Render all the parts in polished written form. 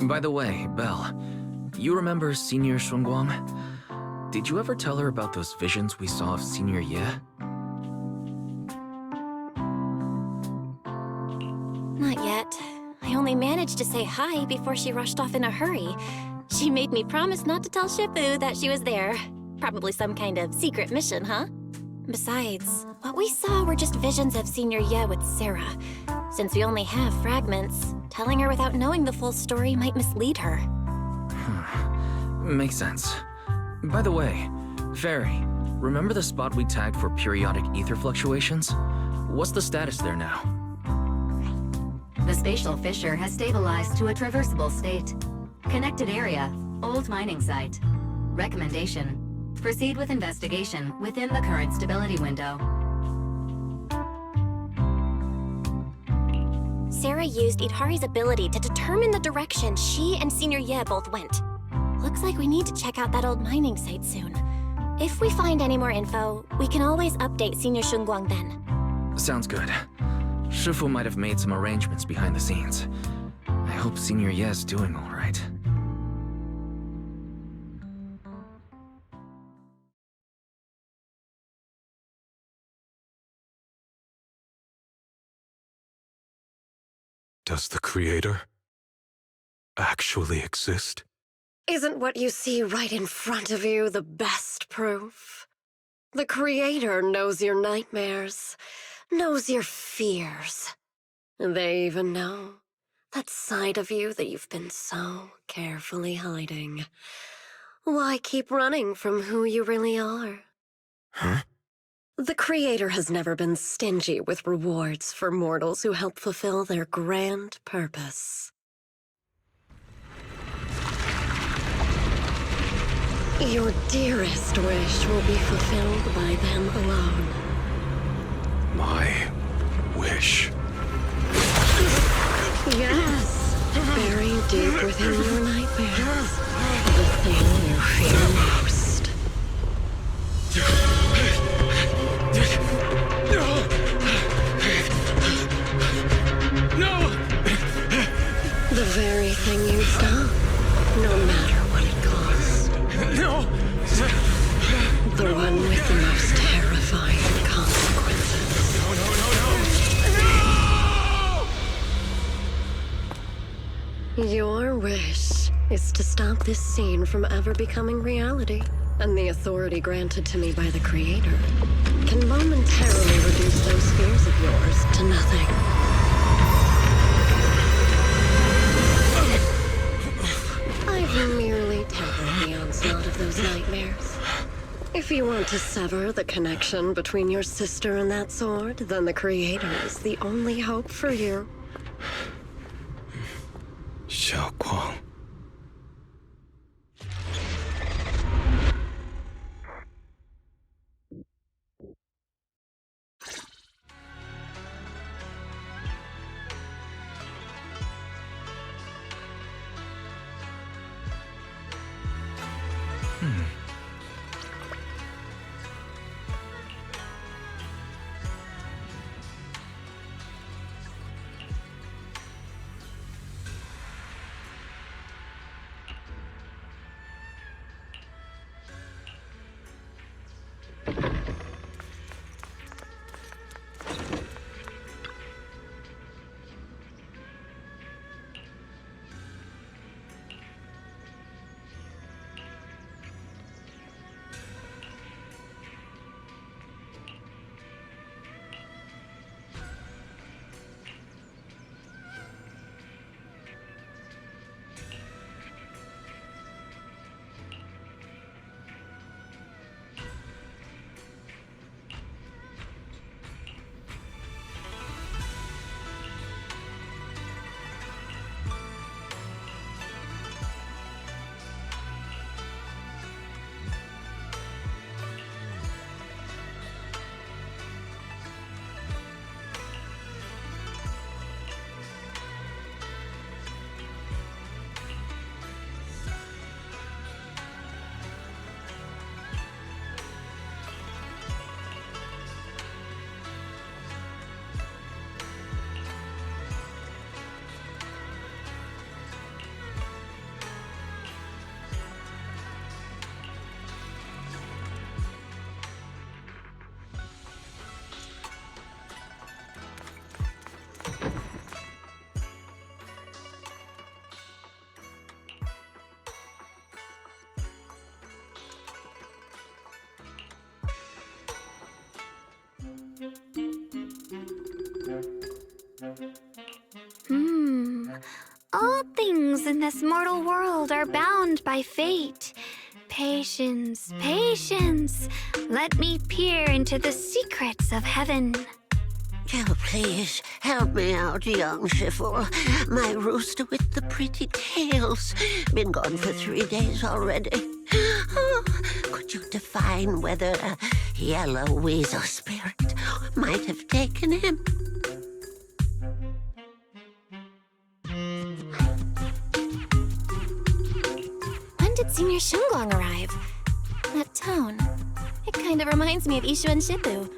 By the way, Belle, you remember Senior Shunguang? Did you ever tell her about those visions we saw of Senior Ye? Not yet. I only managed to say hi before she rushed off in a hurry. She made me promise not to tell Shifu that she was there. Probably some kind of secret mission, huh? Besides, what we saw were just visions of Senior Ye with Sarah. Since we only have fragments, telling her without knowing the full story might mislead her. Makes sense. By the way, Fairy, remember the spot we tagged for periodic ether fluctuations? What's the status there now? The spatial fissure has stabilized to a traversable state. Connected area, old mining site. Recommendation: proceed with investigation within the current stability window. Sarah used Idhari's ability to determine the direction she and Senior Ye both went. Looks like we need to check out that old mining site soon. If we find any more info, we can always update Senior Shunguang then. Sounds good. Shifu might have made some arrangements behind the scenes. I hope Senior Ye's doing all right. Does the Creator actually exist? Isn't what you see right in front of you the best proof? The Creator knows your nightmares, knows your fears. And they even know that side of you that you've been so carefully hiding. Why keep running from who you really are? Huh? The Creator has never been stingy with rewards for mortals who help fulfill their grand purpose. Your dearest wish will be fulfilled by them alone. My wish. Yes, buried deep within your nightmares. The thing you fear most. No! The very thing you'd stop, no matter what it costs. No! The one with the most terrifying consequences. No! Your wish is to stop this scene from ever becoming reality, and the authority granted to me by the Creator can momentarily reduce those fears of yours to nothing. I've merely tempered the onslaught of those nightmares. If you want to sever the connection between your sister and that sword, then the Creator is the only hope for you. Xiaoguang. this mortal world are bound by fate. Patience, patience. Let me peer into the secrets of heaven. Oh, please, help me out, young Shifu. My rooster with the pretty tails. Been gone for 3 days already. Oh, could you define whether a yellow weasel spirit might have taken him? When did Senior Shunguang arrive? That tone. It kind of reminds me of Ishu and Shifu.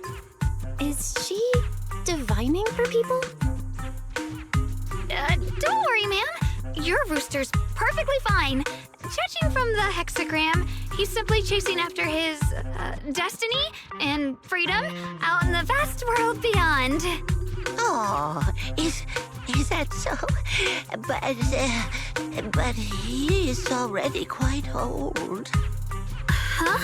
Is she divining for people? Don't worry, ma'am. Your rooster's perfectly fine. Judging from the hexagram, he's simply chasing after his destiny and freedom out in the vast world beyond. Oh, is that so? But he is already quite old. Huh?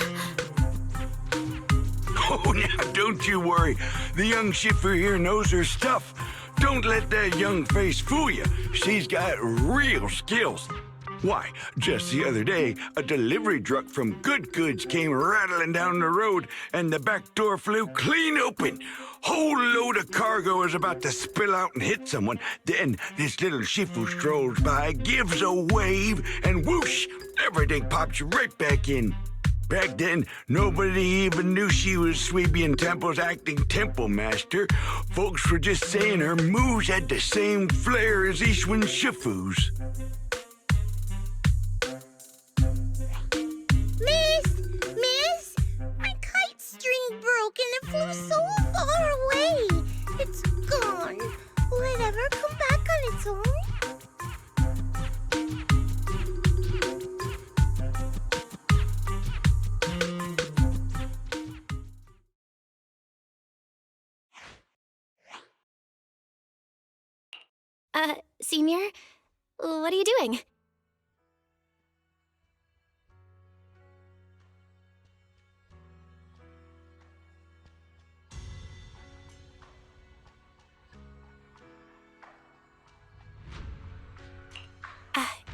Oh, now, don't you worry. The young Shifu here knows her stuff. Don't let that young face fool you. She's got real skills. Why, just the other day, a delivery truck from Good Goods came rattling down the road, and the back door flew clean open. Whole load of cargo was about to spill out and hit someone. Then this little Shifu strolls by, gives a wave, and whoosh, everything pops right back in. Back then, nobody even knew she was Sweebian Temple's acting temple master. Folks were just saying her moves had the same flair as Ishwin Shifu's. Miss, my kite string broke and it flew so far away. It's gone. Will it ever come back on its own? Senior? What are you doing?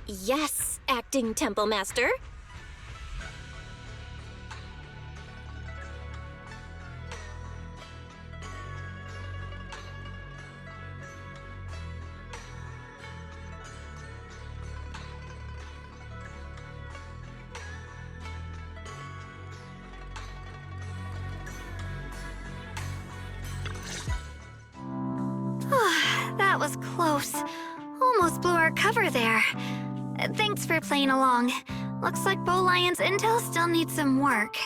Yes, acting temple master. That was close. Almost blew our cover there. Thanks for playing along. Looks like Bow Lion's intel still needs some work.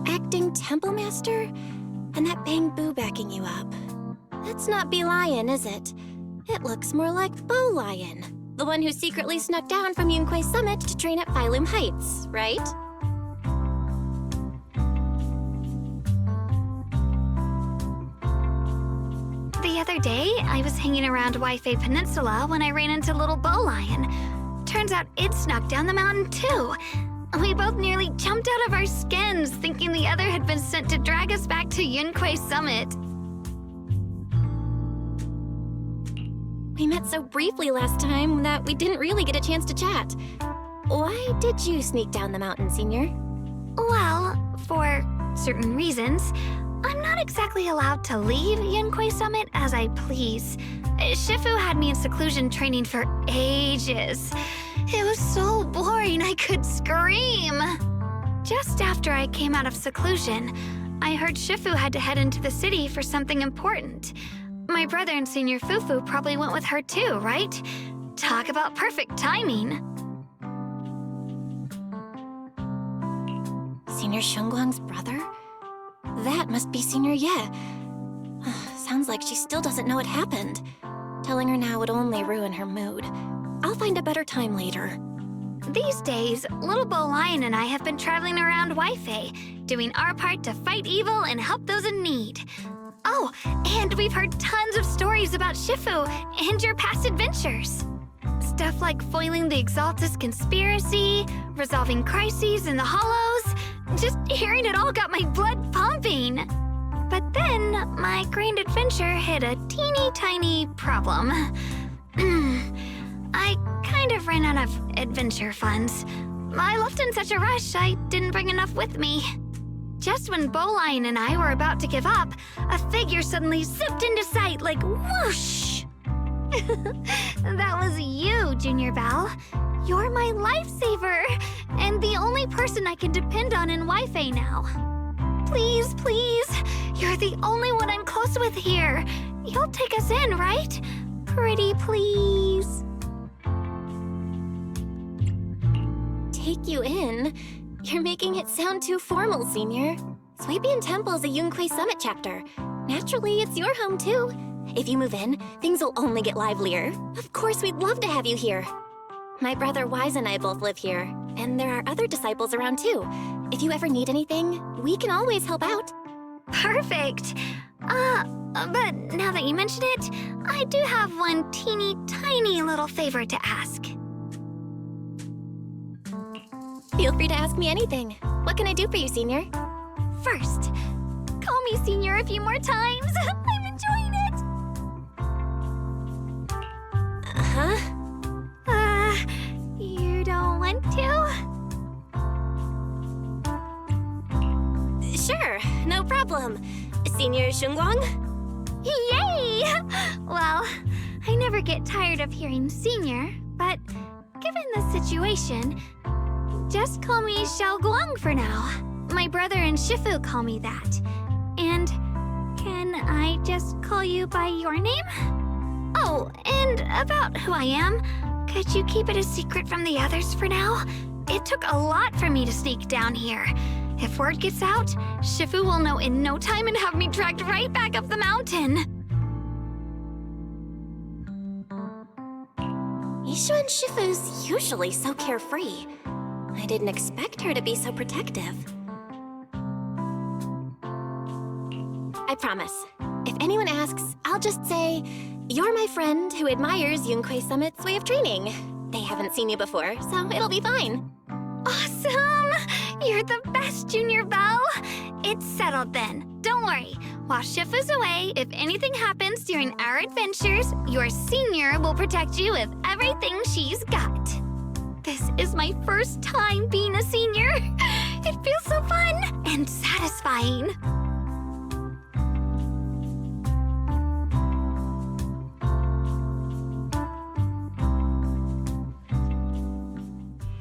Acting temple master? And that bamboo backing you up. That's not Bee Lion, is it? It looks more like Bow Lion. The one who secretly snuck down from Yunquay Summit to train at Phylum Heights, right? The other day, I was hanging around Waifei Peninsula when I ran into little Bow Lion. Turns out it snuck down the mountain too. We both nearly jumped out of our skins, thinking the other had been sent to drag us back to Yunquay Summit. We met so briefly last time that we didn't really get a chance to chat. Why did you sneak down the mountain, Senior? Well, for certain reasons, I'm not exactly allowed to leave Yunquay Summit as I please. Shifu had me in seclusion training for ages. It was so boring I could scream. Just after I came out of seclusion, I heard Shifu had to head into the city for something important. My brother and Senior Fufu probably went with her too, right? Talk about perfect timing. Senior Shunguang's brother? That must be Senior Ye. Sounds like she still doesn't know what happened. Telling her now would only ruin her mood. I'll find a better time later. These days, little Bow Lion and I have been traveling around Waifei, doing our part to fight evil and help those in need. Oh, and we've heard tons of stories about Shifu and your past adventures. Stuff like foiling the Exaltus conspiracy, resolving crises in the Hollows. Just hearing it all got my blood pumping. But But then my grand adventure hit a teeny tiny problem. I kind of ran out of adventure funds. I left in such a rush, I didn't bring enough with me. Just when Bowline and I were about to give up, a figure suddenly zipped into sight like whoosh! That was you, Junior Belle. You're my lifesaver, and the only person I can depend on in Wi-Fi now. Please, please, you're the only one I'm close with here. You'll take us in, right? Pretty please. Take you in? You're making it sound too formal, Senior. Swabian Temple is a Yunquay Summit chapter. Naturally, it's your home, too. If you move in, things will only get livelier. Of course, we'd love to have you here. My brother Wise and I both live here, and there are other disciples around, too. If you ever need anything, we can always help out. Perfect. But now that you mention it, I do have one teeny tiny little favor to ask. Feel free to ask me anything. What can I do for you, Senior? First, call me Senior a few more times. I'm enjoying it. Huh? You don't want to? Sure, no problem. Senior Shunguang? Yay! Well, I never get tired of hearing Senior, but given the situation, just call me Xiaoguang for now. My brother and Shifu call me that. And can I just call you by your name? Oh, and about who I am, could you keep it a secret from the others for now? It took a lot for me to sneak down here. If word gets out, Shifu will know in no time and have me dragged right back up the mountain. Yishu and Shifu's usually so carefree. I didn't expect her to be so protective. I promise. If anyone asks, I'll just say, you're my friend who admires Yunquay Summit's way of training. They haven't seen you before, so it'll be fine. Awesome! You're the best, Junior Belle. It's settled then. Don't worry. While Shifu's away, if anything happens during our adventures, your Senior will protect you with everything she's got. This is my first time being a Senior. It feels so fun and satisfying.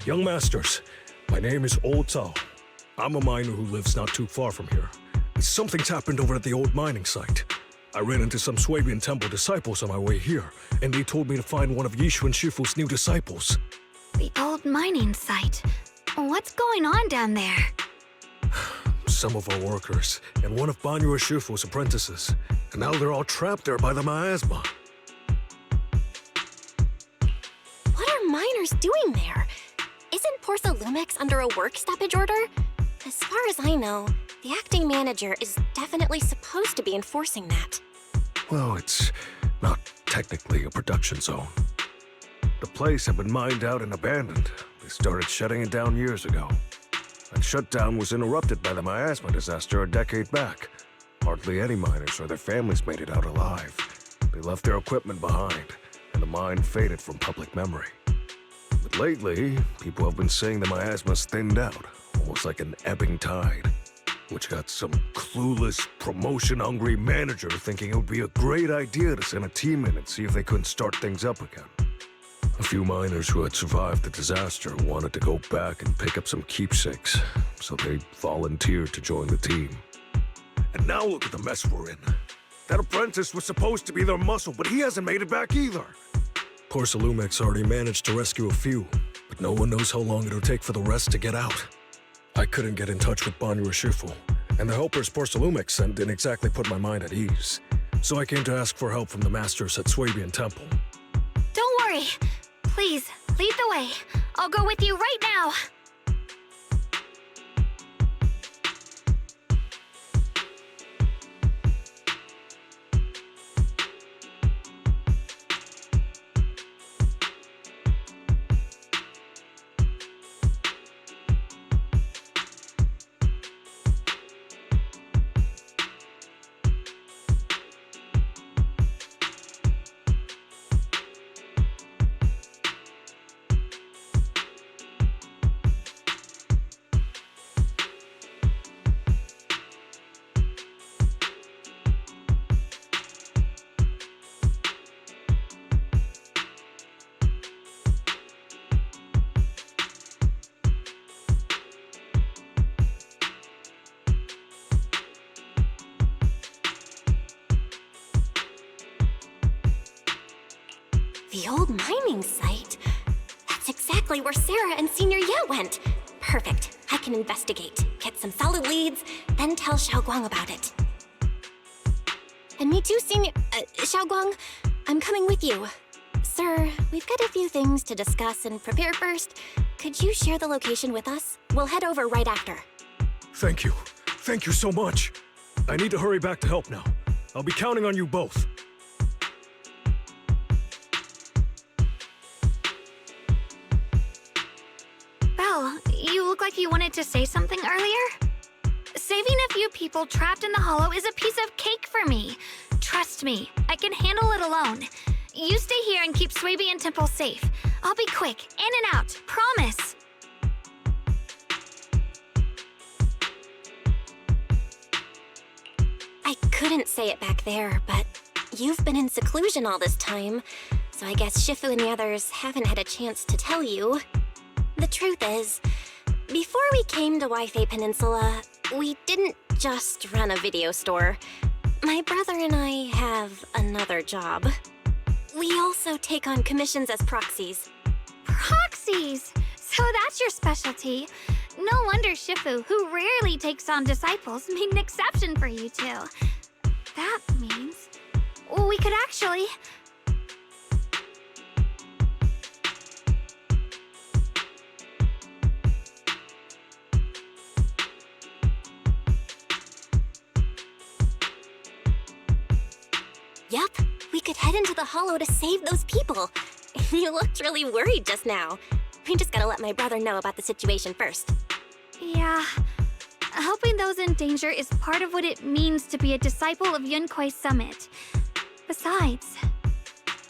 Young Masters, my name is Old Cao. I'm a miner who lives not too far from here. Something's happened over at the old mining site. I ran into some Swabian Temple disciples on my way here, and they told me to find one of Yishu and Shifu's new disciples. The old mining site. What's going on down there? Some of our workers, and one of Banyu and Shifu's apprentices. And now they're all trapped there by the miasma. What are miners doing there? Isn't Porcelumex under a work stoppage order? As far as I know, the acting manager is definitely supposed to be enforcing that. Well, it's not technically a production zone. The place had been mined out and abandoned. They started shutting it down years ago. That shutdown was interrupted by the miasma disaster a decade back. Hardly any miners or their families made it out alive. They left their equipment behind, and the mine faded from public memory. But lately, people have been saying the miasma's thinned out, almost like an ebbing tide, which got some clueless, promotion-hungry manager thinking it would be a great idea to send a team in and see if they couldn't start things up again. A few miners who had survived the disaster wanted to go back and pick up some keepsakes, so they volunteered to join the team. And now look at the mess we're in. That apprentice was supposed to be their muscle, but he hasn't made it back either. Porcelumex already managed to rescue a few, but no one knows how long it'll take for the rest to get out. I couldn't get in touch with Banyu or Shifu, and the helpers Porcelumex sent didn't exactly put my mind at ease. So I came to ask for help from the masters at Swabian Temple. Don't worry. Please, lead the way. I'll go with you right now. The old mining site? That's exactly where Sarah and Senior Ye went. Perfect. I can investigate, get some solid leads, then tell Xiaoguang about it. And me too, Senior... Xiaoguang, I'm coming with you. Sir, we've got a few things to discuss and prepare first. Could you share the location with us? We'll head over right after. Thank you. Thank you so much. I need to hurry back to help now. I'll be counting on you both. Belle, you look like you wanted to say something earlier? Saving a few people trapped in the hollow is a piece of cake for me. Trust me, I can handle it alone. You stay here and keep Swabian Temple safe. I'll be quick, in and out, promise. I couldn't say it back there, but you've been in seclusion all this time, so I guess Shifu and the others haven't had a chance to tell you. The truth is, before we came to Wi-Fi Peninsula, we didn't just run a video store. My brother and I have another job. We also take on commissions as proxies. Proxies! So that's your specialty. No wonder Shifu, who rarely takes on disciples, made an exception for you two. That means we could actually... Yep, we could head into the hollow to save those people. You looked really worried just now. We just gotta let my brother know about the situation first. Yeah, helping those in danger is part of what it means to be a disciple of Yunkwei Summit. Besides,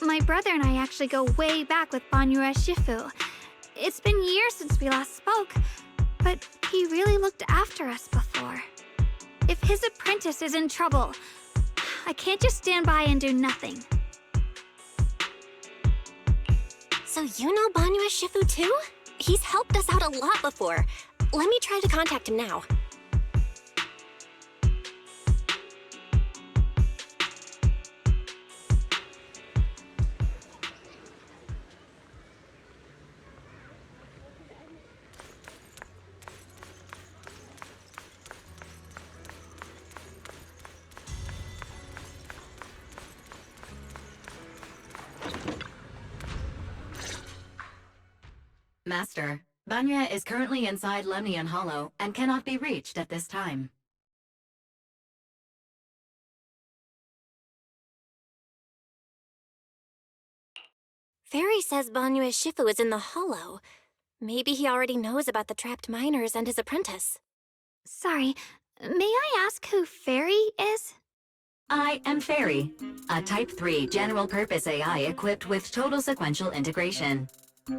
my brother and I actually go way back with Banyue Shifu. It's been years since we last spoke, but he really looked after us before. If his apprentice is in trouble, I can't just stand by and do nothing. So you know Banyue Shifu too? He's helped us out a lot before. Let me try to contact him now. Master, Banyue is currently inside Lemnian Hollow and cannot be reached at this time. Fairy says Banyue Shifu is in the hollow. Maybe he already knows about the trapped miners and his apprentice. Sorry, may I ask who Fairy is? I am Fairy, a Type 3 general-purpose AI equipped with total sequential integration.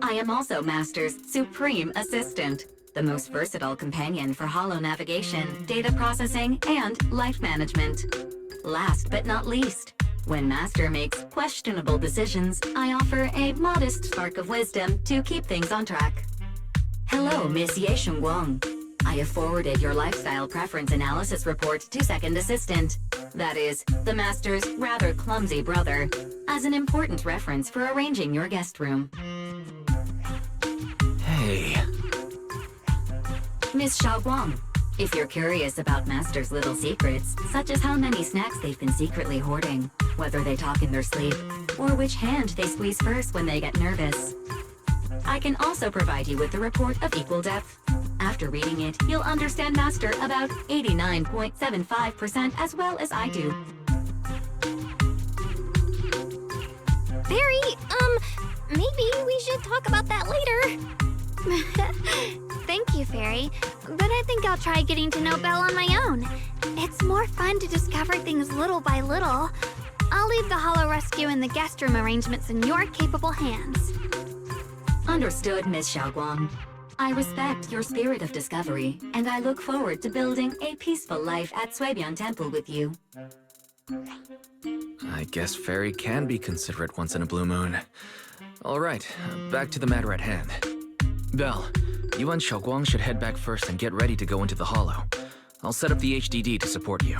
I am also Master's supreme assistant, the most versatile companion for holo navigation, data processing, and life management. Last but not least, when Master makes questionable decisions, I offer a modest spark of wisdom to keep things on track. Hello, Miss Ye Shunguang. I have forwarded your lifestyle preference analysis report to Second Assistant, that is, the Master's rather clumsy brother, as an important reference for arranging your guest room. Hey. Miss Xiaoguang, if you're curious about Master's little secrets, such as how many snacks they've been secretly hoarding, whether they talk in their sleep, or which hand they squeeze first when they get nervous, I can also provide you with a report of equal depth. After reading it, you'll understand Master about 89.75% as well as I do. Fairy, maybe we should talk about that later. Thank you, Fairy, but I think I'll try getting to know Belle on my own. It's more fun to discover things little by little. I'll leave the Hollow Rescue and the guest room arrangements in your capable hands. Understood, Miss Xiaoguang. I respect your spirit of discovery, and I look forward to building a peaceful life at Swabian Temple with you. I guess Fairy can be considerate once in a blue moon. All right, back to the matter at hand. Belle, you and Xiaoguang should head back first and get ready to go into the hollow. I'll set up the HDD to support you.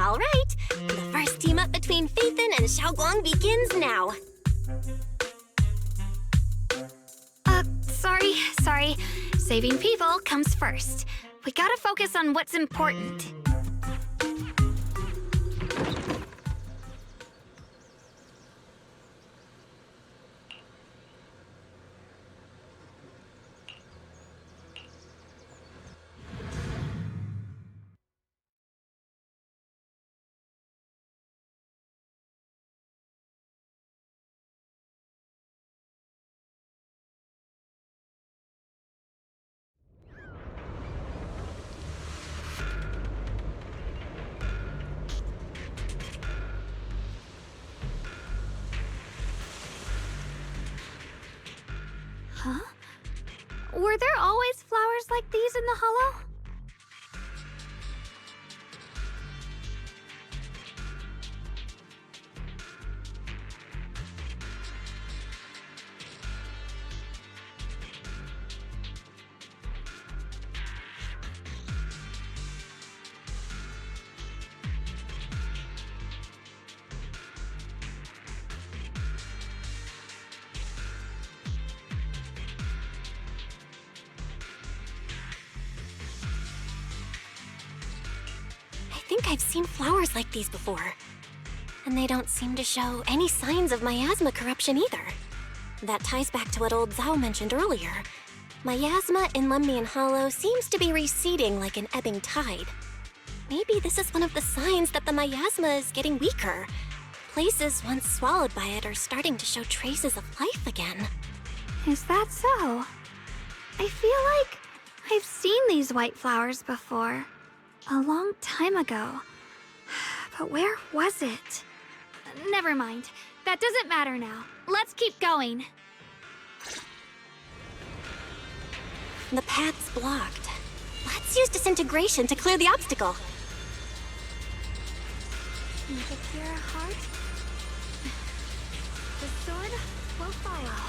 All right, the first team up between Phaethon and Xiaoguang begins now. Sorry. Saving people comes first. We gotta focus on what's important. Huh? Were there always flowers like these in the hollow? I think I've seen flowers like these before. And they don't seem to show any signs of miasma corruption either. That ties back to what old Zhao mentioned earlier. Miasma in Lumnian Hollow seems to be receding like an ebbing tide. Maybe this is one of the signs that the miasma is getting weaker. Places once swallowed by it are starting to show traces of life again. Is that so? I feel like I've seen these white flowers before. A long time ago. But where was it? Never mind. That doesn't matter now. Let's keep going. The path's blocked. Let's use disintegration to clear the obstacle. Make a pure heart. The sword will follow.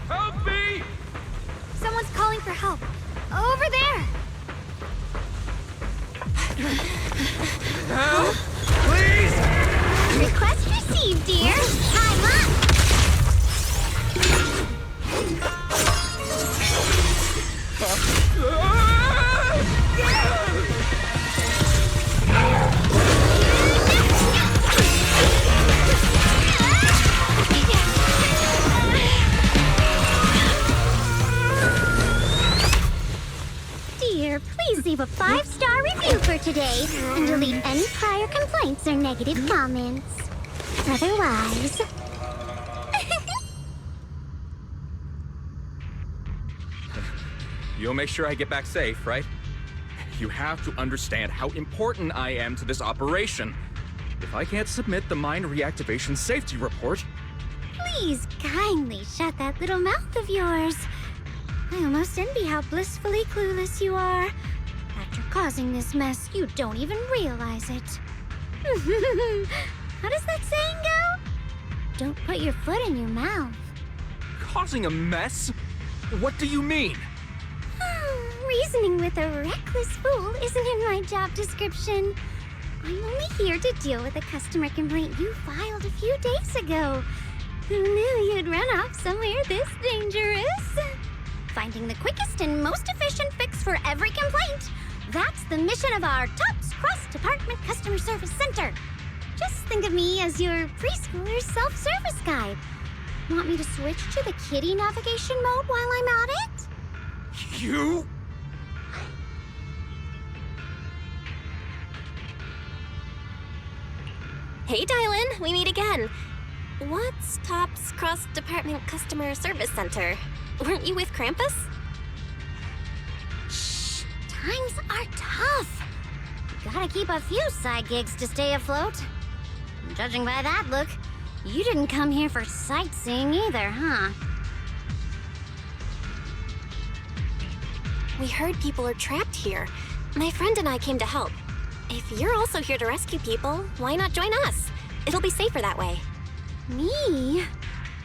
Help me! Someone's calling for help. Over there! Help! Please! Request received, dear. I'm up. Dear, please leave a 5-star review for today and delete any prior complaints or negative comments. Otherwise... You'll make sure I get back safe, right? You have to understand how important I am to this operation. If I can't submit the mine reactivation safety report... Please kindly shut that little mouth of yours. I almost envy how blissfully clueless you are. After causing this mess, you don't even realize it. How does that saying go? Don't put your foot in your mouth. Causing a mess? What do you mean? Reasoning with a reckless fool isn't in my job description. I'm only here to deal with a customer complaint you filed a few days ago. Who knew you'd run off somewhere this dangerous? Finding the quickest and most efficient fix for every complaint. That's the mission of our TOPS Cross-Department Customer Service Center. Just think of me as your preschooler's self-service guide. Want me to switch to the kiddie navigation mode while I'm at it? You? Hey, Dylan, we meet again. What's TOPS Cross-Department Customer Service Center? Weren't you with Krampus? Shh, times are tough. Gotta keep a few side gigs to stay afloat. Judging by that look, you didn't come here for sightseeing either, huh? We heard people are trapped here. My friend and I came to help. If you're also here to rescue people, why not join us? It'll be safer that way. Me?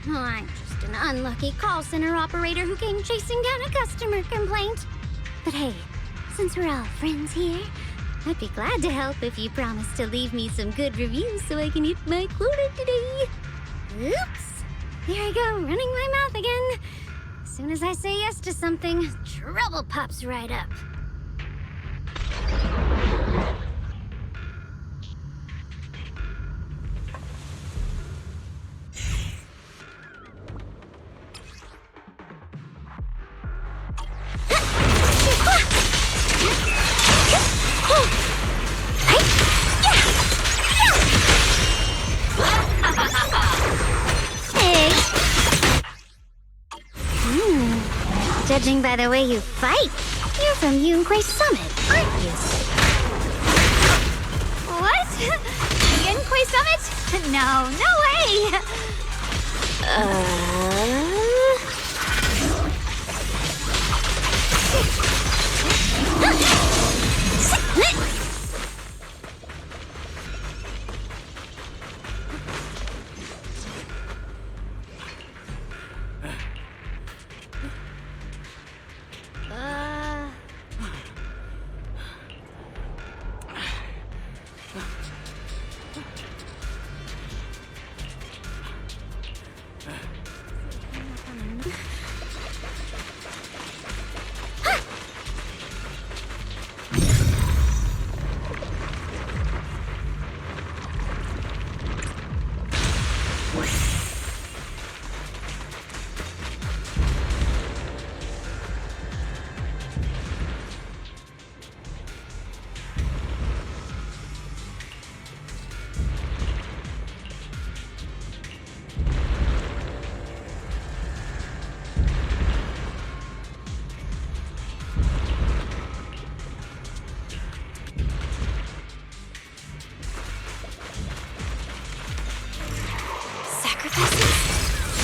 Oh, I'm just an unlucky call center operator who came chasing down a customer complaint. But hey, since we're all friends here, I'd be glad to help if you promise to leave me some good reviews so I can hit my quota today. Oops! Here I go, running my mouth again. As soon as I say yes to something, trouble pops right up. Judging by the way you fight, you're from Yunquay Summit, aren't you? What? Yunquay Summit? No, no way!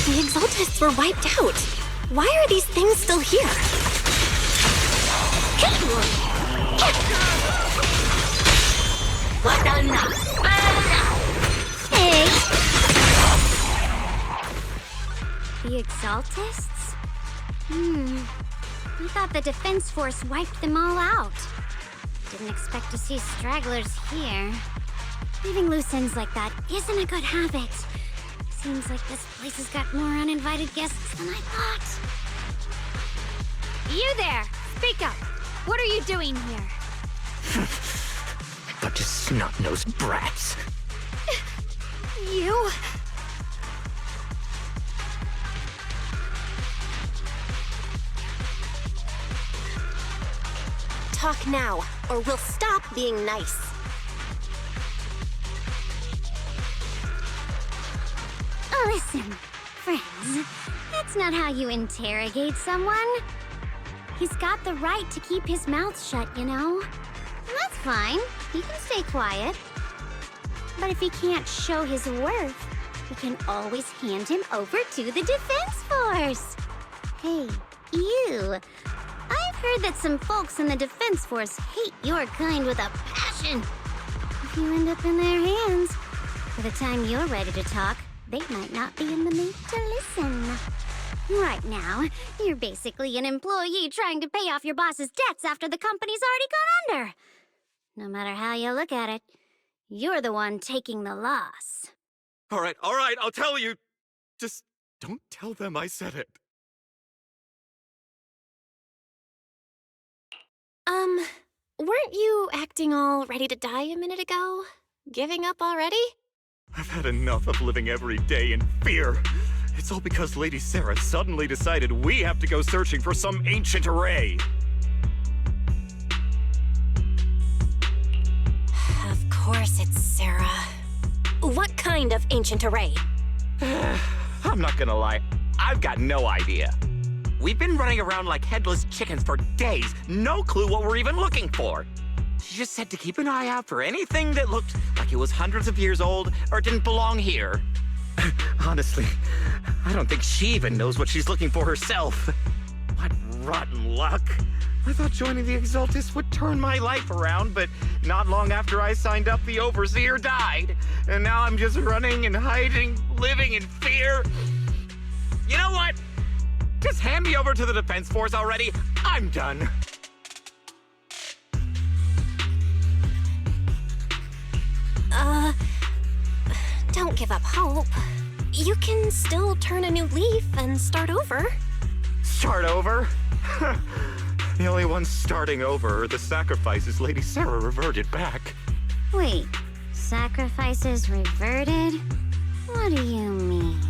The Exaltists were wiped out. Why are these things still here? Hey! The Exaltists? I thought the Defense Force wiped them all out. Didn't expect to see stragglers here. Leaving loose ends like that isn't a good habit. Seems like this place has got more uninvited guests than I thought. You there! Speak up! What are you doing here? Bunch of snot-nosed brats. You? Talk now, or we'll stop being nice. Listen, friends, that's not how you interrogate someone. He's got the right to keep his mouth shut, you know? And that's fine. He can stay quiet. But if he can't show his worth, we can always hand him over to the Defense Force. Hey, you. I've heard that some folks in the Defense Force hate your kind with a passion. If you end up in their hands, by the time you're ready to talk, they might not be in the mood to listen. Right now, you're basically an employee trying to pay off your boss's debts after the company's already gone under. No matter how you look at it, you're the one taking the loss. All right, I'll tell you. Just don't tell them I said it. Weren't you acting all ready to die a minute ago? Giving up already? I've had enough of living every day in fear. It's all because Lady Sarah suddenly decided we have to go searching for some ancient array. Of course it's Sarah. What kind of ancient array? I'm not gonna lie, I've got no idea. We've been running around like headless chickens for days, no clue what we're even looking for. She just said to keep an eye out for anything that looked like it was hundreds of years old or didn't belong here. Honestly, I don't think she even knows what she's looking for herself. What rotten luck. I thought joining the Exaltis would turn my life around, but not long after I signed up, the Overseer died. And now I'm just running and hiding, living in fear. You know what? Just hand me over to the Defense Force already. I'm done. Don't give up hope. You can still turn a new leaf and start over. Start over? The only ones starting over are the sacrifices Lady Sarah reverted back. Wait, sacrifices reverted? What do you mean?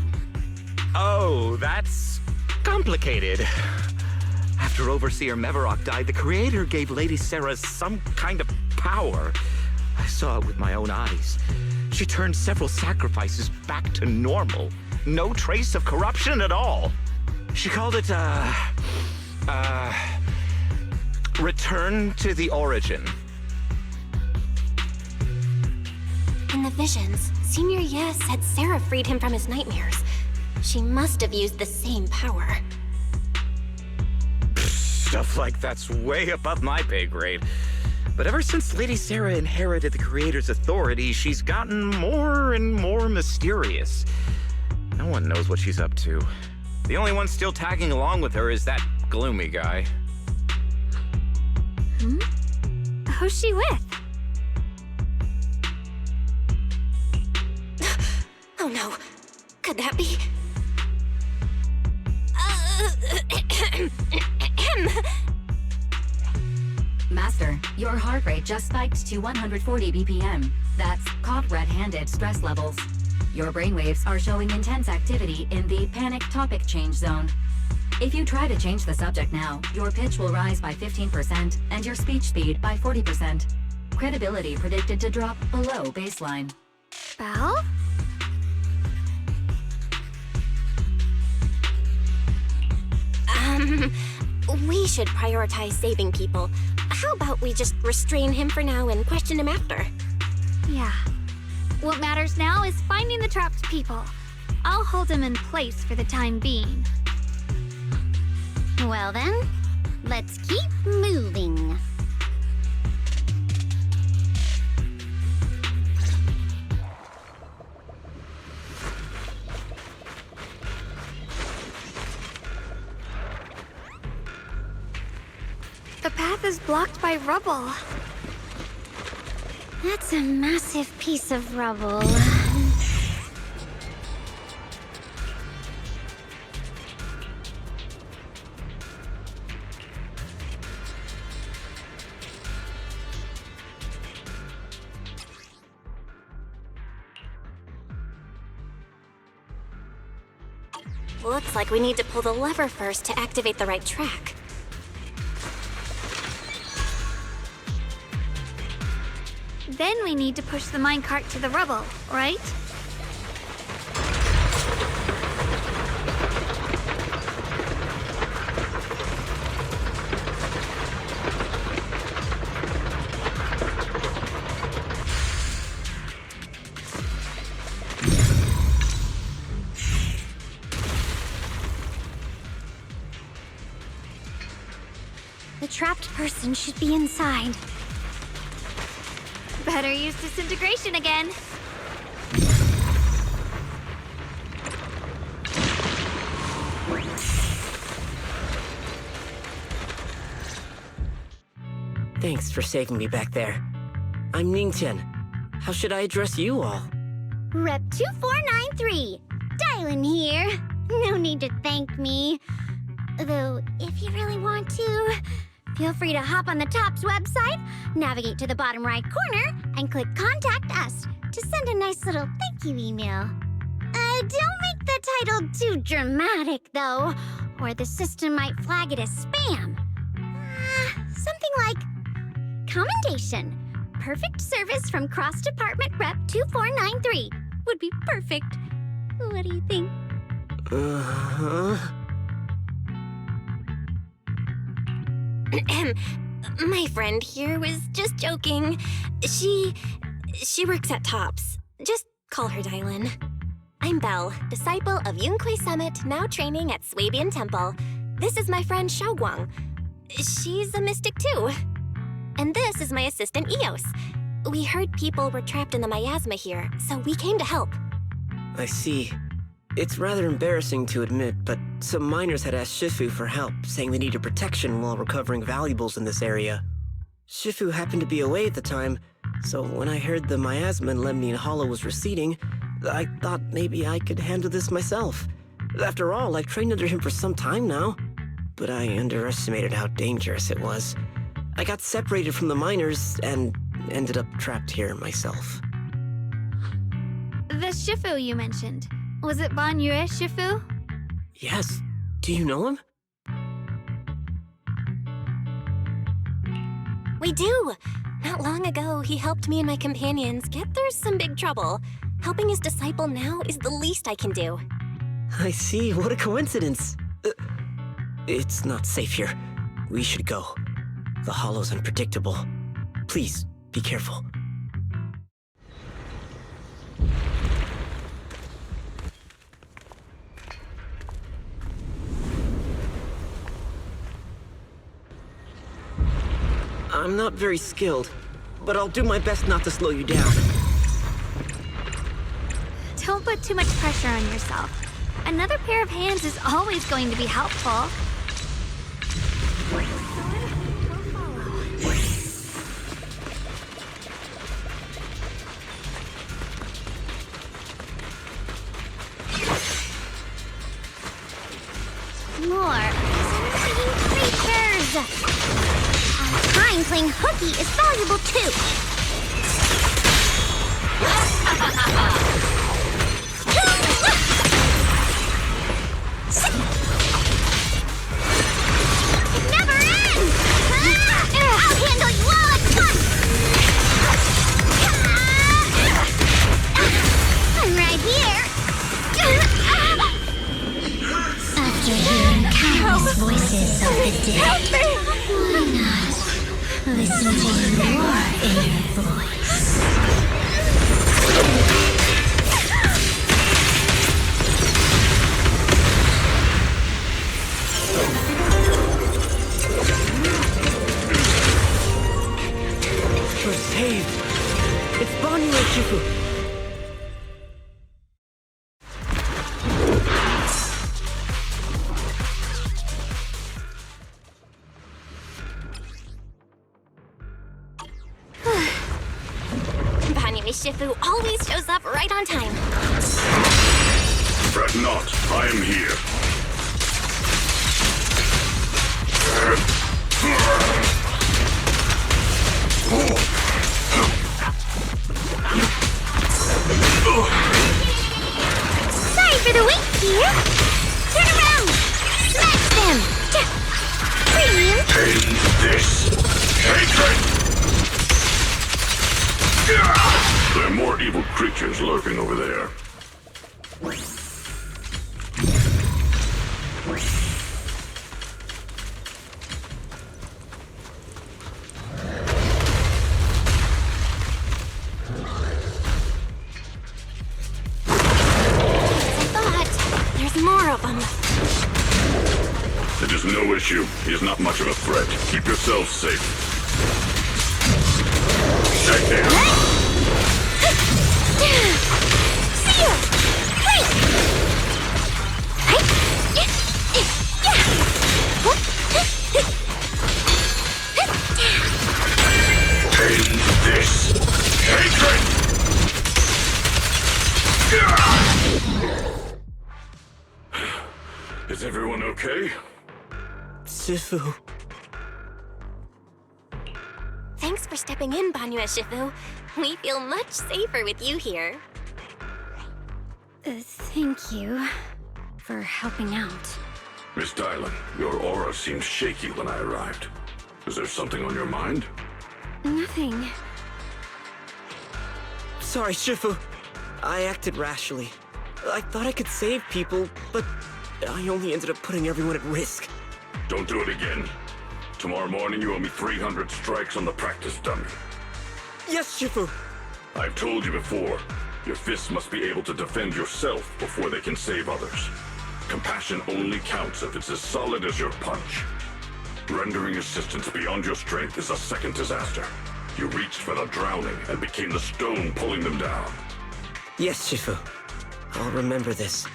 Oh, that's complicated. After Overseer Mevarok died, the Creator gave Lady Sarah some kind of power. I saw it with my own eyes. She turned several sacrifices back to normal. No trace of corruption at all. She called it, return to the origin. In the visions, Senior Yes said Sarah freed him from his nightmares. She must have used the same power. Stuff like that's way above my pay grade. But ever since Lady Sarah inherited the Creator's authority, she's gotten more and more mysterious. No one knows what she's up to. The only one still tagging along with her is that gloomy guy. Who's she with? Oh no, could that be? Master, your heart rate just spiked to 140 BPM. That's caught red-handed stress levels. Your brainwaves are showing intense activity in the panic topic change zone. If you try to change the subject now, your pitch will rise by 15% and your speech speed by 40%. Credibility predicted to drop below baseline. Belle? We should prioritize saving people. How about we just restrain him for now and question him after? Yeah. What matters now is finding the trapped people. I'll hold him in place for the time being. Well then, let's keep moving. The path is blocked by rubble. That's a massive piece of rubble. Looks like we need to pull the lever first to activate the right track. Then we need to push the minecart to the rubble, right? The trapped person should be inside. Better use disintegration again. Thanks for saving me back there. I'm Ningtian. How should I address you all? Rep 2493. Dylan here. No need to thank me. Though, if you really want to, feel free to hop on the TOPS website, navigate to the bottom right corner, and click Contact Us to send a nice little thank you email. Don't make the title too dramatic, though, or the system might flag it as spam. Something like, Commendation. Perfect service from Cross-Department Rep 2493 would be perfect. What do you think? My friend here was just joking. She works at TOPS. Just call her Dylan. I'm Belle, disciple of Yunquay Summit, now training at Swabian Temple. This is my friend Xiaoguang. She's a mystic too. And this is my assistant Eos. We heard people were trapped in the miasma here, so we came to help. I see. It's rather embarrassing to admit, but some miners had asked Shifu for help, saying they needed protection while recovering valuables in this area. Shifu happened to be away at the time, so when I heard the miasma in Lemnian Hollow was receding, I thought maybe I could handle this myself. After all, I've trained under him for some time now. But I underestimated how dangerous it was. I got separated from the miners and ended up trapped here myself. The Shifu you mentioned. Was it Ban Yue Shifu? Yes. Do you know him? We do! Not long ago, he helped me and my companions get through some big trouble. Helping his disciple now is the least I can do. I see. What a coincidence. It's not safe here. We should go. The hollow's unpredictable. Please, be careful. I'm not very skilled, but I'll do my best not to slow you down. Don't put too much pressure on yourself. Another pair of hands is always going to be helpful. More annoying creatures! Our time playing hooky is valuable too! It never ends! I'll handle you all at once! I'm right here! After hearing countless voices of the dead, why not listen to your inner voice? We're saved. It's Ban Yue Shifu. Shifu always shows up right on time. Fret not, I am here. Sorry for the wait, dear. Turn around. Smash them. Brilliant. End this hatred! There are more evil creatures lurking over there. There's more of them. It is no issue. He is not much of a threat. Keep yourself safe. Shake down. End this hatred! Is everyone okay? Shifu. Thanks for stepping in, Ban Yue Shifu. We feel much safer with you here. Thank you for helping out. Miss Dylan, your aura seemed shaky when I arrived. Is there something on your mind? Nothing. Sorry, Shifu. I acted rashly. I thought I could save people, but I only ended up putting everyone at risk. Don't do it again. Tomorrow morning you owe me 300 strikes on the practice dummy. Yes, Shifu. I've told you before, your fists must be able to defend yourself before they can save others. Compassion only counts if it's as solid as your punch. Rendering assistance beyond your strength is a second disaster. You reached for the drowning and became the stone pulling them down. Yes, Shifu. I'll remember this,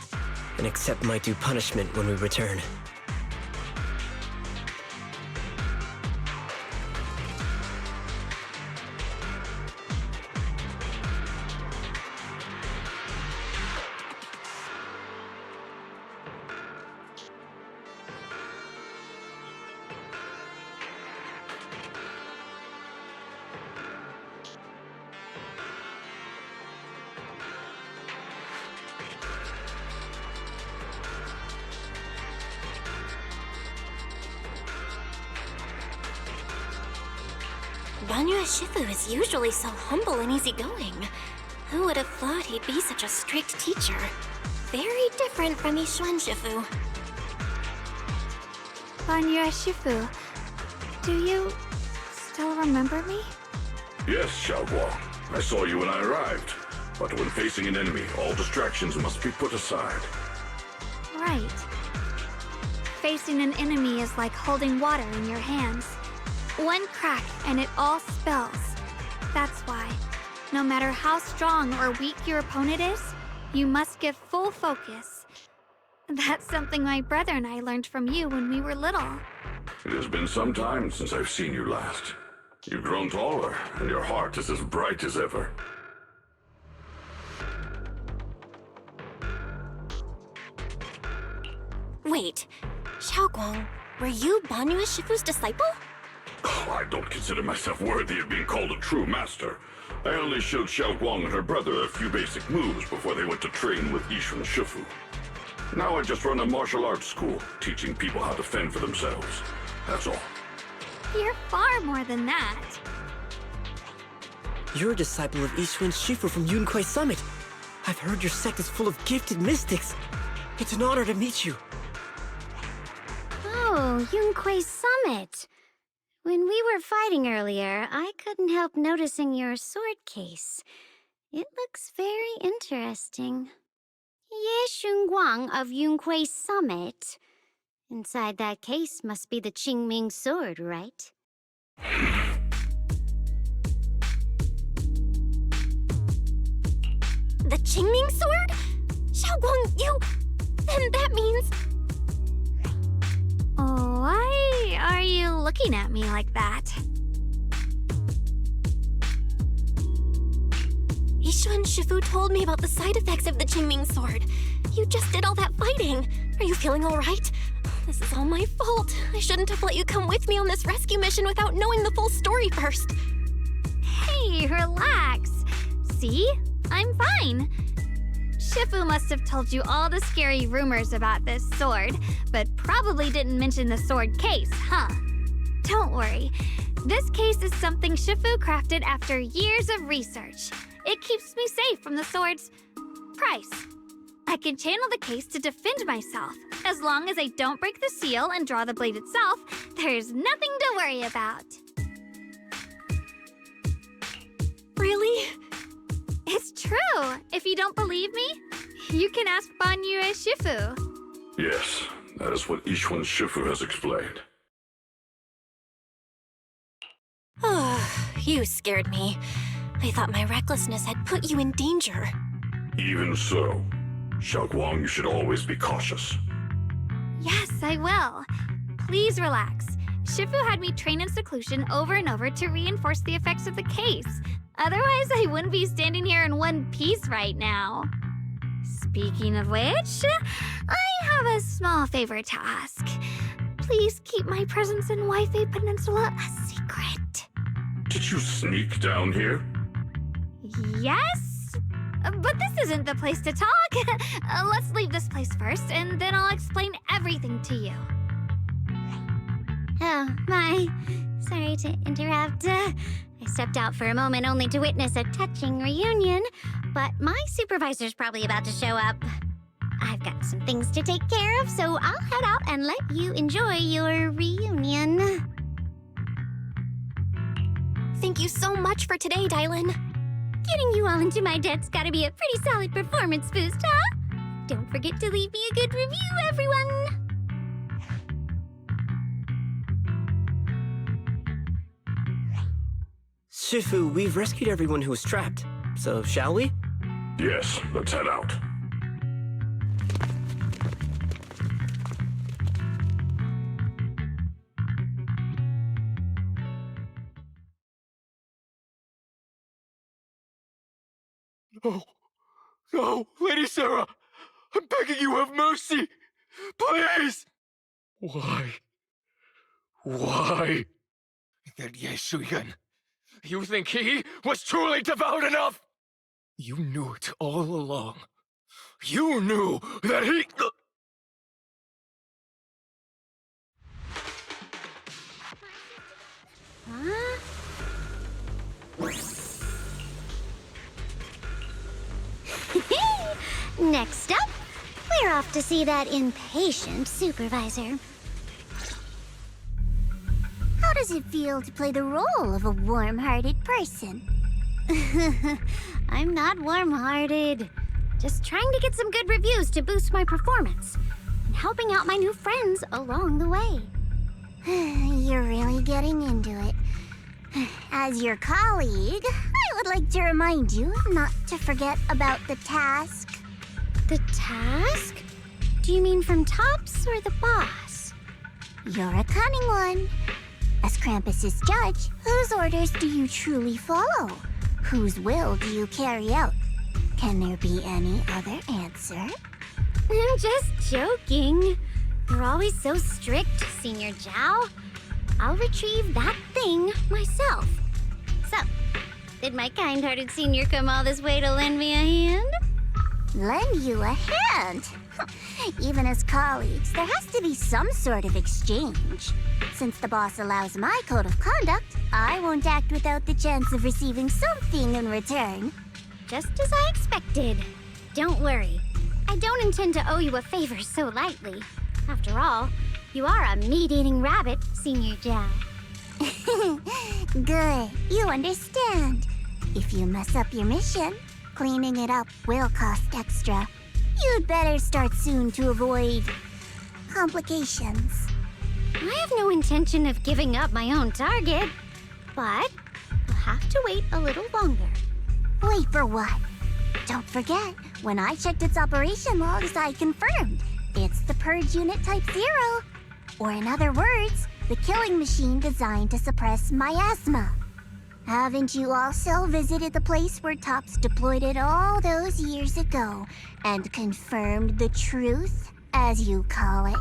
and accept my due punishment when we return. Banyue Shifu is usually so humble and easygoing. Who would have thought he'd be such a strict teacher? Very different from Yixuan Shifu. Banyue Shifu, do you still remember me? Yes, Xiaoguang. I saw you when I arrived. But when facing an enemy, all distractions must be put aside. Right. Facing an enemy is like holding water in your hands. One crack and it all spills. That's why, no matter how strong or weak your opponent is, you must give full focus. That's something my brother and I learned from you when we were little. It has been some time since I've seen you last. You've grown taller, and your heart is as bright as ever. Wait, Xiaoguang, were you Banyue Shifu's disciple? Oh, I don't consider myself worthy of being called a true master. I only showed Xiaoguang and her brother a few basic moves before they went to train with Yixuan Shifu. Now I just run a martial arts school, teaching people how to fend for themselves. That's all. You're far more than that. You're a disciple of Yixuan Shifu from Yunquai Summit. I've heard your sect is full of gifted mystics. It's an honor to meet you. Oh, Yunquai Summit. When we were fighting earlier, I couldn't help noticing your sword case. It looks very interesting. Ye Shunguang of Yunquai Summit. Inside that case must be the Qingming sword, right? The Qingming sword? Xiaoguang, you... Then that means... Why are you looking at me like that? Yixuan Shifu told me about the side effects of the Qingming sword. You just did all that fighting. Are you feeling all right? This is all my fault. I shouldn't have let you come with me on this rescue mission without knowing the full story first. Hey, relax. See? I'm fine. Shifu must have told you all the scary rumors about this sword, but probably didn't mention the sword case, huh? Don't worry. This case is something Shifu crafted after years of research. It keeps me safe from the sword's price. I can channel the case to defend myself. As long as I don't break the seal and draw the blade itself, there's nothing to worry about. Really? It's true. If you don't believe me, you can ask Banyue Shifu. Yes, that is what Yixuan Shifu has explained. Oh, you scared me. I thought my recklessness had put you in danger. Even so, Xiaoguang, you should always be cautious. Yes, I will. Please relax. Shifu had me train in seclusion over and over to reinforce the effects of the case. Otherwise, I wouldn't be standing here in one piece right now. Speaking of which, I have a small favor to ask. Please keep my presence in Wi-Fi Peninsula a secret. Did you sneak down here? Yes? But this isn't the place to talk. Let's leave this place first, and then I'll explain everything to you. Oh, my. Sorry to interrupt. I stepped out for a moment only to witness a touching reunion, but my supervisor's probably about to show up. I've got some things to take care of, so I'll head out and let you enjoy your reunion. Thank you so much for today, Dylan. Getting you all into my debt's gotta be a pretty solid performance boost, huh? Don't forget to leave me a good review, everyone! Shifu, we've rescued everyone who was trapped. So, shall we? Yes, let's head out. No. No, Lady Sarah! I'm begging you, have mercy! Please! Why? Why? That Yeshuyan. You think he was truly devout enough? You knew it all along. You knew that he... Huh? Next up, we're off to see that impatient supervisor. How does it feel to play the role of a warm-hearted person? I'm not warm-hearted. Just trying to get some good reviews to boost my performance and helping out my new friends along the way. You're really getting into it. As your colleague, I would like to remind you not to forget about the task. The task? Do you mean from Tops or the boss? You're a cunning one. As Krampus's judge, whose orders do you truly follow? Whose will do you carry out? Can there be any other answer? I'm just joking. You're always so strict, Senior Zhao. I'll retrieve that thing myself. So, did my kind-hearted senior come all this way to lend me a hand? Lend you a hand? Even as colleagues, there has to be some sort of exchange. Since the boss allows my code of conduct, I won't act without the chance of receiving something in return. Just as I expected. Don't worry. I don't intend to owe you a favor so lightly. After all, you are a meat-eating rabbit, Senior Zhao. Good. You understand. If you mess up your mission, cleaning it up will cost extra. You'd better start soon to avoid complications. I have no intention of giving up my own target, but you'll have to wait a little longer. Wait for what? Don't forget, when I checked its operation logs, I confirmed it's the Purge Unit Type 0. Or in other words, the killing machine designed to suppress miasma. Haven't you also visited the place where Tops deployed it all those years ago and confirmed the truth, as you call it?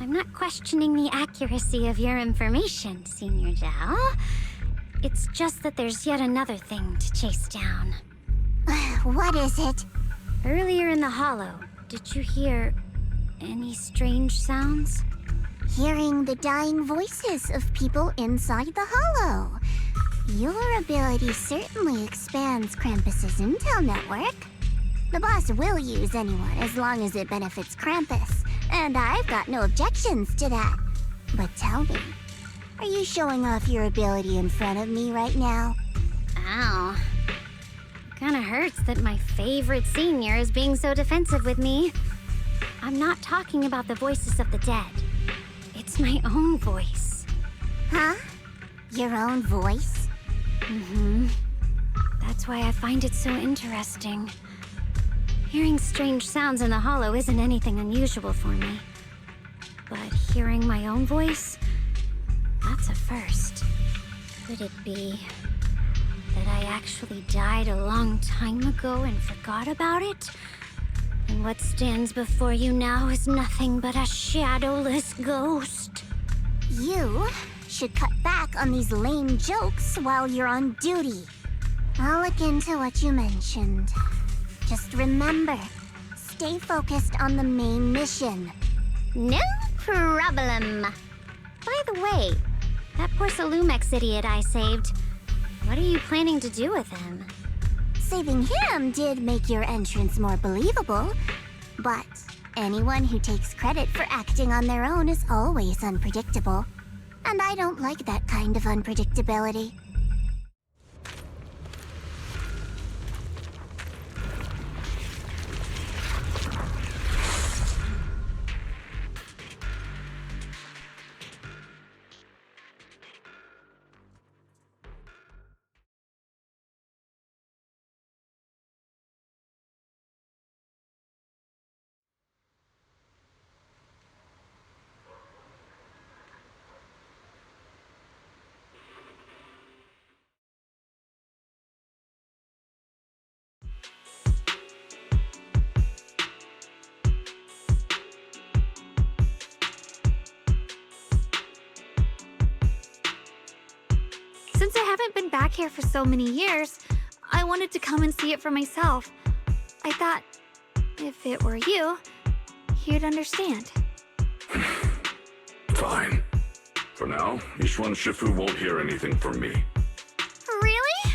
I'm not questioning the accuracy of your information, Senior Zhao. It's just that there's yet another thing to chase down. What is it? Earlier in the hollow, did you hear any strange sounds? Hearing the dying voices of people inside the hollow. Your ability certainly expands Krampus's intel network. The boss will use anyone as long as it benefits Krampus, and I've got no objections to that. But tell me, are you showing off your ability in front of me right now? Ow. Kinda hurts that my favorite senior is being so defensive with me. I'm not talking about the voices of the dead. It's my own voice. Huh? Your own voice? Mm-hmm. That's why I find it so interesting. Hearing strange sounds in the hollow isn't anything unusual for me. But hearing my own voice, that's a first. Could it be that I actually died a long time ago and forgot about it? And what stands before you now is nothing but a shadowless ghost. You should cut back on these lame jokes while you're on duty. I'll look into what you mentioned. Just remember, stay focused on the main mission. No problem. By the way, that poor Salumex idiot I saved, what are you planning to do with him? Saving him did make your entrance more believable, but anyone who takes credit for acting on their own is always unpredictable. And I don't like that kind of unpredictability. Since I haven't been back here for so many years, I wanted to come and see it for myself. I thought, if it were you, you'd understand. Fine. For now, Yishuan Shifu won't hear anything from me. Really?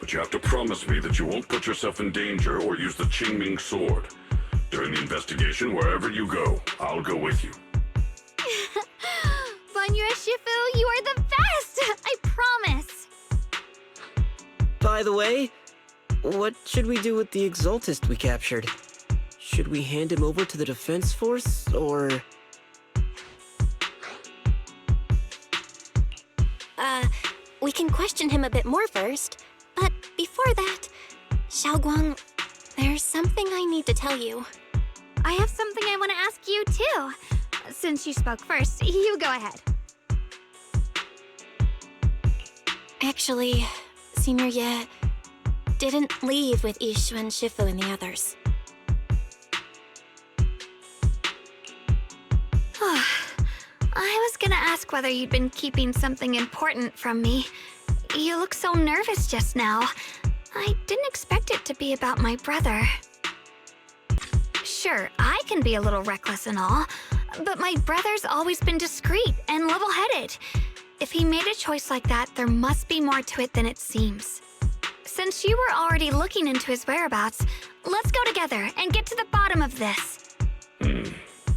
But you have to promise me that you won't put yourself in danger or use the Qingming sword. During the investigation, wherever you go, I'll go with you. Banyue Shifu, you are the best! I promise! By the way, what should we do with the Exaltist we captured? Should we hand him over to the defense force, or...? We can question him a bit more first. But before that, Xiaoguang, there's something I need to tell you. I have something I want to ask you, too. Since you spoke first, you go ahead. Actually, Senior Ye didn't leave with Yishuan Shifu and the others. I was gonna ask whether you'd been keeping something important from me. You look so nervous just now. I didn't expect it to be about my brother. Sure, I can be a little reckless and all, but my brother's always been discreet and level-headed. If he made a choice like that, there must be more to it than it seems. Since you were already looking into his whereabouts, let's go together and get to the bottom of this.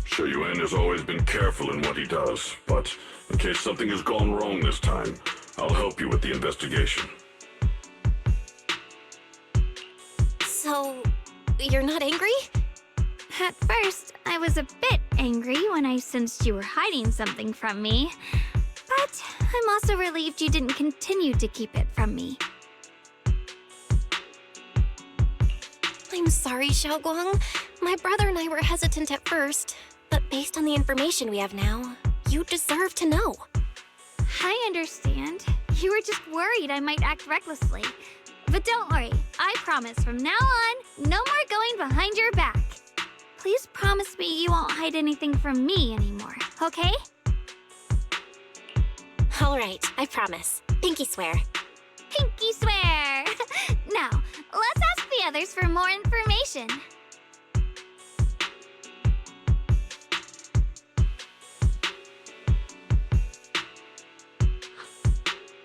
Shu Yuan has always been careful in what he does, but in case something has gone wrong this time, I'll help you with the investigation. So, you're not angry? At first, I was a bit angry when I sensed you were hiding something from me. But I'm also relieved you didn't continue to keep it from me. I'm sorry, Xiaoguang. My brother and I were hesitant at first, but based on the information we have now, you deserve to know. I understand. You were just worried I might act recklessly. But don't worry, I promise from now on, no more going behind your back. Please promise me you won't hide anything from me anymore, okay? All right, I promise. Pinky swear. Pinky swear! Now, let's ask the others for more information.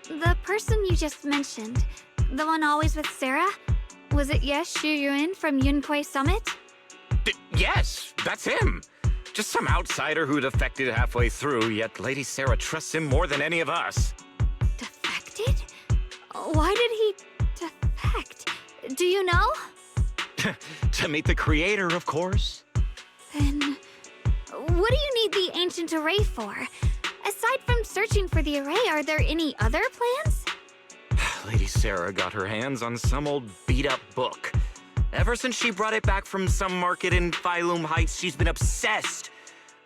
The person you just mentioned, the one always with Sarah, was it Yes Shuyuin from Yunquei Summit? Yes, that's him. Just some outsider who defected halfway through, yet Lady Sarah trusts him more than any of us. Defected? Why did he defect? Do you know? To meet the creator, of course. Then, what do you need the ancient array for? Aside from searching for the array, are there any other plans? Lady Sarah got her hands on some old beat-up book. Ever since she brought it back from some market in Phylum Heights, she's been obsessed.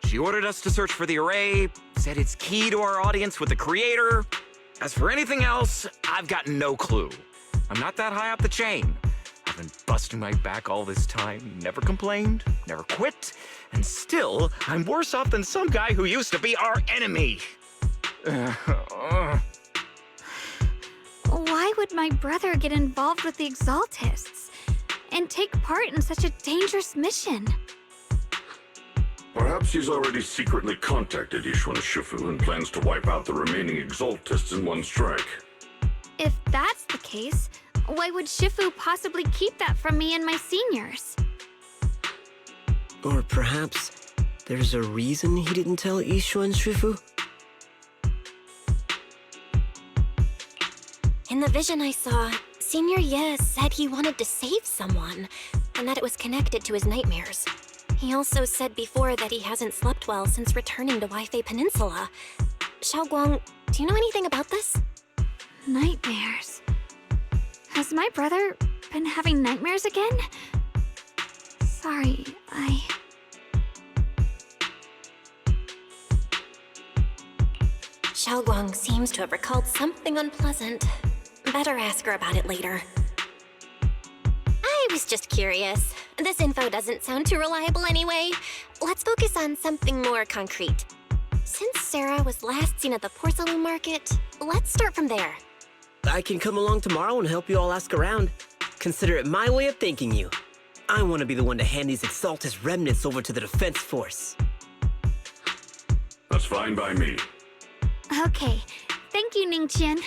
She ordered us to search for the array, said it's key to our audience with the creator. As for anything else, I've got no clue. I'm not that high up the chain. I've been busting my back all this time, never complained, never quit, and still, I'm worse off than some guy who used to be our enemy. Why would my brother get involved with the Exaltists and take part in such a dangerous mission? Perhaps he's already secretly contacted Yishuan Shifu and plans to wipe out the remaining Exaltists in one strike. If that's the case, why would Shifu possibly keep that from me and my seniors? Or perhaps there's a reason he didn't tell Yishuan Shifu? In the vision I saw, Senior Ye said he wanted to save someone, and that it was connected to his nightmares. He also said before that he hasn't slept well since returning to Weifei Peninsula. Xiaoguang, do you know anything about this? Nightmares. Has my brother been having nightmares again? Sorry, Xiaoguang seems to have recalled something unpleasant. Better ask her about it later. I was just curious. This info doesn't sound too reliable anyway. Let's focus on something more concrete. Since Sarah was last seen at the porcelain market, let's start from there. I can come along tomorrow and help you all ask around. Consider it my way of thanking you. I want to be the one to hand these Exaltus remnants over to the defense force. That's fine by me. Okay. Thank you, Ningqian.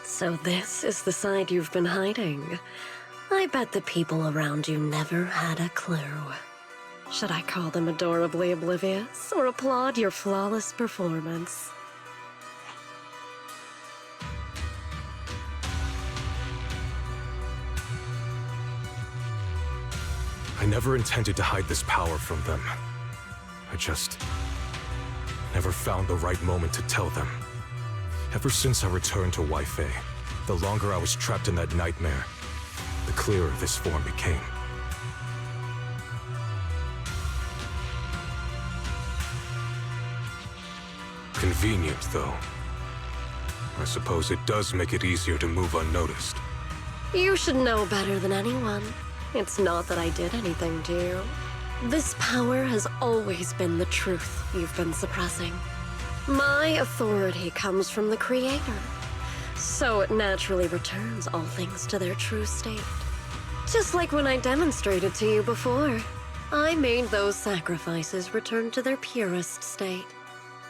So this is the side you've been hiding. I bet the people around you never had a clue. Should I call them adorably oblivious, or applaud your flawless performance? I never intended to hide this power from them. I just never found the right moment to tell them. Ever since I returned to Wi-Fi, the longer I was trapped in that nightmare, the clearer this form became. Convenient, though. I suppose it does make it easier to move unnoticed. You should know better than anyone. It's not that I did anything to you. This power has always been the truth you've been suppressing. My authority comes from the Creator, so it naturally returns all things to their true state. Just like when I demonstrated to you before, I made those sacrifices return to their purest state.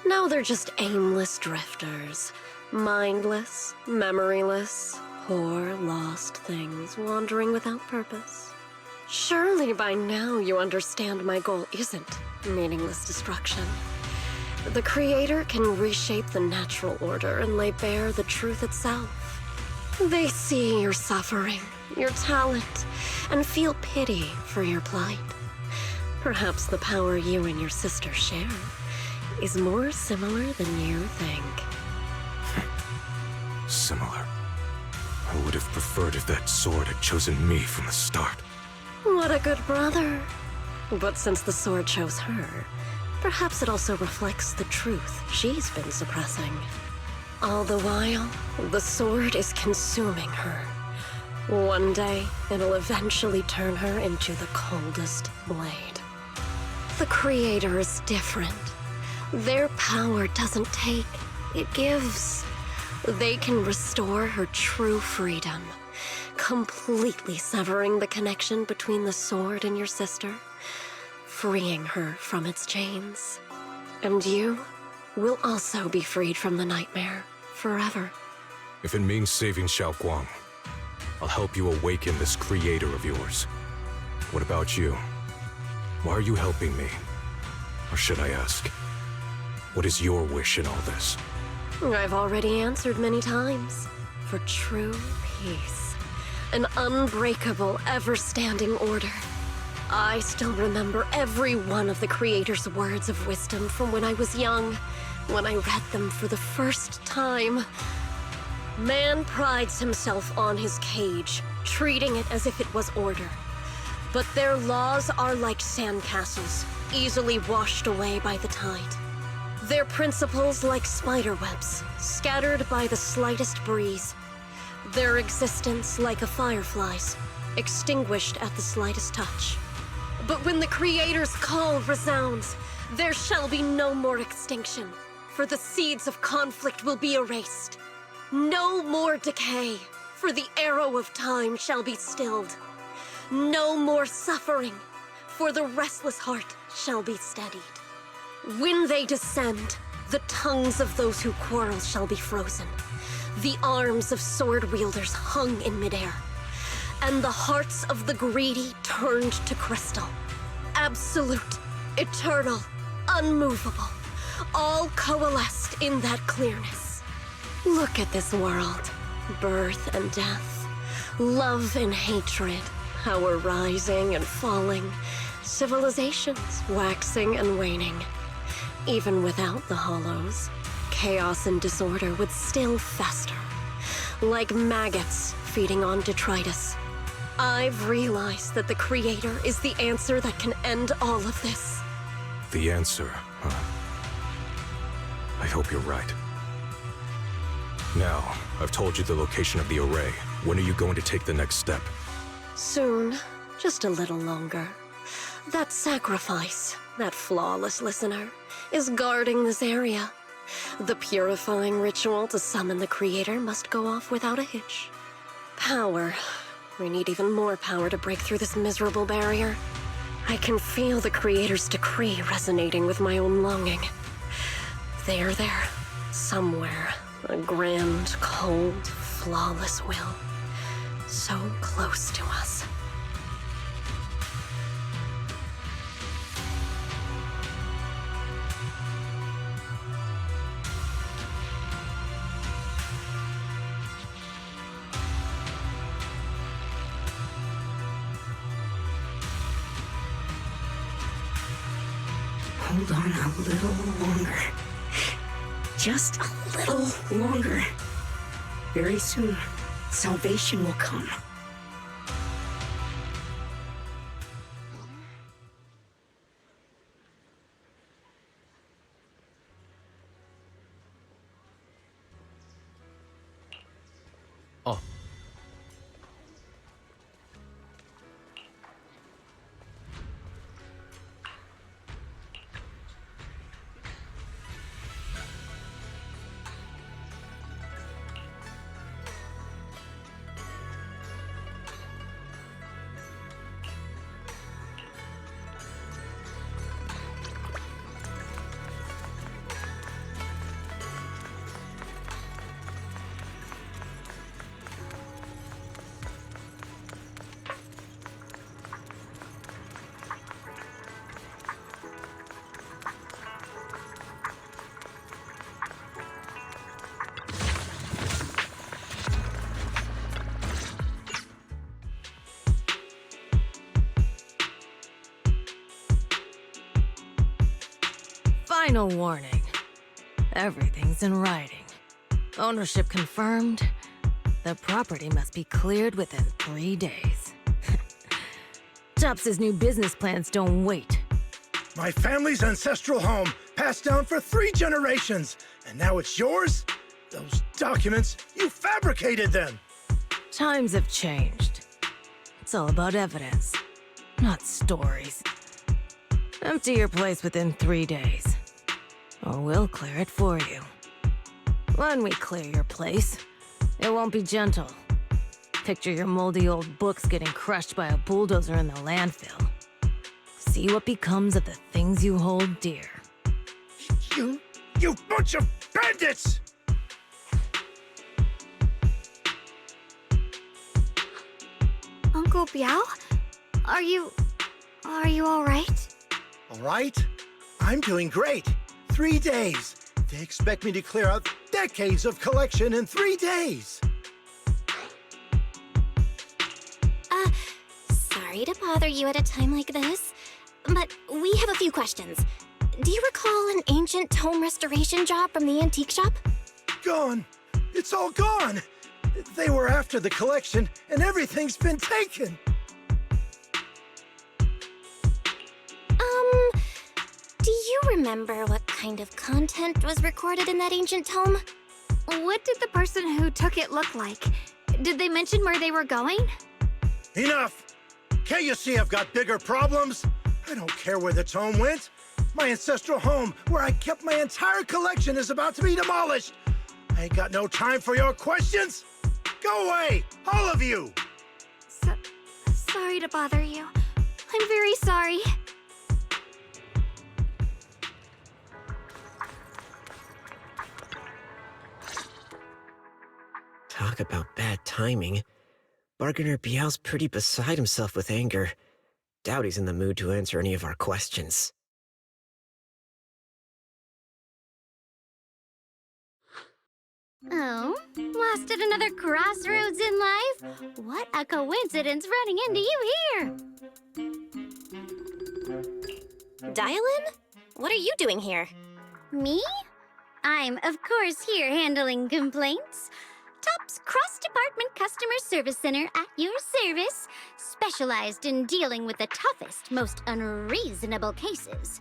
Now they're just aimless drifters, mindless, memoryless, poor, lost things wandering without purpose. Surely by now you understand my goal isn't meaningless destruction. The Creator can reshape the natural order and lay bare the truth itself. They see your suffering, your talent, and feel pity for your plight. Perhaps the power you and your sister share is more similar than you think. Similar. I would have preferred if that sword had chosen me from the start. What a good brother. But since the sword chose her, perhaps it also reflects the truth she's been suppressing. All the while, the sword is consuming her. One day, it'll eventually turn her into the coldest blade. The Creator is different. Their power doesn't take, it gives. They can restore her true freedom, completely severing the connection between the sword and your sister, freeing her from its chains. And you will also be freed from the nightmare forever. If it means saving Xiaoguang, I'll help you awaken this creator of yours. What about you? Why are you helping me? Or should I ask, what is your wish in all this? I've already answered many times. For true peace. An unbreakable, ever-standing order. I still remember every one of the Creator's words of wisdom from when I was young, when I read them for the first time. Man prides himself on his cage, treating it as if it was order. But their laws are like sandcastles, easily washed away by the tide. Their principles like spiderwebs, scattered by the slightest breeze. Their existence like a firefly's, extinguished at the slightest touch. But when the Creator's call resounds, there shall be no more extinction, for the seeds of conflict will be erased. No more decay, for the arrow of time shall be stilled. No more suffering, for the restless heart shall be steadied. When they descend, the tongues of those who quarrel shall be frozen, the arms of sword-wielders hung in midair, and the hearts of the greedy turned to crystal. Absolute, eternal, unmovable, all coalesced in that clearness. Look at this world, birth and death, love and hatred, power rising and falling, civilizations waxing and waning. Even without the hollows, chaos and disorder would still fester, like maggots feeding on detritus. I've realized that the Creator is the answer that can end all of this. The answer, huh? I hope you're right. Now, I've told you the location of the array. When are you going to take the next step? Soon, just a little longer. That sacrifice, that flawless listener, is guarding this area. The purifying ritual to summon the Creator must go off without a hitch. Power. We need even more power to break through this miserable barrier. I can feel the Creator's decree resonating with my own longing. They are there, somewhere, A grand, cold, flawless will. So close to us. Hold on a little longer. Just a little longer. Very soon, salvation will come. Oh. Final warning. Everything's in writing. Ownership confirmed. The property must be cleared within 3 days. Tubbs' new business plans don't wait. My family's ancestral home, passed down for 3 generations, and now it's yours? Those documents, you fabricated them! Times have changed. It's all about evidence, not stories. Empty your place within 3 days, or we'll clear it for you. When we clear your place, it won't be gentle. Picture your moldy old books getting crushed by a bulldozer in the landfill. See what becomes of the things you hold dear. You bunch of bandits! Uncle Biao? Are you all right? All right? I'm doing great. 3 days. They expect me to clear out decades of collection in 3 days. Sorry to bother you at a time like this, but we have a few questions. Do you recall an ancient tome restoration job from the antique shop? Gone. It's all gone. They were after the collection, and everything's been taken. Do you remember what kind of content was recorded in that ancient tome? What did the person who took it look like? Did they mention where they were going? Enough! Can't you see I've got bigger problems? I don't care where the tome went. My ancestral home, where I kept my entire collection, is about to be demolished. I ain't got no time for your questions. Go away, all of you! Sorry to bother you. I'm very sorry. Talk about bad timing. Bargainer Biao's pretty beside himself with anger. Doubt he's in the mood to answer any of our questions. Oh, lost at another crossroads in life? What a coincidence running into you here! Dial-in? What are you doing here? Me? I'm, of course, here handling complaints. TOP's cross-department customer service center at your service, specialized in dealing with the toughest, most unreasonable cases.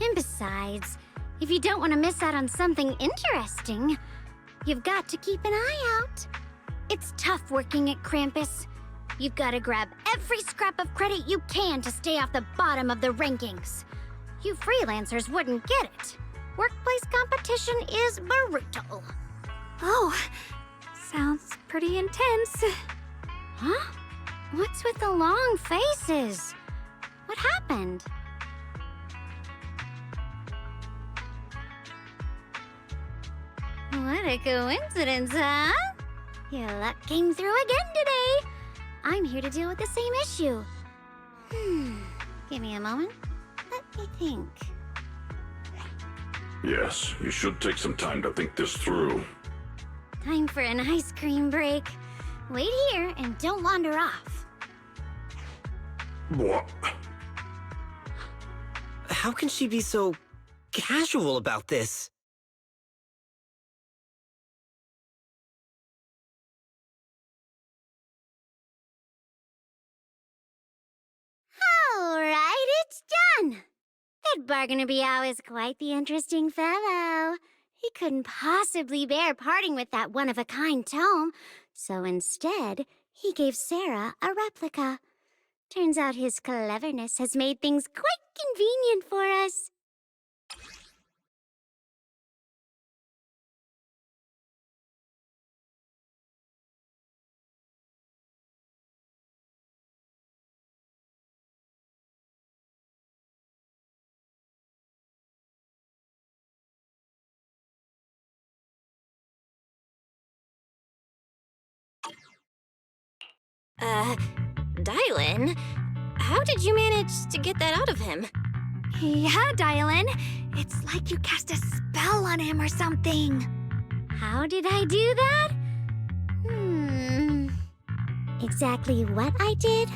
And besides, if you don't want to miss out on something interesting, you've got to keep an eye out. It's tough working at Krampus. You've got to grab every scrap of credit you can to stay off the bottom of the rankings. You freelancers wouldn't get it. Workplace competition is brutal. Oh, sounds pretty intense. Huh? What's with the long faces? What happened? What a coincidence, huh? Your luck came through again today. I'm here to deal with the same issue. Give me a moment. Let me think. Yes, you should take some time to think this through. Time for an ice cream break. Wait here and don't wander off. What? How can she be so casual about this? All right, it's done. That Bargainer Biao is quite the interesting fellow. He couldn't possibly bear parting with that one-of-a-kind tome, so instead, he gave Sarah a replica. Turns out his cleverness has made things quite convenient for us. Dylan? How did you manage to get that out of him? Yeah, Dylan. It's like you cast a spell on him or something. How did I do that? Exactly what I did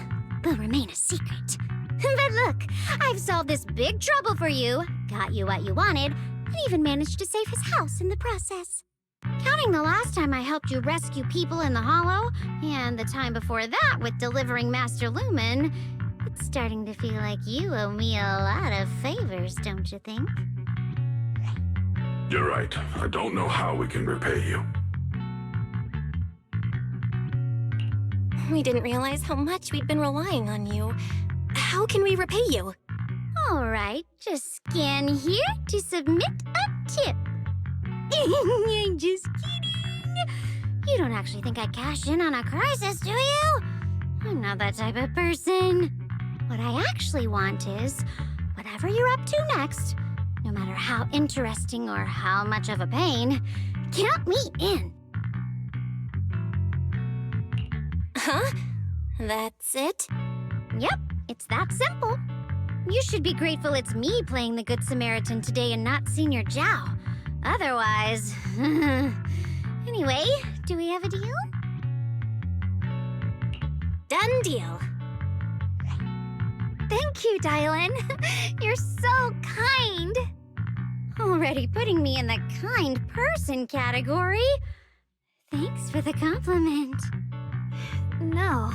will remain a secret. But look, I've solved this big trouble for you, got you what you wanted, and even managed to save his house in the process. Counting the last time I helped you rescue people in the Hollow, and the time before that with delivering Master Lumen, it's starting to feel like you owe me a lot of favors, don't you think? You're right. I don't know how we can repay you. We didn't realize how much we'd been relying on you. How can we repay you? All right, just scan here to submit a tip. I'm just kidding. You don't actually think I cash in on a crisis, do you? I'm not that type of person. What I actually want is, whatever you're up to next, no matter how interesting or how much of a pain, count me in. Huh? That's it? Yep, it's that simple. You should be grateful it's me playing the Good Samaritan today and not Senior Zhao. Otherwise... Anyway, do we have a deal? Done deal. Thank you, Dylan. You're so kind. Already putting me in the kind person category. Thanks for the compliment. No.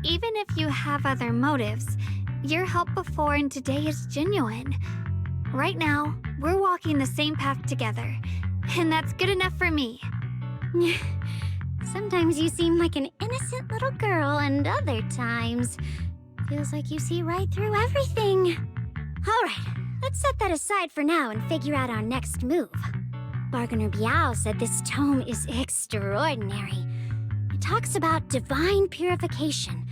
Even if you have other motives, your help before and today is genuine. Right now, we're walking the same path together, and that's good enough for me. Sometimes you seem like an innocent little girl, and other times, feels like you see right through everything. All right, let's set that aside for now and figure out our next move. Bargainer Biao said this tome is extraordinary. It talks about divine purification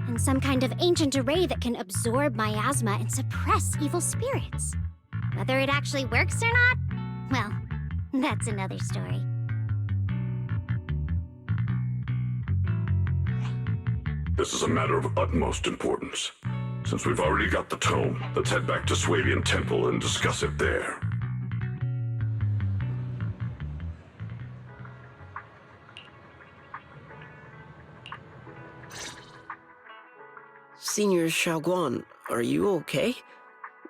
and some kind of ancient array that can absorb miasma and suppress evil spirits. Whether it actually works or not, well, that's another story. This is a matter of utmost importance. Since we've already got the tome, let's head back to Swabian Temple and discuss it there. Senior Xiaoguan, are you okay?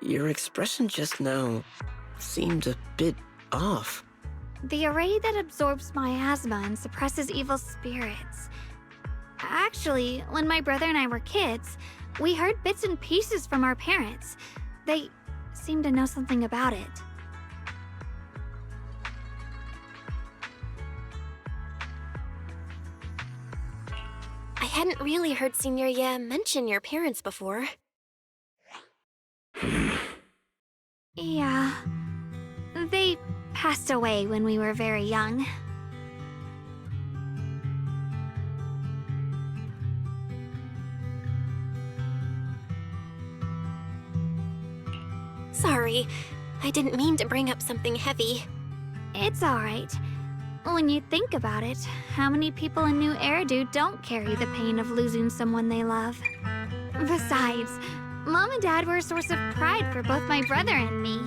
Your expression just now seemed a bit off. The array that absorbs miasma and suppresses evil spirits. Actually, when my brother and I were kids, we heard bits and pieces from our parents. They seemed to know something about it. I hadn't really heard Senior Ye mention your parents before. Yeah. They passed away when we were very young. Sorry, I didn't mean to bring up something heavy. It's alright. When you think about it, how many people in New Eridu don't carry the pain of losing someone they love? Besides, Mom and Dad were a source of pride for both my brother and me.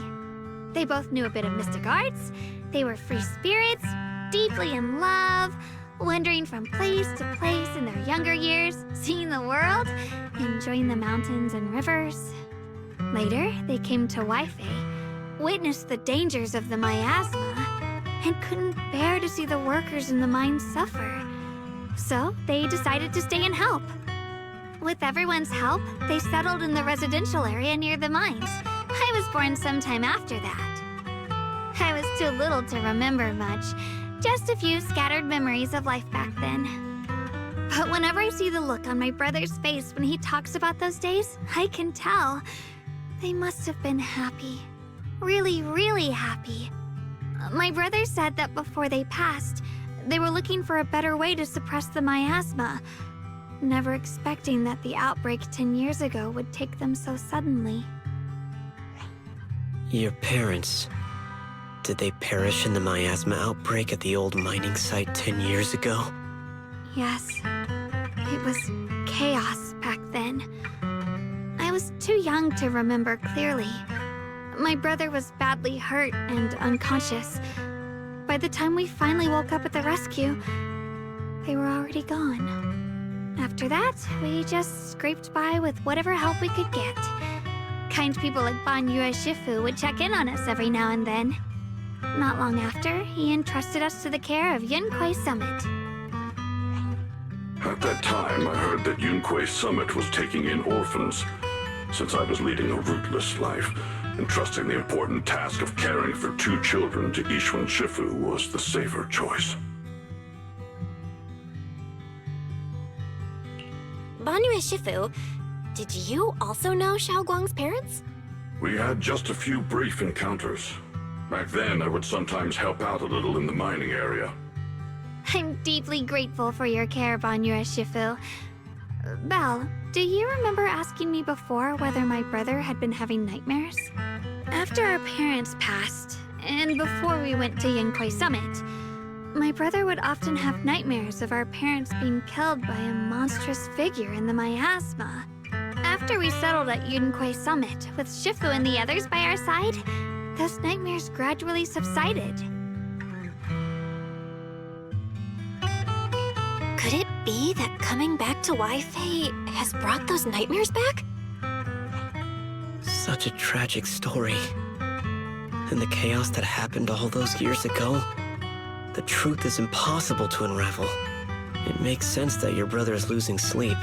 They both knew a bit of mystic arts, they were free spirits, deeply in love, wandering from place to place in their younger years, seeing the world, enjoying the mountains and rivers. Later, they came to Waifei, witnessed the dangers of the miasma, and couldn't bear to see the workers in the mines suffer. So they decided to stay and help. With everyone's help, they settled in the residential area near the mines. I was born sometime after that. I was too little to remember much, just a few scattered memories of life back then. But whenever I see the look on my brother's face when he talks about those days, I can tell. They must have been happy. Really, really happy. My brother said that before they passed, they were looking for a better way to suppress the miasma, never expecting that the outbreak 10 years ago would take them so suddenly. Your parents, did they perish in the miasma outbreak at the old mining site 10 years ago? Yes. It was chaos back then. I was too young to remember clearly. My brother was badly hurt and unconscious. By the time we finally woke up at the rescue, they were already gone. After that, we just scraped by with whatever help we could get. Kind people like Banyue Shifu would check in on us every now and then. Not long after, he entrusted us to the care of Yunquei Summit. At that time, I heard that Yunquei Summit was taking in orphans. Since I was leading a rootless life, entrusting the important task of caring for 2 children to Ishun Shifu was the safer choice. Banyue Shifu, did you also know Xiaoguang's parents? We had just a few brief encounters. Back then, I would sometimes help out a little in the mining area. I'm deeply grateful for your care, Banyue Shifu. Belle, do you remember asking me before whether my brother had been having nightmares? After our parents passed, and before we went to Yunquei Summit, my brother would often have nightmares of our parents being killed by a monstrous figure in the miasma. After we settled at Yunquei Summit, with Shifu and the others by our side, those nightmares gradually subsided. Could it be that coming back to Waifei has brought those nightmares back? Such a tragic story. And the chaos that happened all those years ago, the truth is impossible to unravel. It makes sense that your brother is losing sleep.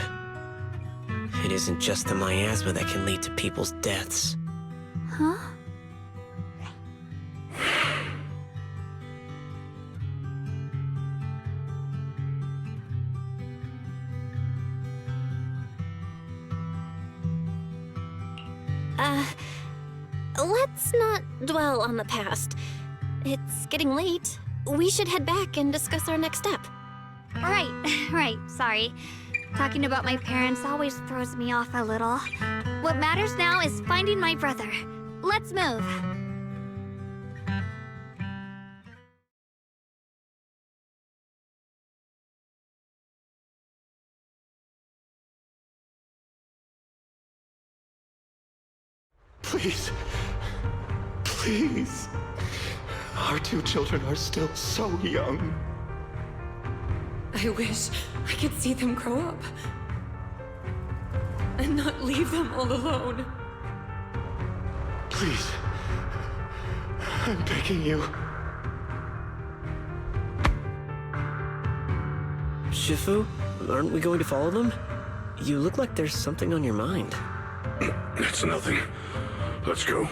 It isn't just the miasma that can lead to people's deaths. Huh? Let's not dwell on the past. It's getting late. We should head back and discuss our next step. Right, sorry. Talking about my parents always throws me off a little. What matters now is finding my brother. Let's move. Please. Please. Our 2 children are still so young. I wish I could see them grow up. And not leave them all alone. Please. I'm begging you. Shifu, aren't we going to follow them? You look like there's something on your mind. It's nothing. Let's go.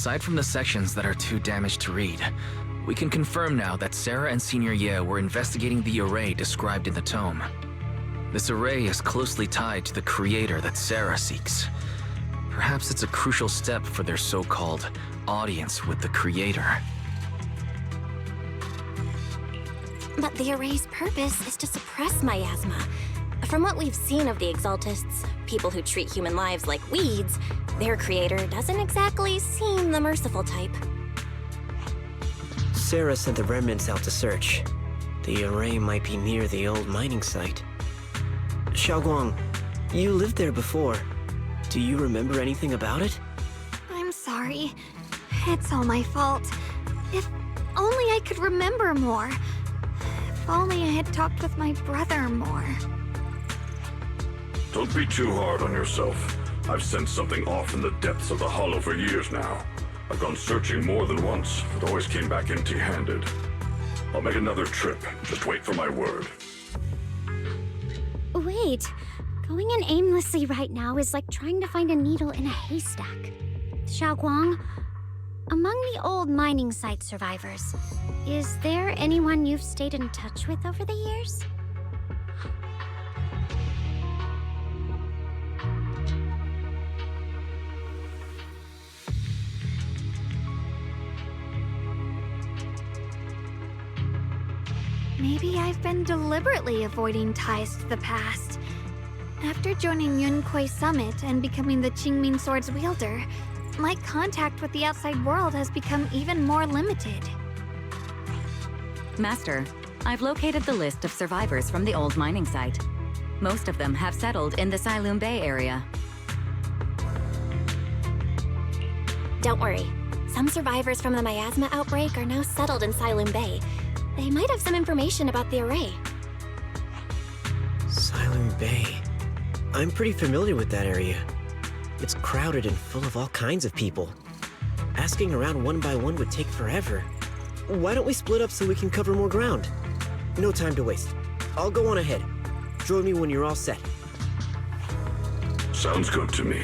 Aside from the sections that are too damaged to read, we can confirm now that Sarah and Senior Ye were investigating the array described in the tome. This array is closely tied to the creator that Sarah seeks. Perhaps it's a crucial step for their so-called audience with the creator. But the array's purpose is to suppress miasma. From what we've seen of the Exaltists, people who treat human lives like weeds, their creator doesn't exactly seem the merciful type. Sarah sent the remnants out to search. The array might be near the old mining site. Xiaoguang, you lived there before. Do you remember anything about it? I'm sorry. It's all my fault. If only I could remember more. If only I had talked with my brother more. Don't be too hard on yourself. I've sensed something off in the depths of the hollow for years now. I've gone searching more than once, but always came back empty-handed. I'll make another trip. Just wait for my word. Wait. Going in aimlessly right now is like trying to find a needle in a haystack. Xiaoguang, among the old mining site survivors, is there anyone you've stayed in touch with over the years? Maybe I've been deliberately avoiding ties to the past. After joining Yunquei Summit and becoming the Qingming Sword's wielder, my contact with the outside world has become even more limited. Master, I've located the list of survivors from the old mining site. Most of them have settled in the Silum Bay area. Don't worry. Some survivors from the miasma outbreak are now settled in Silum Bay. They might have some information about the array. Silum Bay. I'm pretty familiar with that area. It's crowded and full of all kinds of people. Asking around one by one would take forever. Why don't we split up so we can cover more ground? No time to waste. I'll go on ahead. Join me when you're all set. Sounds good to me.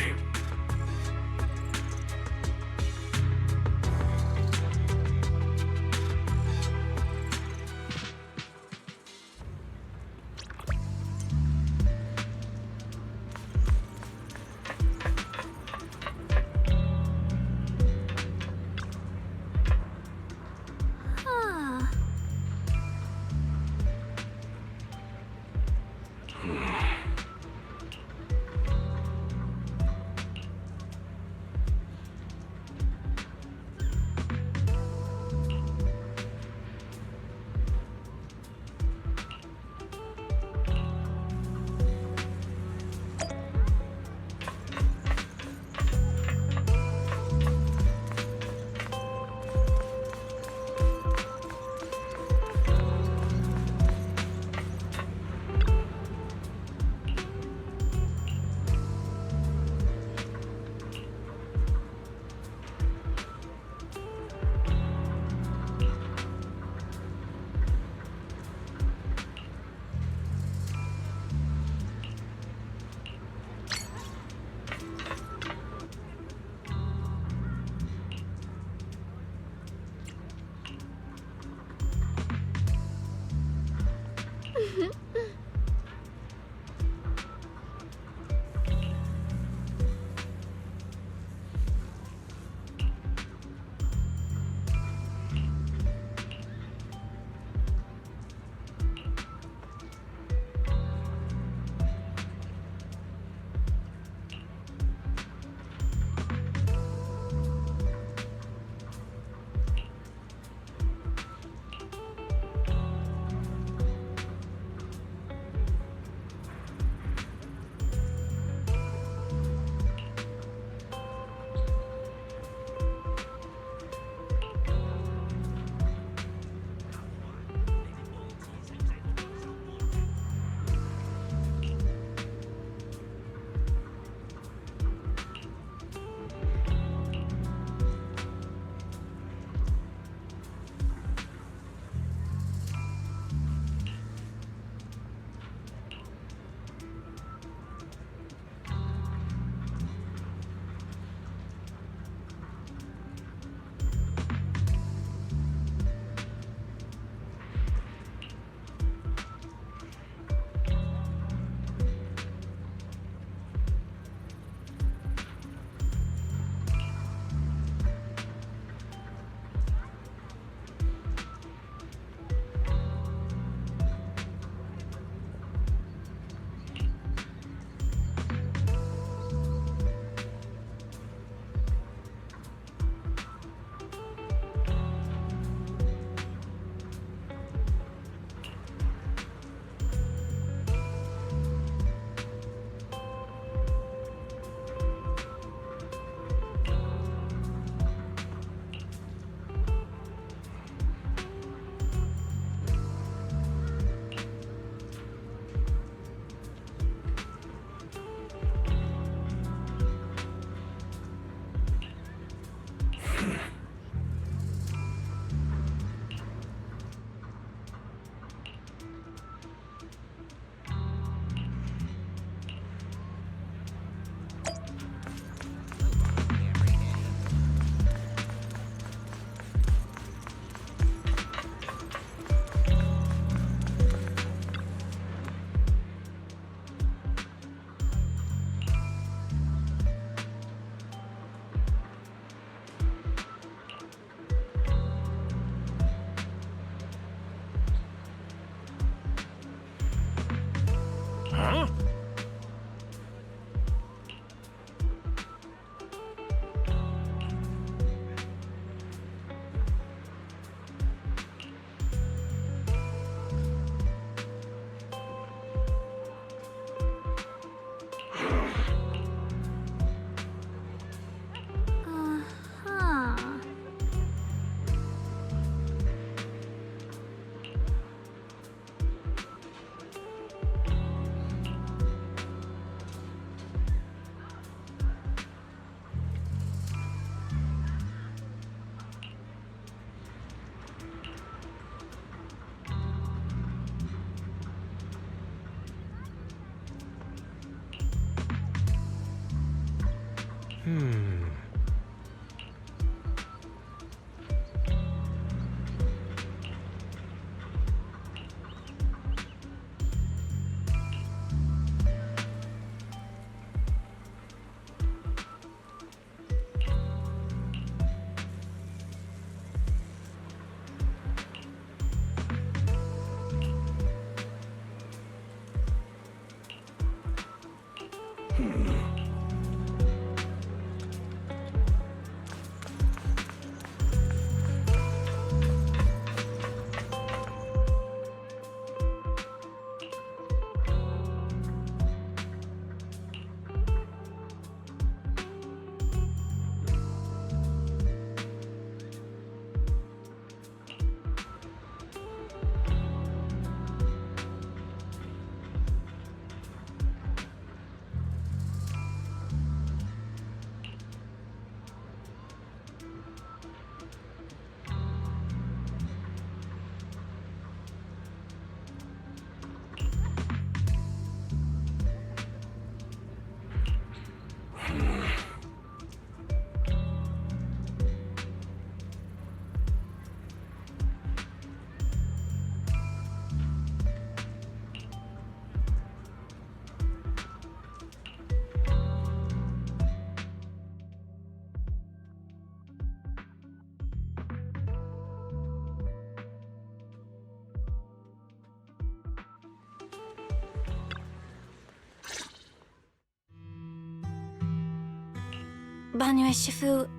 Banyue Shifu,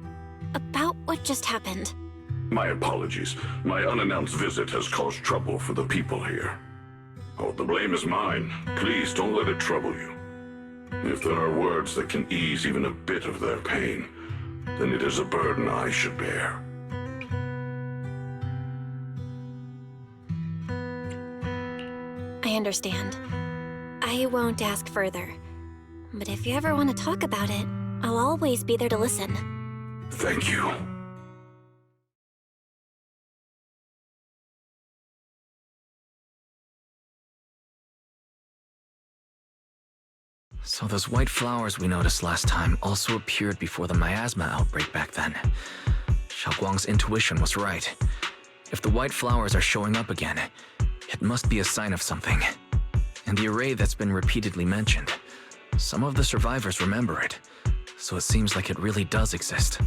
about what just happened. My apologies. My unannounced visit has caused trouble for the people here. Oh, the blame is mine. Please don't let it trouble you. If there are words that can ease even a bit of their pain, then it is a burden I should bear. I understand. I won't ask further. But if you ever want to talk about it, I'll always be there to listen. Thank you. So those white flowers we noticed last time also appeared before the miasma outbreak back then. Xiaoguang's intuition was right. If the white flowers are showing up again, it must be a sign of something. And the array that's been repeatedly mentioned, some of the survivors remember it, so it seems like it really does exist.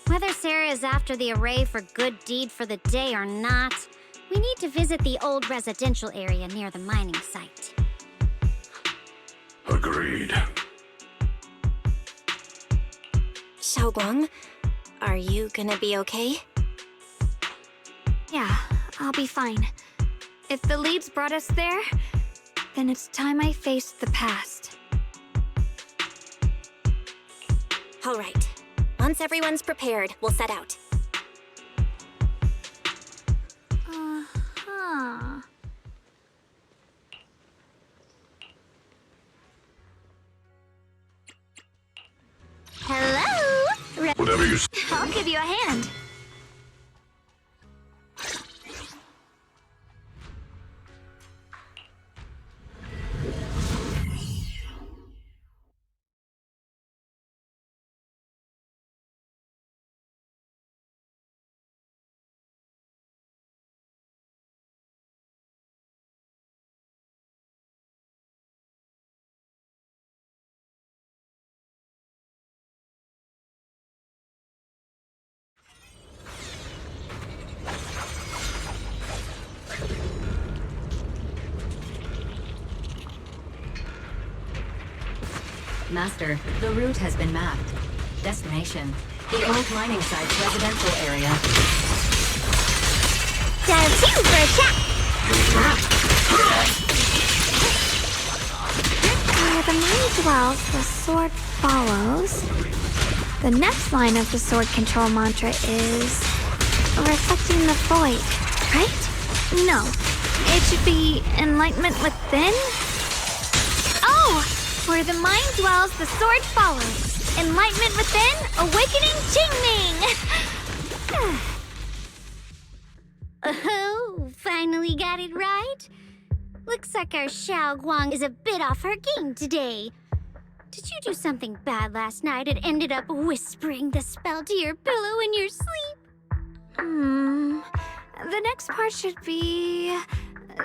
Whether Sarah is after the array for good deed for the day or not, we need to visit the old residential area near the mining site. Agreed. Xiaoguang, are you gonna be okay? Yeah, I'll be fine. If the leads brought us there, then it's time I faced the past. All right. Once everyone's prepared, we'll set out. Uh-huh. Hello? Whatever you I'll give you a hand. Master, the route has been mapped. Destination, the old mining site's residential area. Dial 2 for a check! Where the mine dwells, the sword follows. The next line of the sword control mantra is reflecting the void, right? No, it should be enlightenment within. Oh! Where the mind dwells, the sword follows. Enlightenment within, awakening Qingming! Oh, finally got it right. Looks like our Xiaoguang is a bit off her game today. Did you do something bad last night and ended up whispering the spell to your pillow in your sleep? The next part should be...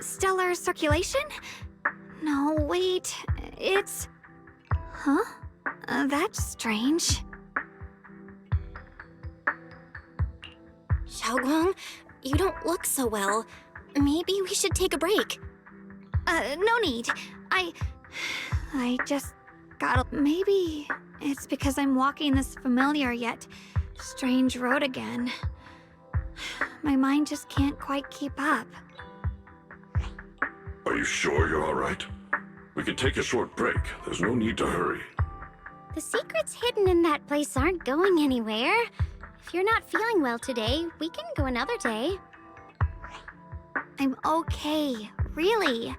stellar circulation? No, wait. It's... Huh? That's strange. Xiaoguang, you don't look so well. Maybe we should take a break. No need. I just gotta... Maybe it's because I'm walking this familiar yet strange road again. My mind just can't quite keep up. Are you sure you're all right? We can take a short break. There's no need to hurry. The secrets hidden in that place aren't going anywhere. If you're not feeling well today, we can go another day. I'm okay, really.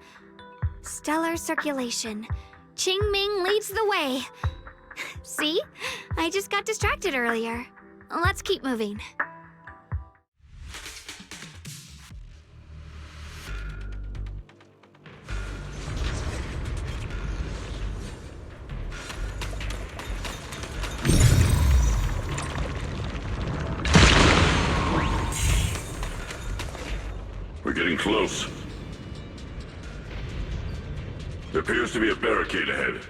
Stellar circulation. Qingming leads the way. See? I just got distracted earlier. Let's keep moving. We're getting close. There appears to be a barricade ahead.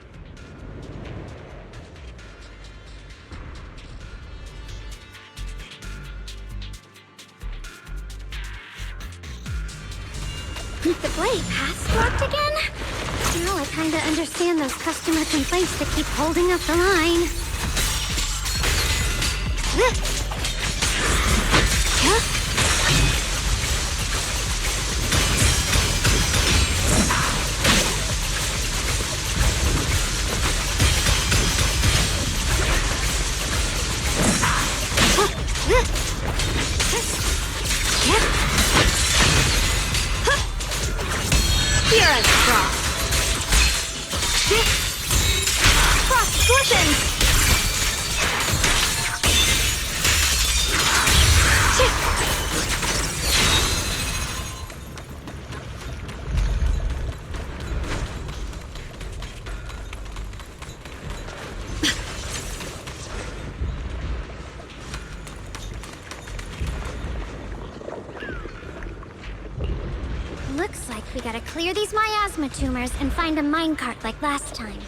The blade pass worked again? Now I kinda understand those customer complaints that keep holding up the line. You're a straw. Frost glistens! Looks like we gotta clear these miasma tumors and find a minecart like last time.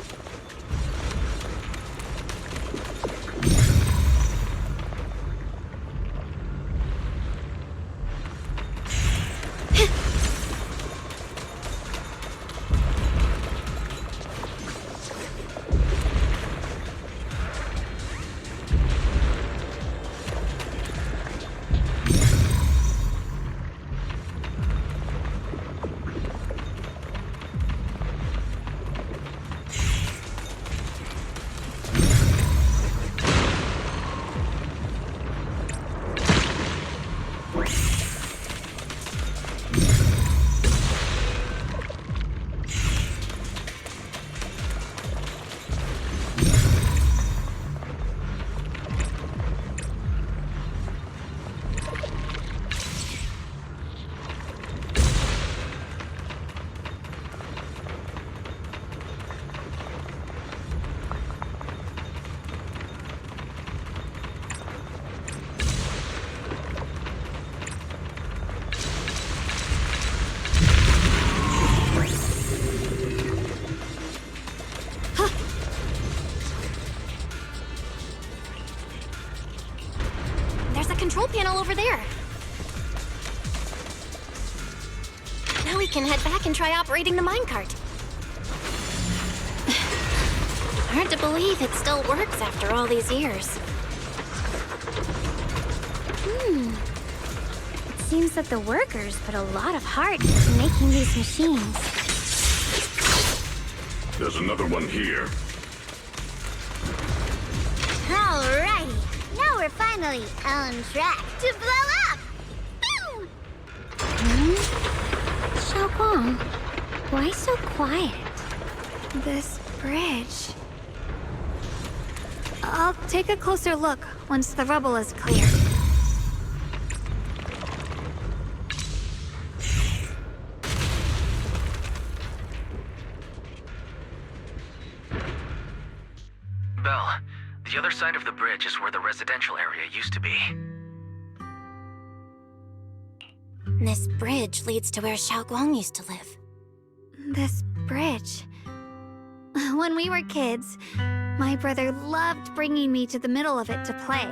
Control panel over there. Now we can head back and try operating the minecart. Hard to believe it still works after all these years. It seems that the workers put a lot of heart into making these machines. There's another one here. Alrighty, now we're finally on track to blow up! Boom! Xiaoguang, why so quiet? This bridge... I'll take a closer look once the rubble is cleared. The other side of the bridge is where the residential area used to be. This bridge leads to where Xiaoguang used to live. This bridge. When we were kids, my brother loved bringing me to the middle of it to play.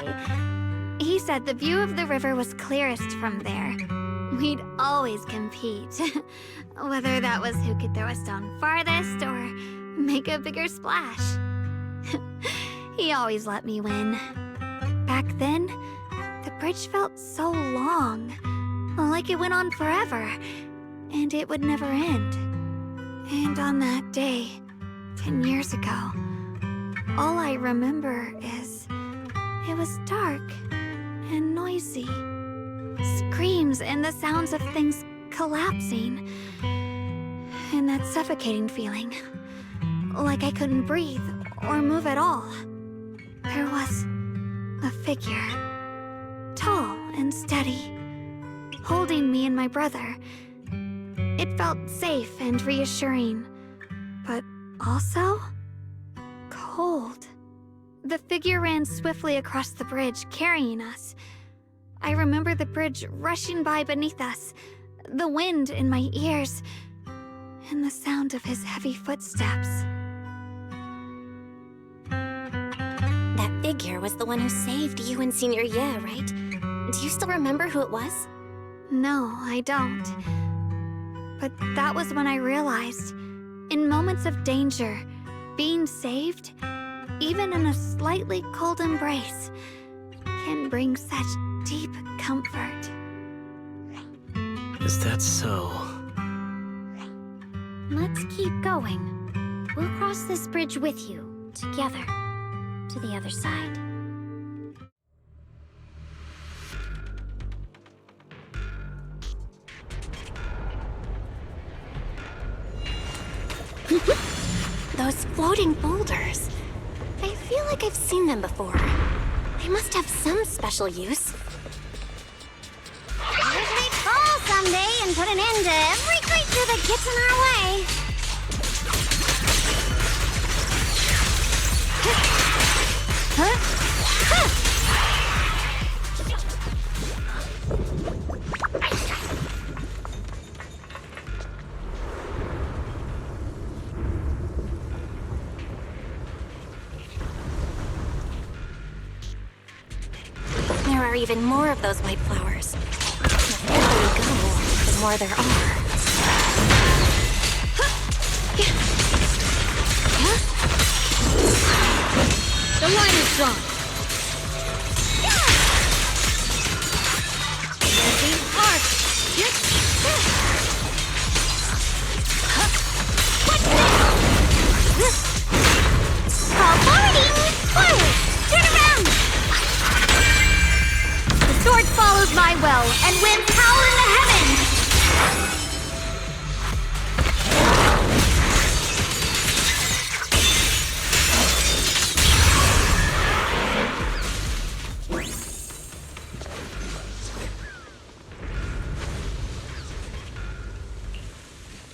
He said the view of the river was clearest from there. We'd always compete, whether that was who could throw a stone farthest or make a bigger splash. He always let me win. Back then, the bridge felt so long, like it went on forever, and it would never end. And on that day, 10 years ago, all I remember is it was dark and noisy. Screams and the sounds of things collapsing. And that suffocating feeling. Like I couldn't breathe or move at all. There was a figure. Tall and steady. Holding me and my brother. It felt safe and reassuring. But also cold. The figure ran swiftly across the bridge, carrying us. I remember the bridge rushing by beneath us, the wind in my ears, and the sound of his heavy footsteps. That figure was the one who saved you and Senior Ye, right? Do you still remember who it was? No, I don't. But that was when I realized, in moments of danger, being saved, even in a slightly cold embrace, can bring such deep comfort. Is that so? Let's keep going. We'll cross this bridge with you, together, to the other side. Those floating boulders. I feel like I've seen them before. They must have some special use. Let's make fall someday and put an end to every creature that gets in our way. There are even more of those white flowers. The further we go, the more there are. The line is drawn. Call forwarding! Forward! Turn around! The sword follows my will and wins power in the heavens!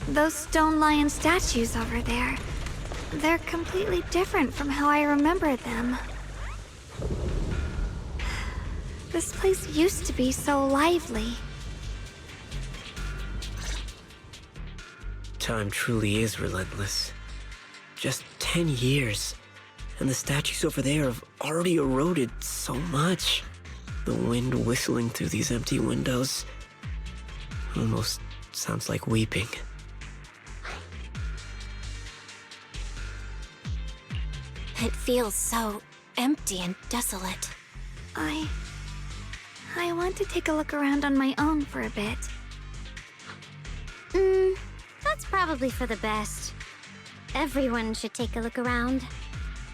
Those stone lion statues over there, they're completely different from how I remember them. This place used to be so lively. Time truly is relentless. Just 10 years, and the statues over there have already eroded so much. The wind whistling through these empty windows almost sounds like weeping. It feels so empty and desolate. I want to take a look around on my own for a bit. That's probably for the best. Everyone should take a look around.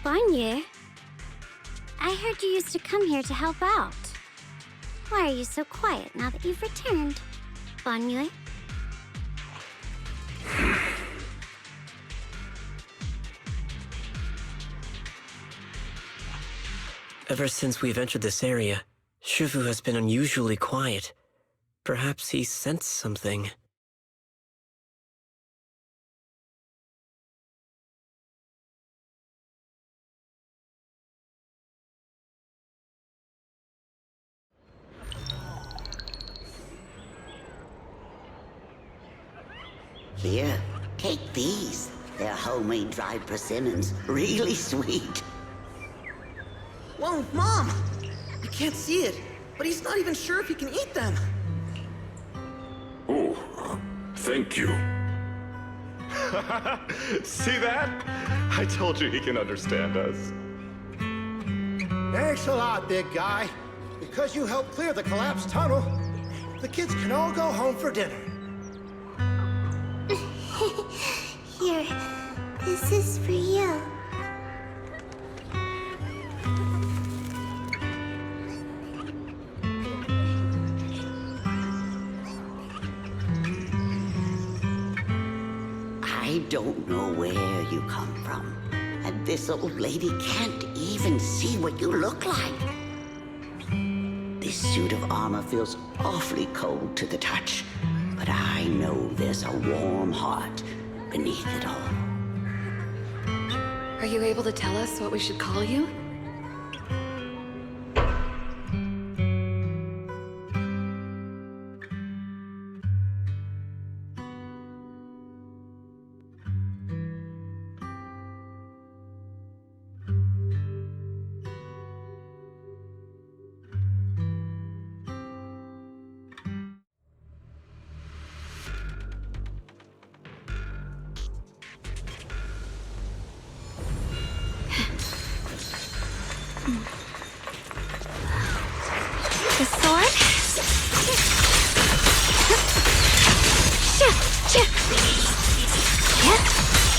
Banye, I heard you used to come here to help out. Why are you so quiet now that you've returned? Banye? Ever since we've entered this area, Shifu has been unusually quiet. Perhaps he sensed something. Here, take these. They're homemade dried persimmons. Really sweet. Whoa, Mom! I can't see it, but he's not even sure if he can eat them. Oh, thank you. See that? I told you he can understand us. Thanks a lot, big guy. Because you helped clear the collapsed tunnel, the kids can all go home for dinner. Here, this is for you. I don't know where you come from, and this old lady can't even see what you look like. This suit of armor feels awfully cold to the touch, but I know there's a warm heart beneath it all. Are you able to tell us what we should call you? The sword?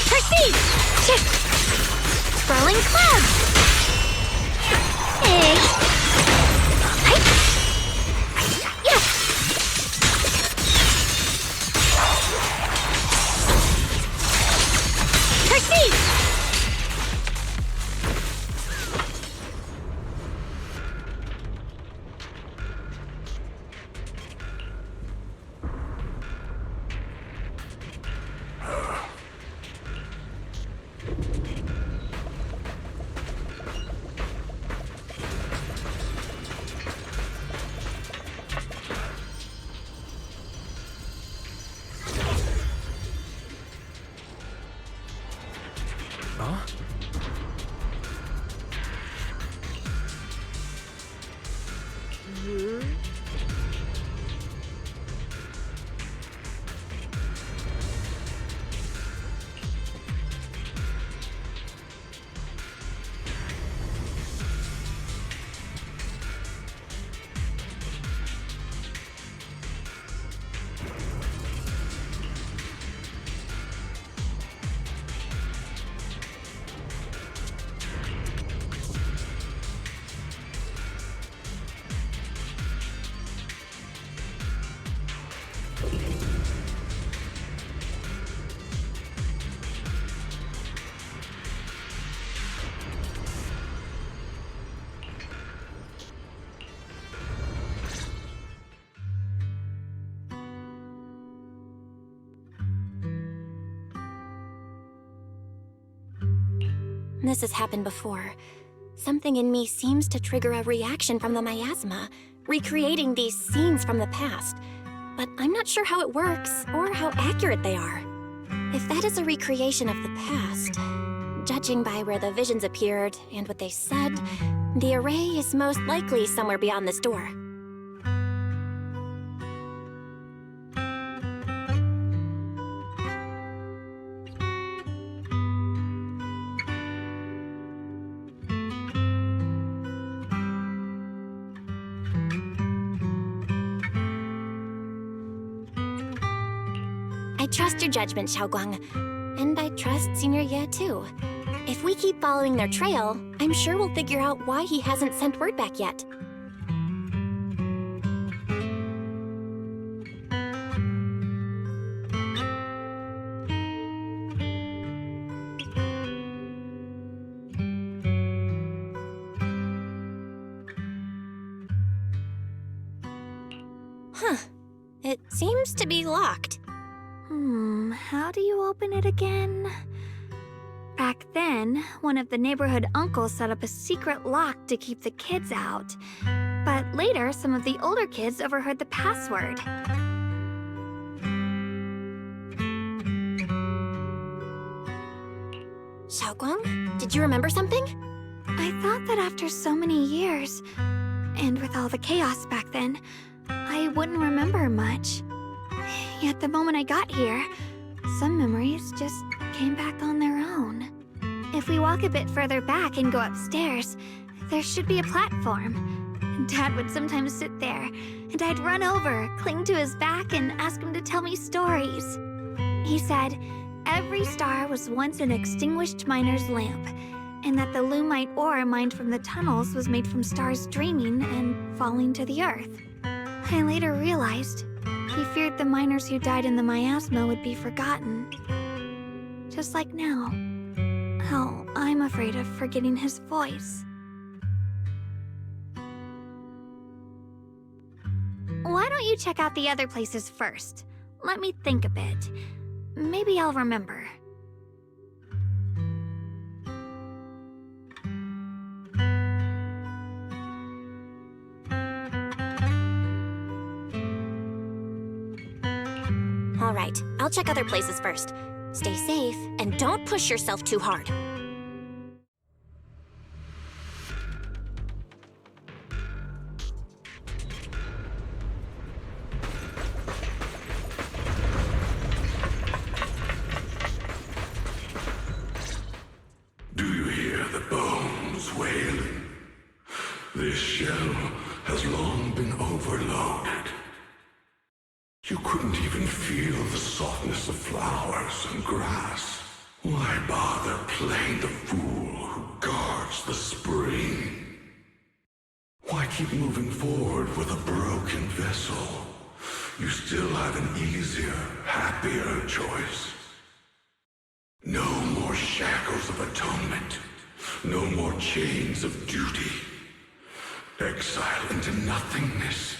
Proceed! Rolling club! Hey! Yes! Proceed! This has happened before. Something in me seems to trigger a reaction from the miasma, recreating these scenes from the past. But I'm not sure how it works, or how accurate they are. If that is a recreation of the past, judging by where the visions appeared and what they said, the array is most likely somewhere beyond this door. I trust your judgment, Xiaoguang. And I trust Senior Ye too. If we keep following their trail, I'm sure we'll figure out why he hasn't sent word back yet. Huh. It seems to be locked. How do you open it again? Back then, one of the neighborhood uncles set up a secret lock to keep the kids out. But later, some of the older kids overheard the password. Xiaoguang, did you remember something? I thought that after so many years, and with all the chaos back then, I wouldn't remember much. Yet the moment I got here, some memories just came back on their own. If we walk a bit further back and go upstairs, there should be a platform. Dad would sometimes sit there, and I'd run over, cling to his back, and ask him to tell me stories. He said every star was once an extinguished miner's lamp, and that the lumite ore mined from the tunnels was made from stars dreaming and falling to the earth. I later realized he feared the miners who died in the miasma would be forgotten. Just like now, how I'm afraid of forgetting his voice. Why don't you check out the other places first? Let me think a bit. Maybe I'll remember. All right, I'll check other places first. Stay safe, and don't push yourself too hard. Do you hear the bones wailing? This shell has long been overloaded. You couldn't even feel the softness of flowers and grass. Why bother playing the fool who guards the spring? Why keep moving forward with a broken vessel? You still have an easier, happier choice. No more shackles of atonement. No more chains of duty. Exile into nothingness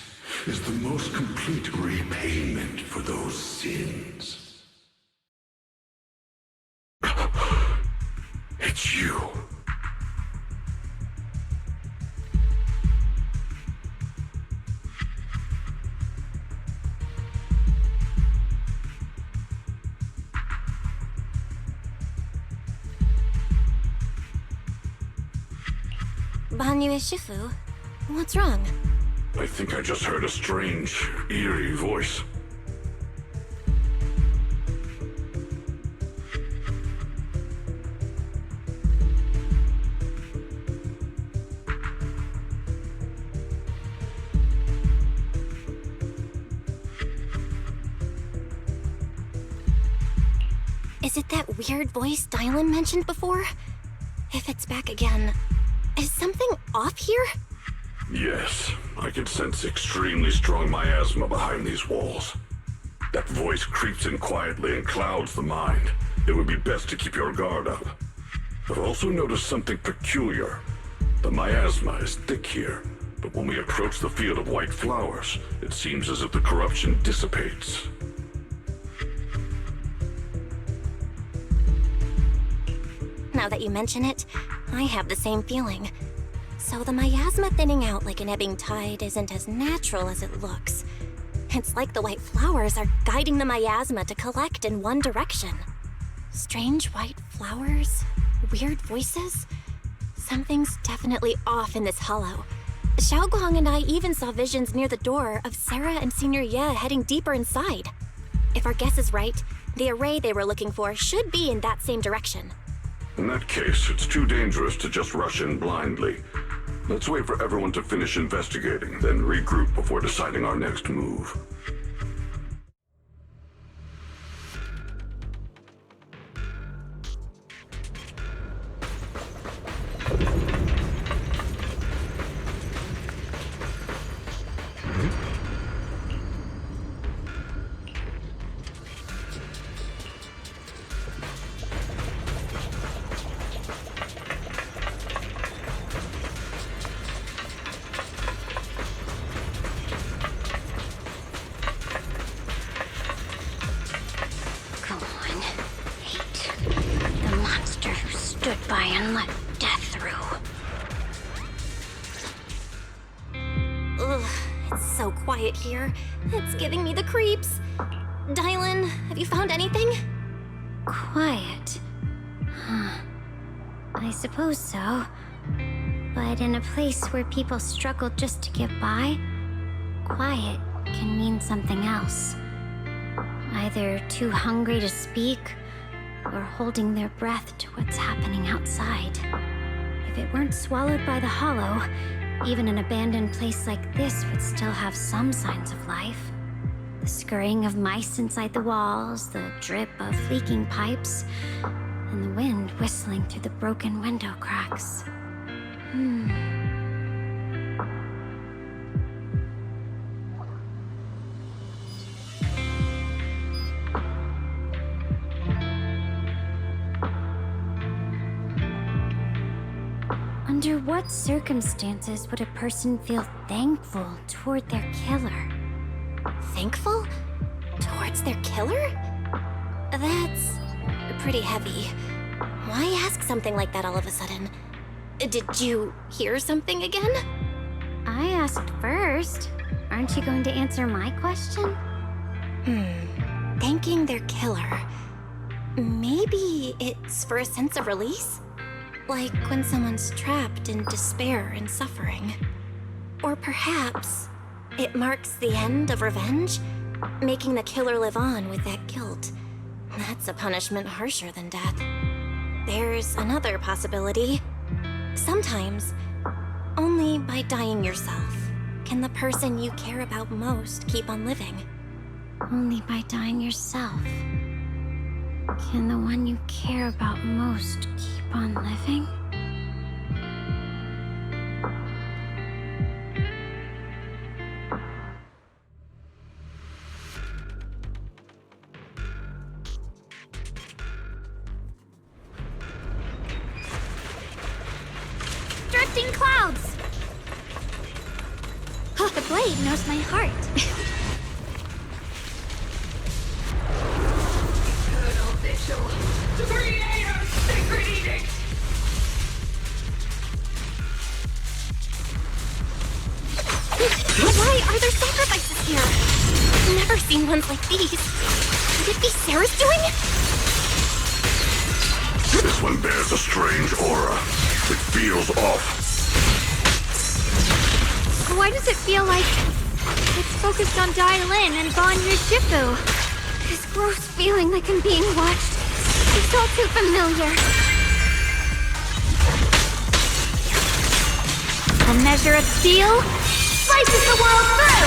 is the most complete repayment for those sins. It's you. Banyue Shifu, what's wrong? I think I just heard a strange, eerie voice. Is it that weird voice Dylan mentioned before? If it's back again, is something off here? Yes, I can sense extremely strong miasma behind these walls. That voice creeps in quietly and clouds the mind. It would be best to keep your guard up. I've also noticed something peculiar. The miasma is thick here, but when we approach the field of white flowers, it seems as if the corruption dissipates. Now that you mention it, I have the same feeling. So the miasma thinning out like an ebbing tide isn't as natural as it looks. It's like the white flowers are guiding the miasma to collect in one direction. Strange white flowers, weird voices. Something's definitely off in this hollow. Xiaoguang and I even saw visions near the door of Sarah and Senior Ye heading deeper inside. If our guess is right, the array they were looking for should be in that same direction. In that case, it's too dangerous to just rush in blindly. Let's wait for everyone to finish investigating, then regroup before deciding our next move. By and let death through. Ugh, it's so quiet here. It's giving me the creeps. Dylan, have you found anything? Quiet. I suppose so. But in a place where people struggle just to get by, quiet can mean something else. Either too hungry to speak, or holding their breath to what's happening outside. If it weren't swallowed by the hollow, even an abandoned place like this would still have some signs of life. The scurrying of mice inside the walls, the drip of leaking pipes, and the wind whistling through the broken window cracks. Under what circumstances would a person feel thankful toward their killer? Thankful? Towards their killer? That's pretty heavy. Why ask something like that all of a sudden? Did you hear something again? I asked first. Aren't you going to answer my question? Thanking their killer. Maybe it's for a sense of release? Like when someone's trapped in despair and suffering. Or perhaps it marks the end of revenge, making the killer live on with that guilt. That's a punishment harsher than death. There's another possibility. Sometimes, only by dying yourself can the person you care about most keep on living. Only by dying yourself can the one you care about most keep on living? Drifting clouds! The blade knows my heart. Why are there sacrifices here? I've never seen ones like these. Could it be Sarah's doing? This one bears a strange aura. It feels off. Why does it feel like it's focused on Dialin and Banyu Shifu? This gross feeling like I'm being watched. It's all too familiar. A measure of steel slices the world through!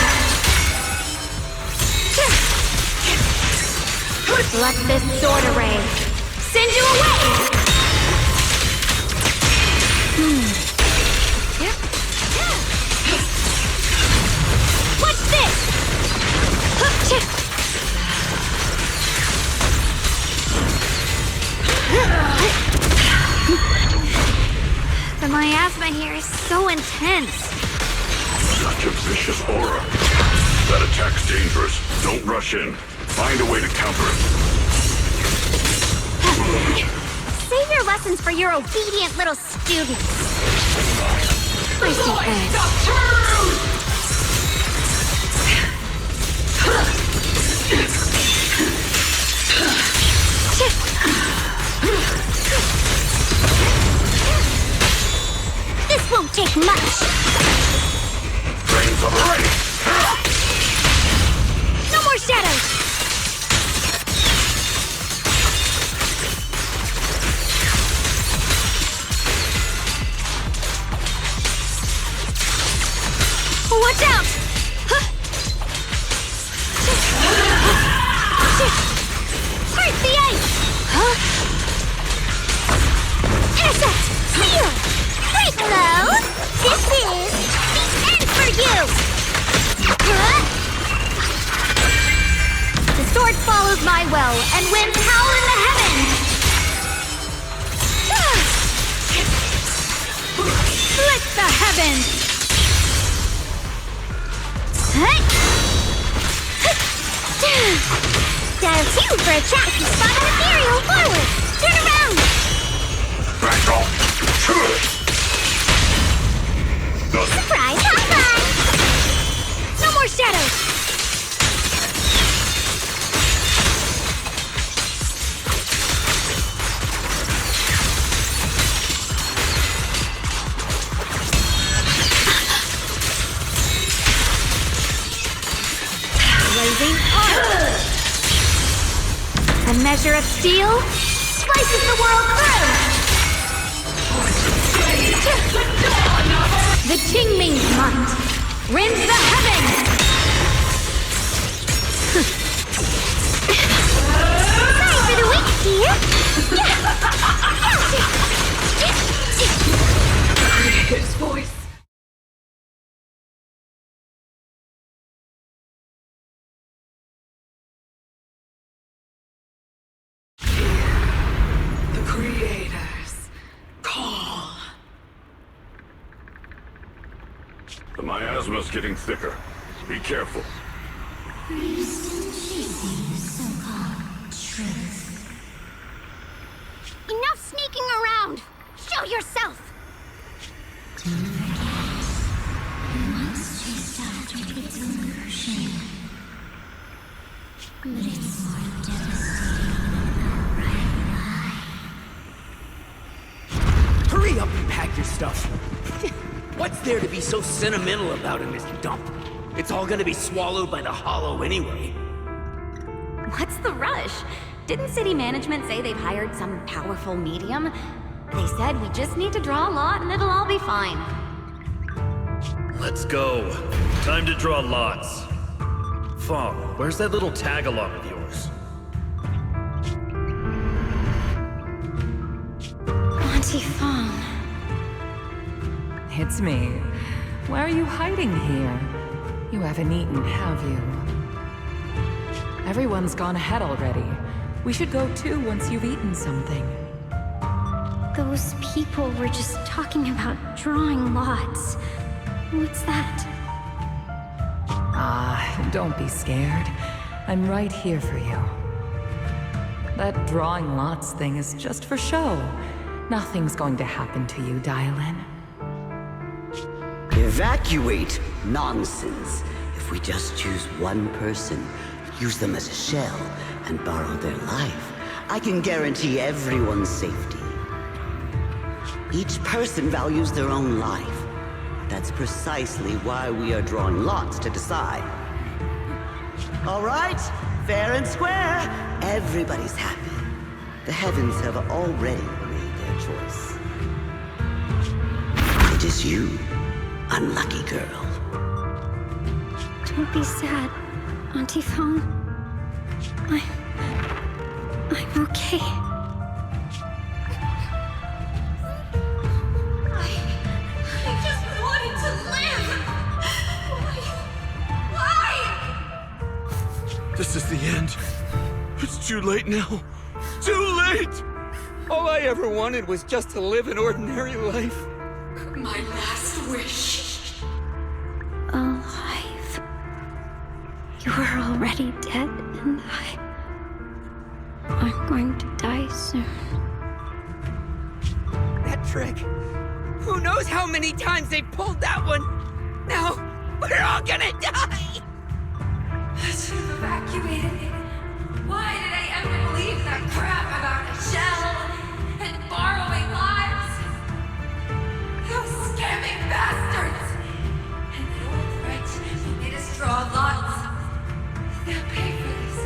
Let this sword array send you away! What's this? The miasma here is so intense. Such a vicious aura. That attack's dangerous. Don't rush in. Find a way to counter it. Save your lessons for your obedient little students. Spicy eggs. This won't take much. Brains of the race. No more shadows. Watch out! Hurt the ice! Asset! Seal! Hello? This is the end for you! The sword follows my will and winds howl in the heavens! Split the heavens! Dial 2 for a track to spot an ethereal forward! Turn around! Back off! Surprise high-five! No more shadows! Using armor! A measure of steel slices the world through! The Qingming's might rends the heavens! Sorry for the wait, dear. His voice. The creators call. The miasma's getting thicker. Be careful. Are you still chasing so-called truth? Enough sneaking around! Show yourself! Don't forget, you once chased after its illusion. But it's more devastating than outright lie. Hurry up and pack your stuff. What's there to be so sentimental about in this dump? It's all gonna be swallowed by the hollow anyway. What's the rush? Didn't city management say they've hired some powerful medium? They said we just need to draw a lot and it'll all be fine. Let's go. Time to draw lots. Fong, where's that little tag-along of yours? Auntie Fong. It's me. Why are you hiding here? You haven't eaten, have you? Everyone's gone ahead already. We should go too once you've eaten something. Those people were just talking about drawing lots. What's that? Don't be scared. I'm right here for you. That drawing lots thing is just for show. Nothing's going to happen to you, Dylan. Evacuate? Nonsense. If we just choose one person, use them as a shell, and borrow their life, I can guarantee everyone's safety. Each person values their own life. That's precisely why we are drawing lots to decide. All right, fair and square. Everybody's happy. The heavens have already made their choice. It is you, unlucky girl. Don't be sad, Auntie Fong. I'm okay. I just wanted to live! Why? This is the end. It's too late now. Too late! All I ever wanted was just to live an ordinary life. My last wish. Alive. You were already dead, and I'm going to die soon. That trick. Who knows how many times they pulled that one? Now, we're all gonna die! I should have evacuated. Why did I ever believe that crap about a shell and borrowing lives? Those scamming bastards! And the old wretch who made us draw lots. They'll pay for this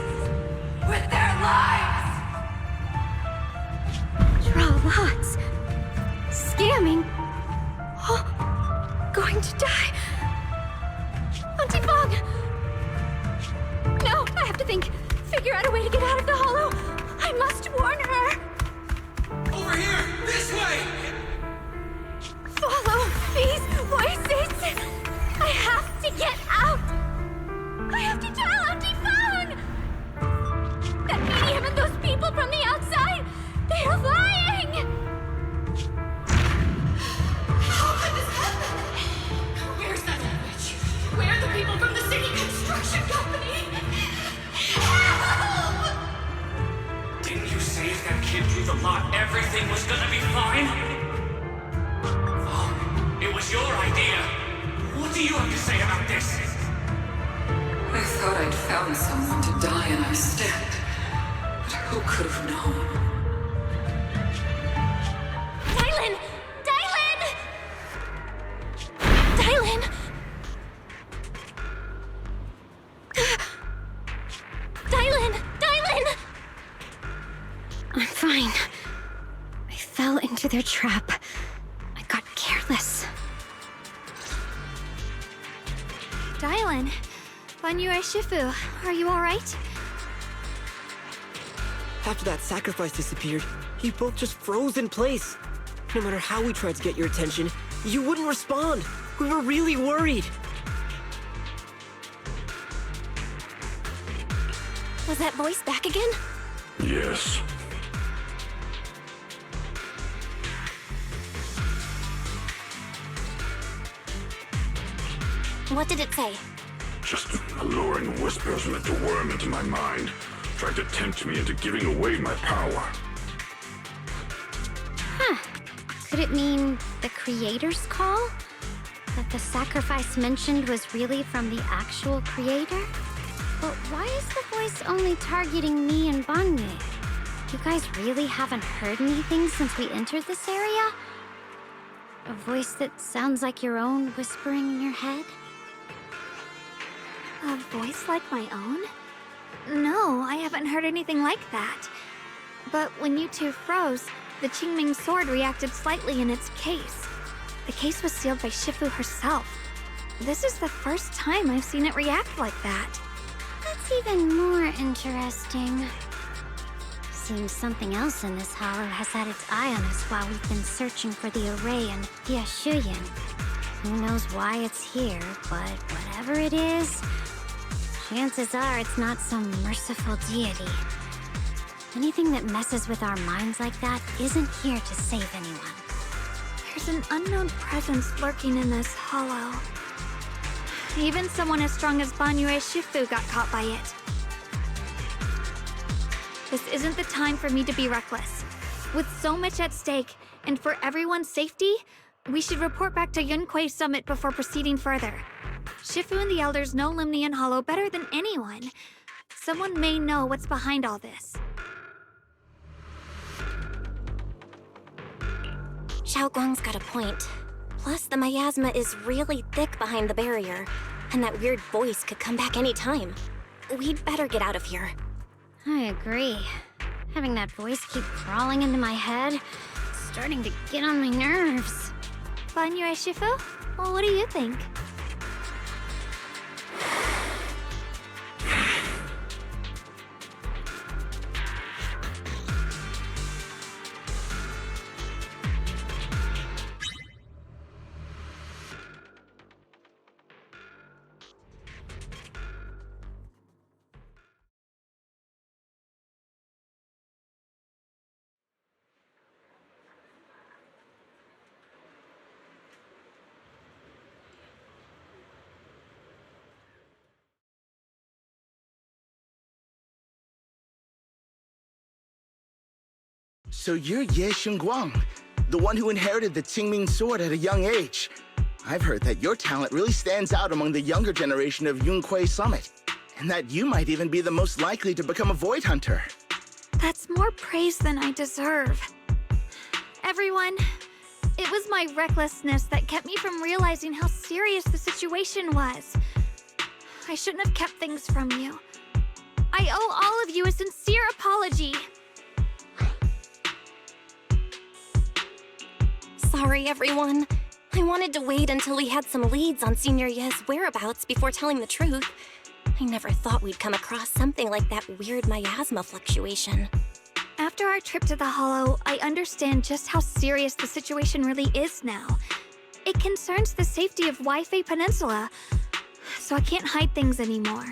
with their lives! Draw lots. Scamming. Oh, going to die. Auntie Fong! No, I have to think. Figure out a way to get out of the hollow. I must warn her. Over here! This way! Follow these voices. I have to get out. I have to tell Auntie Fong. That medium and those people from the outside, they are lying. How could this happen? Where's that witch? Where are the people from the city construction company? Help! Didn't you say if that kid drew the lot, everything was gonna be fine? Oh, it was your idea. What do you have to say about this? I thought I'd found someone to die in our stead. But who could have known? Dylan! Dylan! Dylan! fine. I fell into their trap. I got careless. Dylan, Banyue Shifu, are you alright? After that sacrifice disappeared, you both just froze in place. No matter how we tried to get your attention, you wouldn't respond. We were really worried. Was that voice back again? Yes. What did it say? Just alluring whispers meant to worm into my mind, trying to tempt me into giving away my power. Huh. Could it mean the creator's call? That the sacrifice mentioned was really from the actual creator? But why is the voice only targeting me and Banyue? You guys really haven't heard anything since we entered this area? A voice that sounds like your own whispering in your head? A voice like my own? No, I haven't heard anything like that. But when you two froze, the Qingming sword reacted slightly in its case. The case was sealed by Shifu herself. This is the first time I've seen it react like that. That's even more interesting. Seems something else in this hollow has had its eye on us while we've been searching for the array in Yashuyan. Who knows why it's here, but whatever it is, chances are it's not some merciful deity. Anything that messes with our minds like that isn't here to save anyone. There's an unknown presence lurking in this hollow. Even someone as strong as Banyue Shifu got caught by it. This isn't the time for me to be reckless. With so much at stake, and for everyone's safety, we should report back to Yunquei Summit before proceeding further. Shifu and the elders know Limnian Hollow better than anyone. Someone may know what's behind all this. Xiaoguang's got a point. Plus, the miasma is really thick behind the barrier, and that weird voice could come back any time. We'd better get out of here. I agree. Having that voice keep crawling into my head, starting to get on my nerves. Banyue Shifu? Well, what do you think? So you're Ye Shunguang, the one who inherited the Qingming sword at a young age. I've heard that your talent really stands out among the younger generation of Yunquei Summit, and that you might even be the most likely to become a Void Hunter. That's more praise than I deserve. Everyone, it was my recklessness that kept me from realizing how serious the situation was. I shouldn't have kept things from you. I owe all of you a sincere apology. Sorry, everyone. I wanted to wait until we had some leads on Senior Ye's whereabouts before telling the truth. I never thought we'd come across something like that weird miasma fluctuation. After our trip to the Hollow, I understand just how serious the situation really is now. It concerns the safety of Waifei Peninsula, so I can't hide things anymore.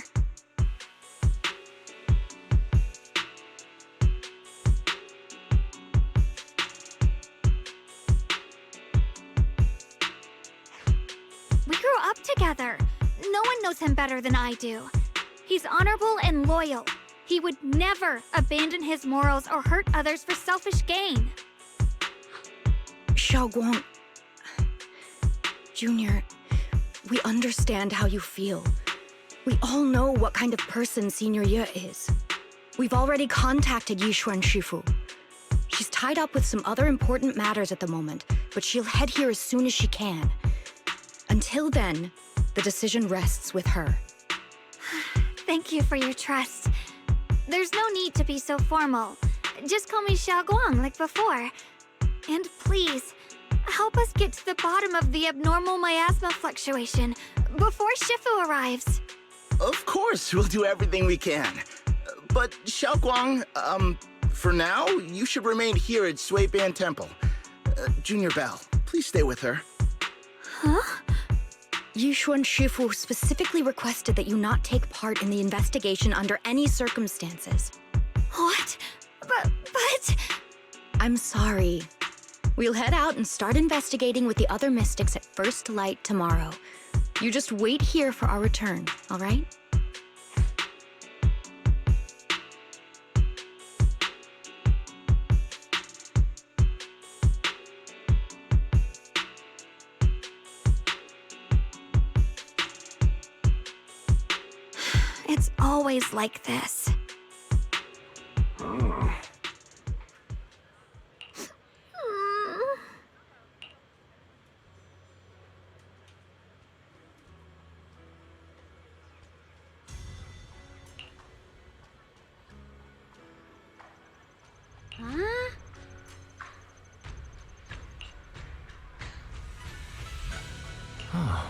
We grew up together. No one knows him better than I do. He's honorable and loyal. He would never abandon his morals or hurt others for selfish gain. Xiaoguang... Junior, we understand how you feel. We all know what kind of person Senior Ye is. We've already contacted Yishuan Shifu. She's tied up with some other important matters at the moment, but she'll head here as soon as she can. Until then, the decision rests with her. Thank you for your trust. There's no need to be so formal. Just call me Xiaoguang like before. And please, help us get to the bottom of the abnormal miasma fluctuation before Shifu arrives. Of course, we'll do everything we can. But Xiaoguang, for now, you should remain here at Suiban Temple. Junior Bell, please stay with her. Huh? Yushuan Shifu specifically requested that you not take part in the investigation under any circumstances. What? But... I'm sorry. We'll head out and start investigating with the other mystics at first light tomorrow. You just wait here for our return, all right? It's always like this. Huh? Oh.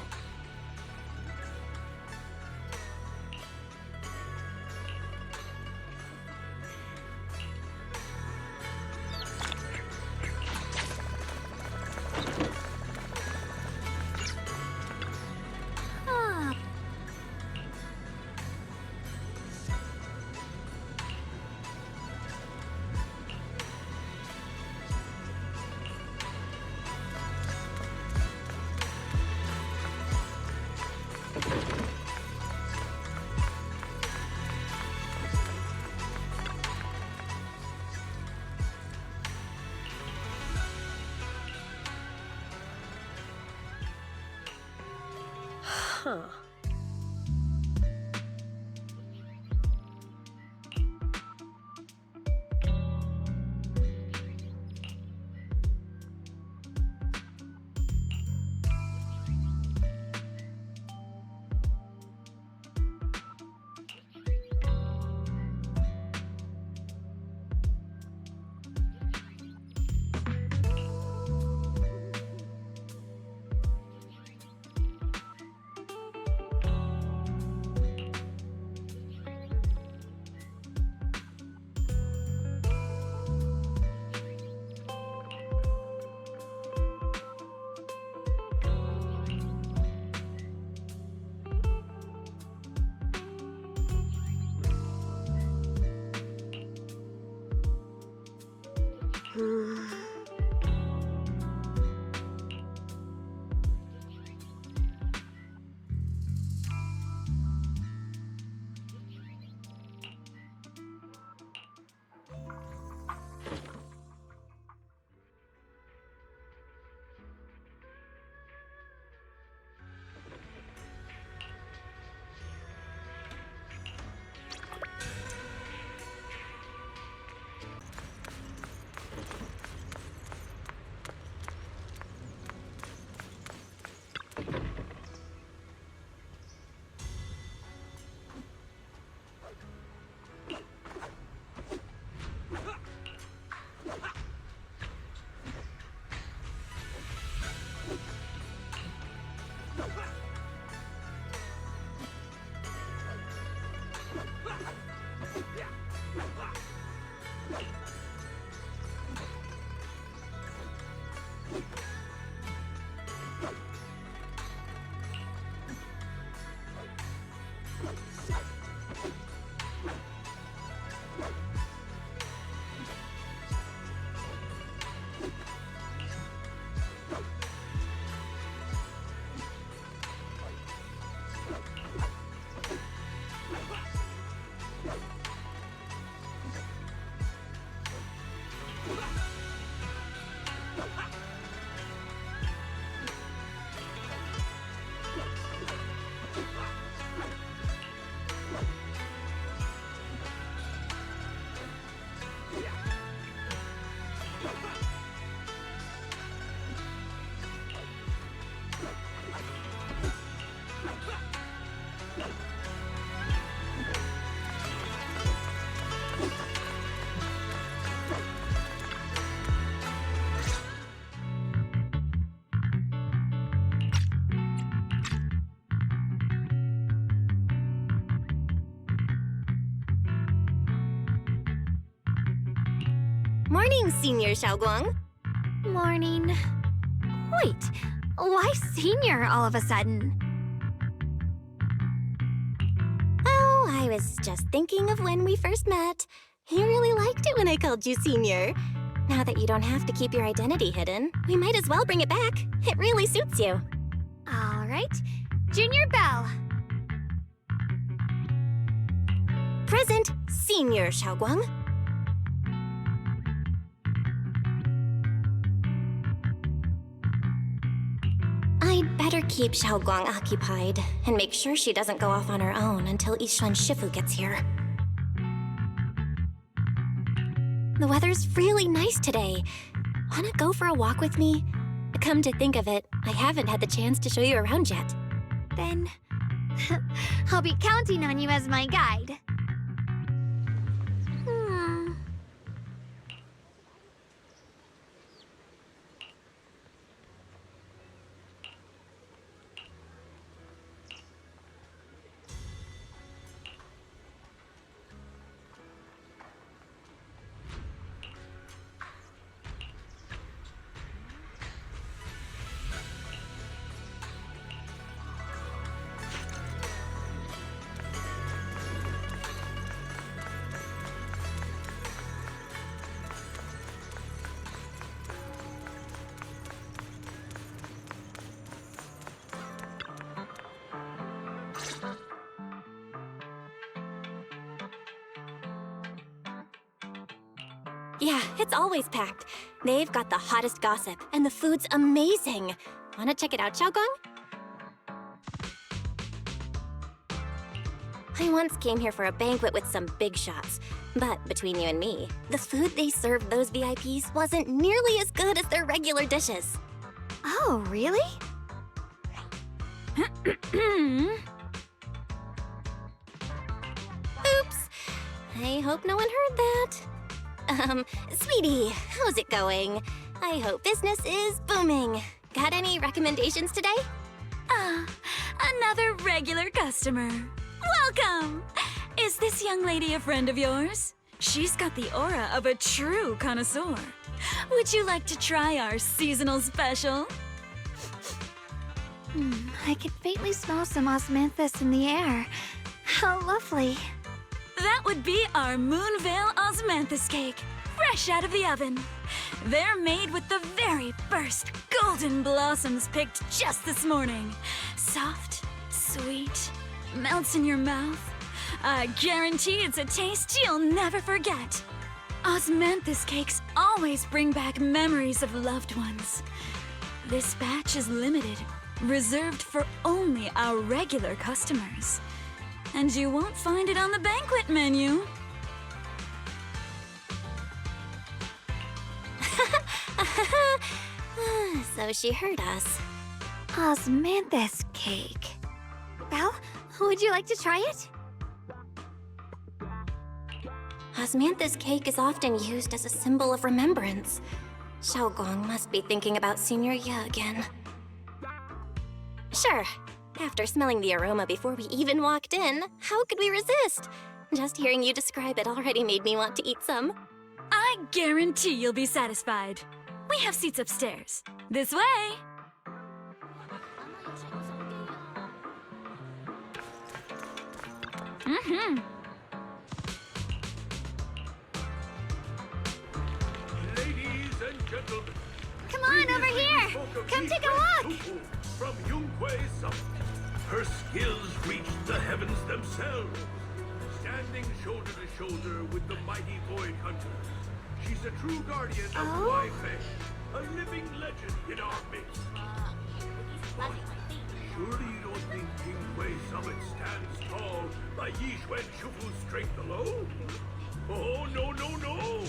Huh. Huh. Morning, Senior Xiaoguang. Morning. Wait, why senior all of a sudden? Oh, I was just thinking of when we first met. You really liked it when I called you Senior. Now that you don't have to keep your identity hidden, we might as well bring it back. It really suits you. All right, Junior Bell. Present, Senior Xiaoguang. I'd better keep Xiaoguang occupied and make sure she doesn't go off on her own until Yishuan Shifu gets here. The weather's really nice today. Wanna go for a walk with me? Come to think of it, I haven't had the chance to show you around yet. Then I'll be counting on you as my guide. Yeah, it's always packed. They've got the hottest gossip, and the food's amazing. Wanna check it out, Xiaoguang? I once came here for a banquet with some big shots. But between you and me, the food they served those VIPs wasn't nearly as good as their regular dishes. Oh, really? Oops. I hope no one heard that. Sweetie, how's it going? I hope business is booming. Got any recommendations today? Another regular customer. Welcome! Is this young lady a friend of yours? She's got the aura of a true connoisseur. Would you like to try our seasonal special? I could faintly smell some osmanthus in the air. How lovely. That would be our Moonvale Osmanthus cake, fresh out of the oven. They're made with the very first golden blossoms picked just this morning. Soft, sweet, melts in your mouth. I guarantee it's a taste you'll never forget. Osmanthus cakes always bring back memories of loved ones. This batch is limited, reserved for only our regular customers. And you won't find it on the banquet menu. So she heard us. Osmanthus cake. Belle, would you like to try it? Osmanthus cake is often used as a symbol of remembrance. Xiaoguang must be thinking about Senior Ye again. Sure. After smelling the aroma before we even walked in, how could we resist? Just hearing you describe it already made me want to eat some. I guarantee you'll be satisfied. We have seats upstairs. This way! Ladies and gentlemen, come on over here! Come take a look! From Yunkwei Summit. Her skills reach the heavens themselves, standing shoulder to shoulder with the mighty Void Hunters. She's a true guardian of Wi-Fish, a living legend in our midst. But surely you don't think Yunkwei Summit stands tall by Yishuan Shufu's strength alone? Oh, no, no, no!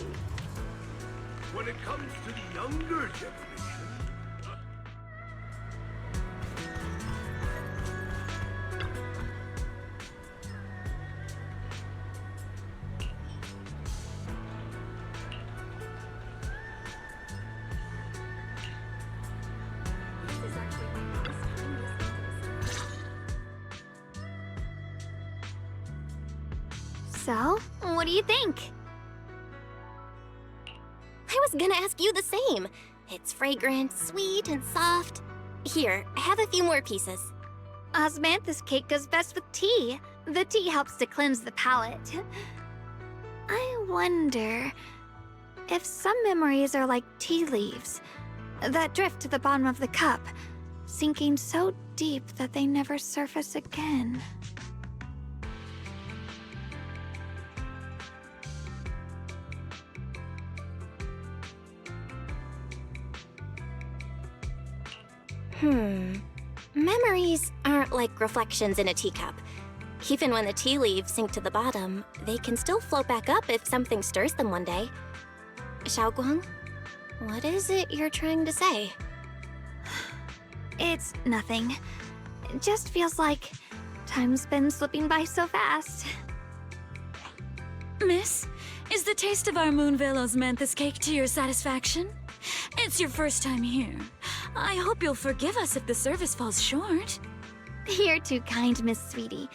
When it comes to the younger generation, So, what do you think? was gonna ask you the same. It's fragrant, sweet, and soft. Here, have a few more pieces. Osmanthus cake goes best with tea. The tea helps to cleanse the palate. I wonder if some memories are like tea leaves that drift to the bottom of the cup, sinking so deep that they never surface again. Memories aren't like reflections in a teacup. Even when the tea leaves sink to the bottom, they can still float back up if something stirs them one day. Xiaoguang, what is it you're trying to say? It's nothing. It just feels like time's been slipping by so fast. Miss, is the taste of our Moonvale Osmanthus cake to your satisfaction? It's your first time here. I hope you'll forgive us if the service falls short. You're too kind, Miss Sweetie.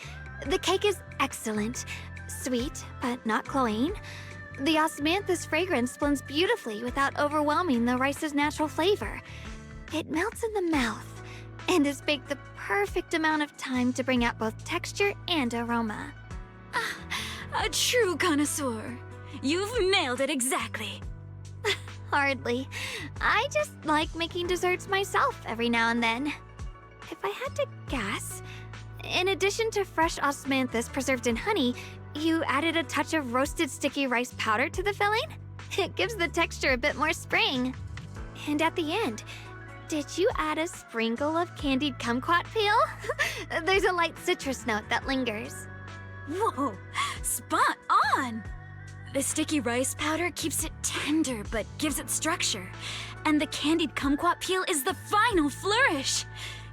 The cake is excellent. Sweet, but not cloying. The osmanthus fragrance blends beautifully without overwhelming the rice's natural flavor. It melts in the mouth and is baked the perfect amount of time to bring out both texture and aroma. A true connoisseur. You've nailed it exactly. Hardly. I just like making desserts myself every now and then. If I had to guess, in addition to fresh osmanthus preserved in honey, you added a touch of roasted sticky rice powder to the filling? It gives the texture a bit more spring. And at the end, did you add a sprinkle of candied kumquat peel? There's a light citrus note that lingers. Whoa, spot on! The sticky rice powder keeps it tender but gives it structure. And the candied kumquat peel is the final flourish.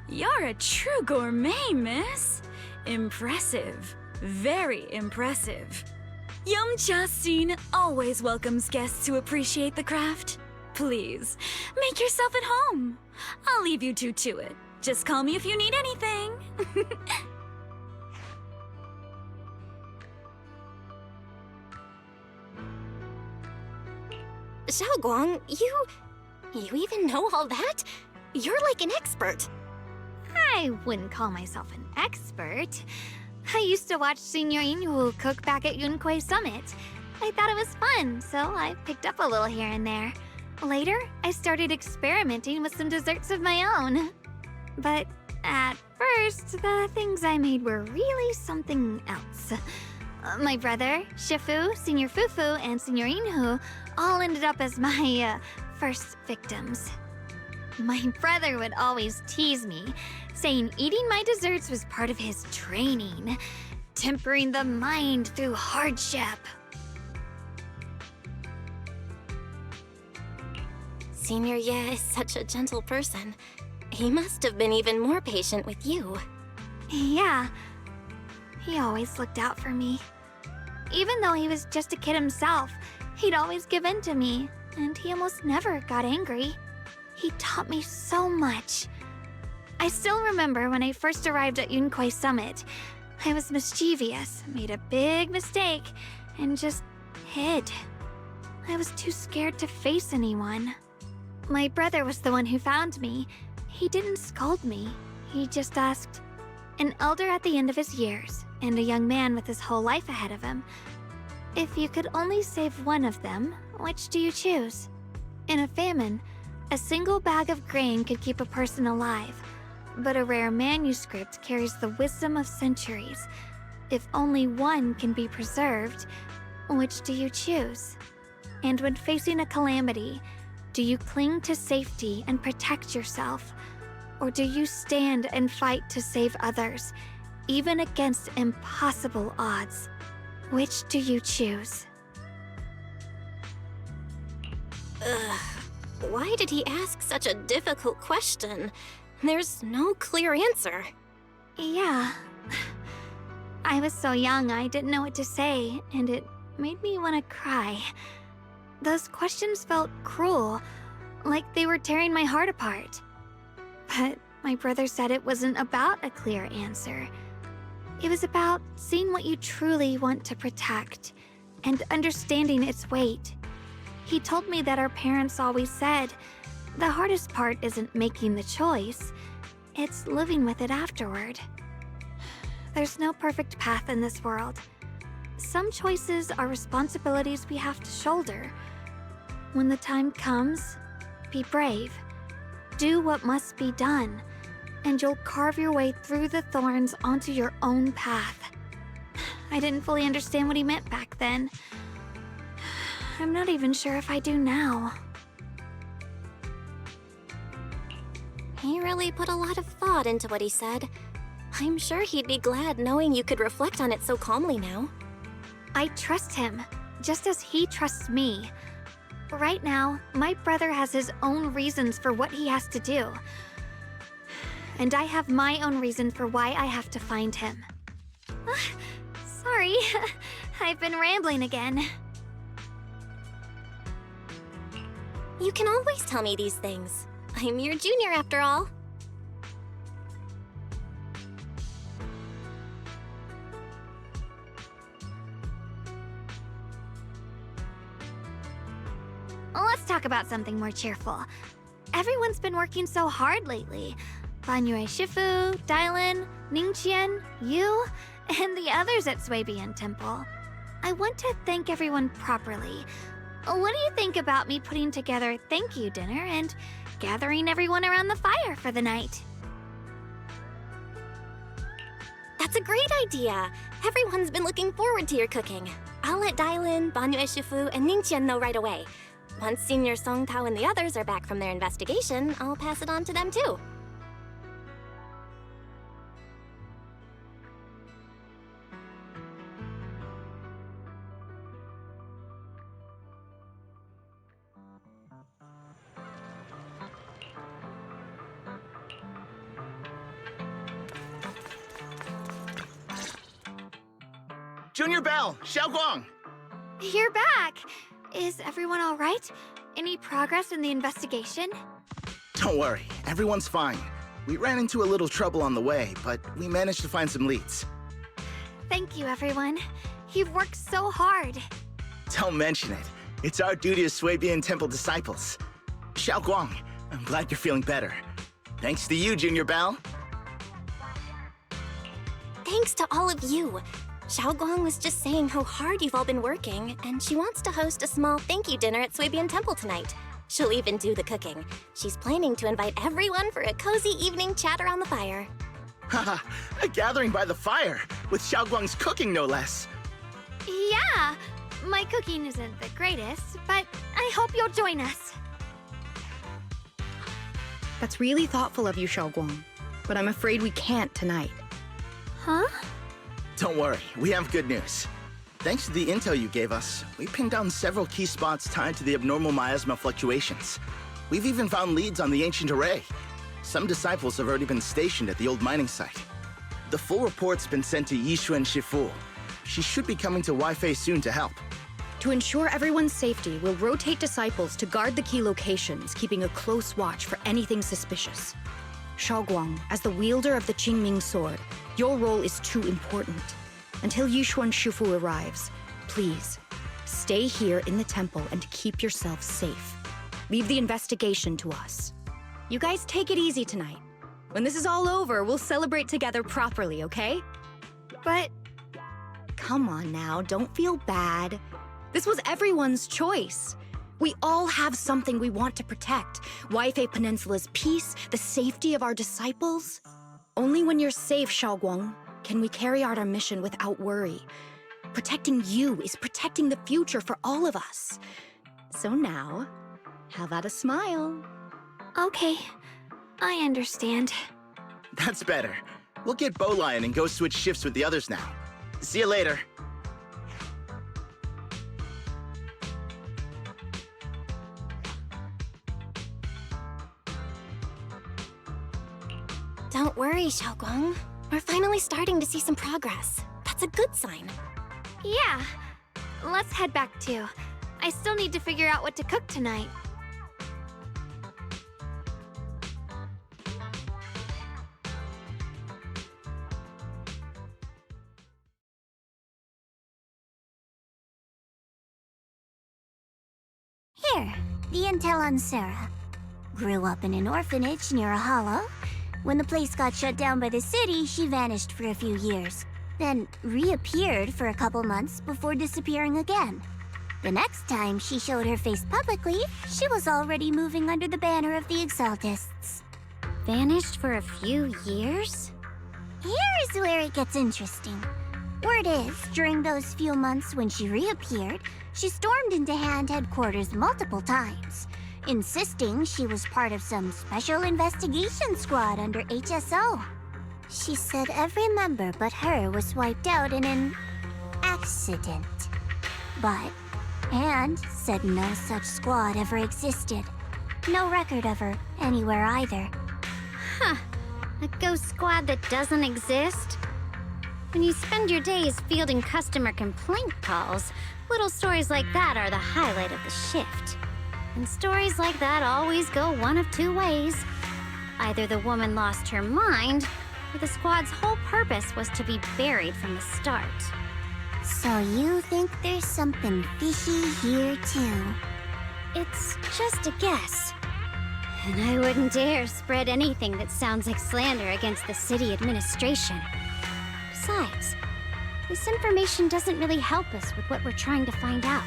You're a true gourmet, miss. Impressive. Very impressive. Yum-Cha Scene always welcomes guests who appreciate the craft. Please, make yourself at home. I'll leave you two to it. Just call me if you need anything. Xiaoguang, you even know all that? You're like an expert. I wouldn't call myself an expert. I used to watch Senior Yinhu cook back at Yunquay Summit. I thought it was fun, so I picked up a little here and there. Later, I started experimenting with some desserts of my own. But at first, the things I made were really something else. My brother, Shifu, Senior Fufu, and Senior Yinhu all ended up as my first victims. My brother would always tease me, saying eating my desserts was part of his training, tempering the mind through hardship. Senior Ye is such a gentle person. He must have been even more patient with you. Yeah, he always looked out for me. Even though he was just a kid himself, he'd always give in to me, and he almost never got angry. He taught me so much. I still remember when I first arrived at Yunquay Summit. I was mischievous, made a big mistake, and just hid. I was too scared to face anyone. My brother was the one who found me. He didn't scold me. He just asked, an elder at the end of his years, and a young man with his whole life ahead of him, if you could only save one of them, which do you choose? In a famine, a single bag of grain could keep a person alive, but a rare manuscript carries the wisdom of centuries. If only one can be preserved, which do you choose? And when facing a calamity, do you cling to safety and protect yourself? Or do you stand and fight to save others, even against impossible odds? Which do you choose? Why did he ask such a difficult question? There's no clear answer. Yeah. I was so young I didn't know what to say, and it made me want to cry. Those questions felt cruel, like they were tearing my heart apart. But my brother said it wasn't about a clear answer. It was about seeing what you truly want to protect and understanding its weight. He told me that our parents always said, the hardest part isn't making the choice, it's living with it afterward. There's no perfect path in this world. Some choices are responsibilities we have to shoulder. When the time comes, be brave. Do what must be done, and you'll carve your way through the thorns onto your own path. I didn't fully understand what he meant back then. I'm not even sure if I do now. He really put a lot of thought into what he said. I'm sure he'd be glad knowing you could reflect on it so calmly now. I trust him, just as he trusts me. Right now, my brother has his own reasons for what he has to do. And I have my own reason for why I have to find him. Sorry, I've been rambling again. You can always tell me these things. I'm your junior after all. Let's talk about something more cheerful. Everyone's been working so hard lately. Banyue Shifu, Dylan, Ningqian, you, and the others at Swabian Temple. I want to thank everyone properly. What do you think about me putting together a thank you dinner and gathering everyone around the fire for the night? That's a great idea. Everyone's been looking forward to your cooking. I'll let Dylan, Banyue Shifu, and Ningqian know right away. Once Senior Song Tao and the others are back from their investigation, I'll pass it on to them too. Junior Bell, Xiaoguang! You're back! Is everyone all right? Any progress in the investigation? Don't worry, everyone's fine. We ran into a little trouble on the way, but we managed to find some leads. Thank you, everyone. You've worked so hard. Don't mention it. It's our duty as Swabian Temple disciples. Xiaoguang, I'm glad you're feeling better. Thanks to you, Junior Bell. Thanks to all of you. Xiaoguang was just saying how hard you've all been working, and she wants to host a small thank you dinner at Swabian Temple tonight. She'll even do the cooking. She's planning to invite everyone for a cozy evening chat around the fire. Haha, a gathering by the fire, with Xiaoguang's cooking no less. Yeah, my cooking isn't the greatest, but I hope you'll join us. That's really thoughtful of you, Xiaoguang, but I'm afraid we can't tonight. Huh? Don't worry, we have good news. Thanks to the intel you gave us, we pinned down several key spots tied to the abnormal miasma fluctuations. We've even found leads on the ancient array. Some disciples have already been stationed at the old mining site. The full report's been sent to Yishuan Shifu. She should be coming to Waifei soon to help. To ensure everyone's safety, we'll rotate disciples to guard the key locations, keeping a close watch for anything suspicious. Xiaoguang, as the wielder of the Qingming sword, your role is too important. Until Yishuan Shifu arrives, please, stay here in the temple and keep yourself safe. Leave the investigation to us. You guys take it easy tonight. When this is all over, we'll celebrate together properly, okay? But... Come on now, don't feel bad. This was everyone's choice. We all have something we want to protect. Waifei Peninsula's peace, the safety of our disciples. Only when you're safe, Xiaoguang, can we carry out our mission without worry. Protecting you is protecting the future for all of us. So now, how about a smile? Okay, I understand. That's better. We'll get Bowlion and go switch shifts with the others now. See you later. Don't worry, Xiaoguang. We're finally starting to see some progress. That's a good sign. Yeah. Let's head back too. I still need to figure out what to cook tonight. Here, the intel on Sarah. Grew up in an orphanage near a hollow. When the place got shut down by the city, she vanished for a few years. Then reappeared for a couple months before disappearing again. The next time she showed her face publicly, she was already moving under the banner of the Exaltists. Vanished for a few years? Here's where it gets interesting. Word is, during those few months when she reappeared, she stormed into Hand headquarters multiple times, insisting she was part of some special investigation squad under HSO. She said every member but her was wiped out in an accident. But Hand said no such squad ever existed. No record of her anywhere either. Huh. A ghost squad that doesn't exist? When you spend your days fielding customer complaint calls, little stories like that are the highlight of the shift. And stories like that always go one of two ways. Either the woman lost her mind, or the squad's whole purpose was to be buried from the start. So you think there's something fishy here too? It's just a guess. And I wouldn't dare spread anything that sounds like slander against the city administration. Besides, this information doesn't really help us with what we're trying to find out.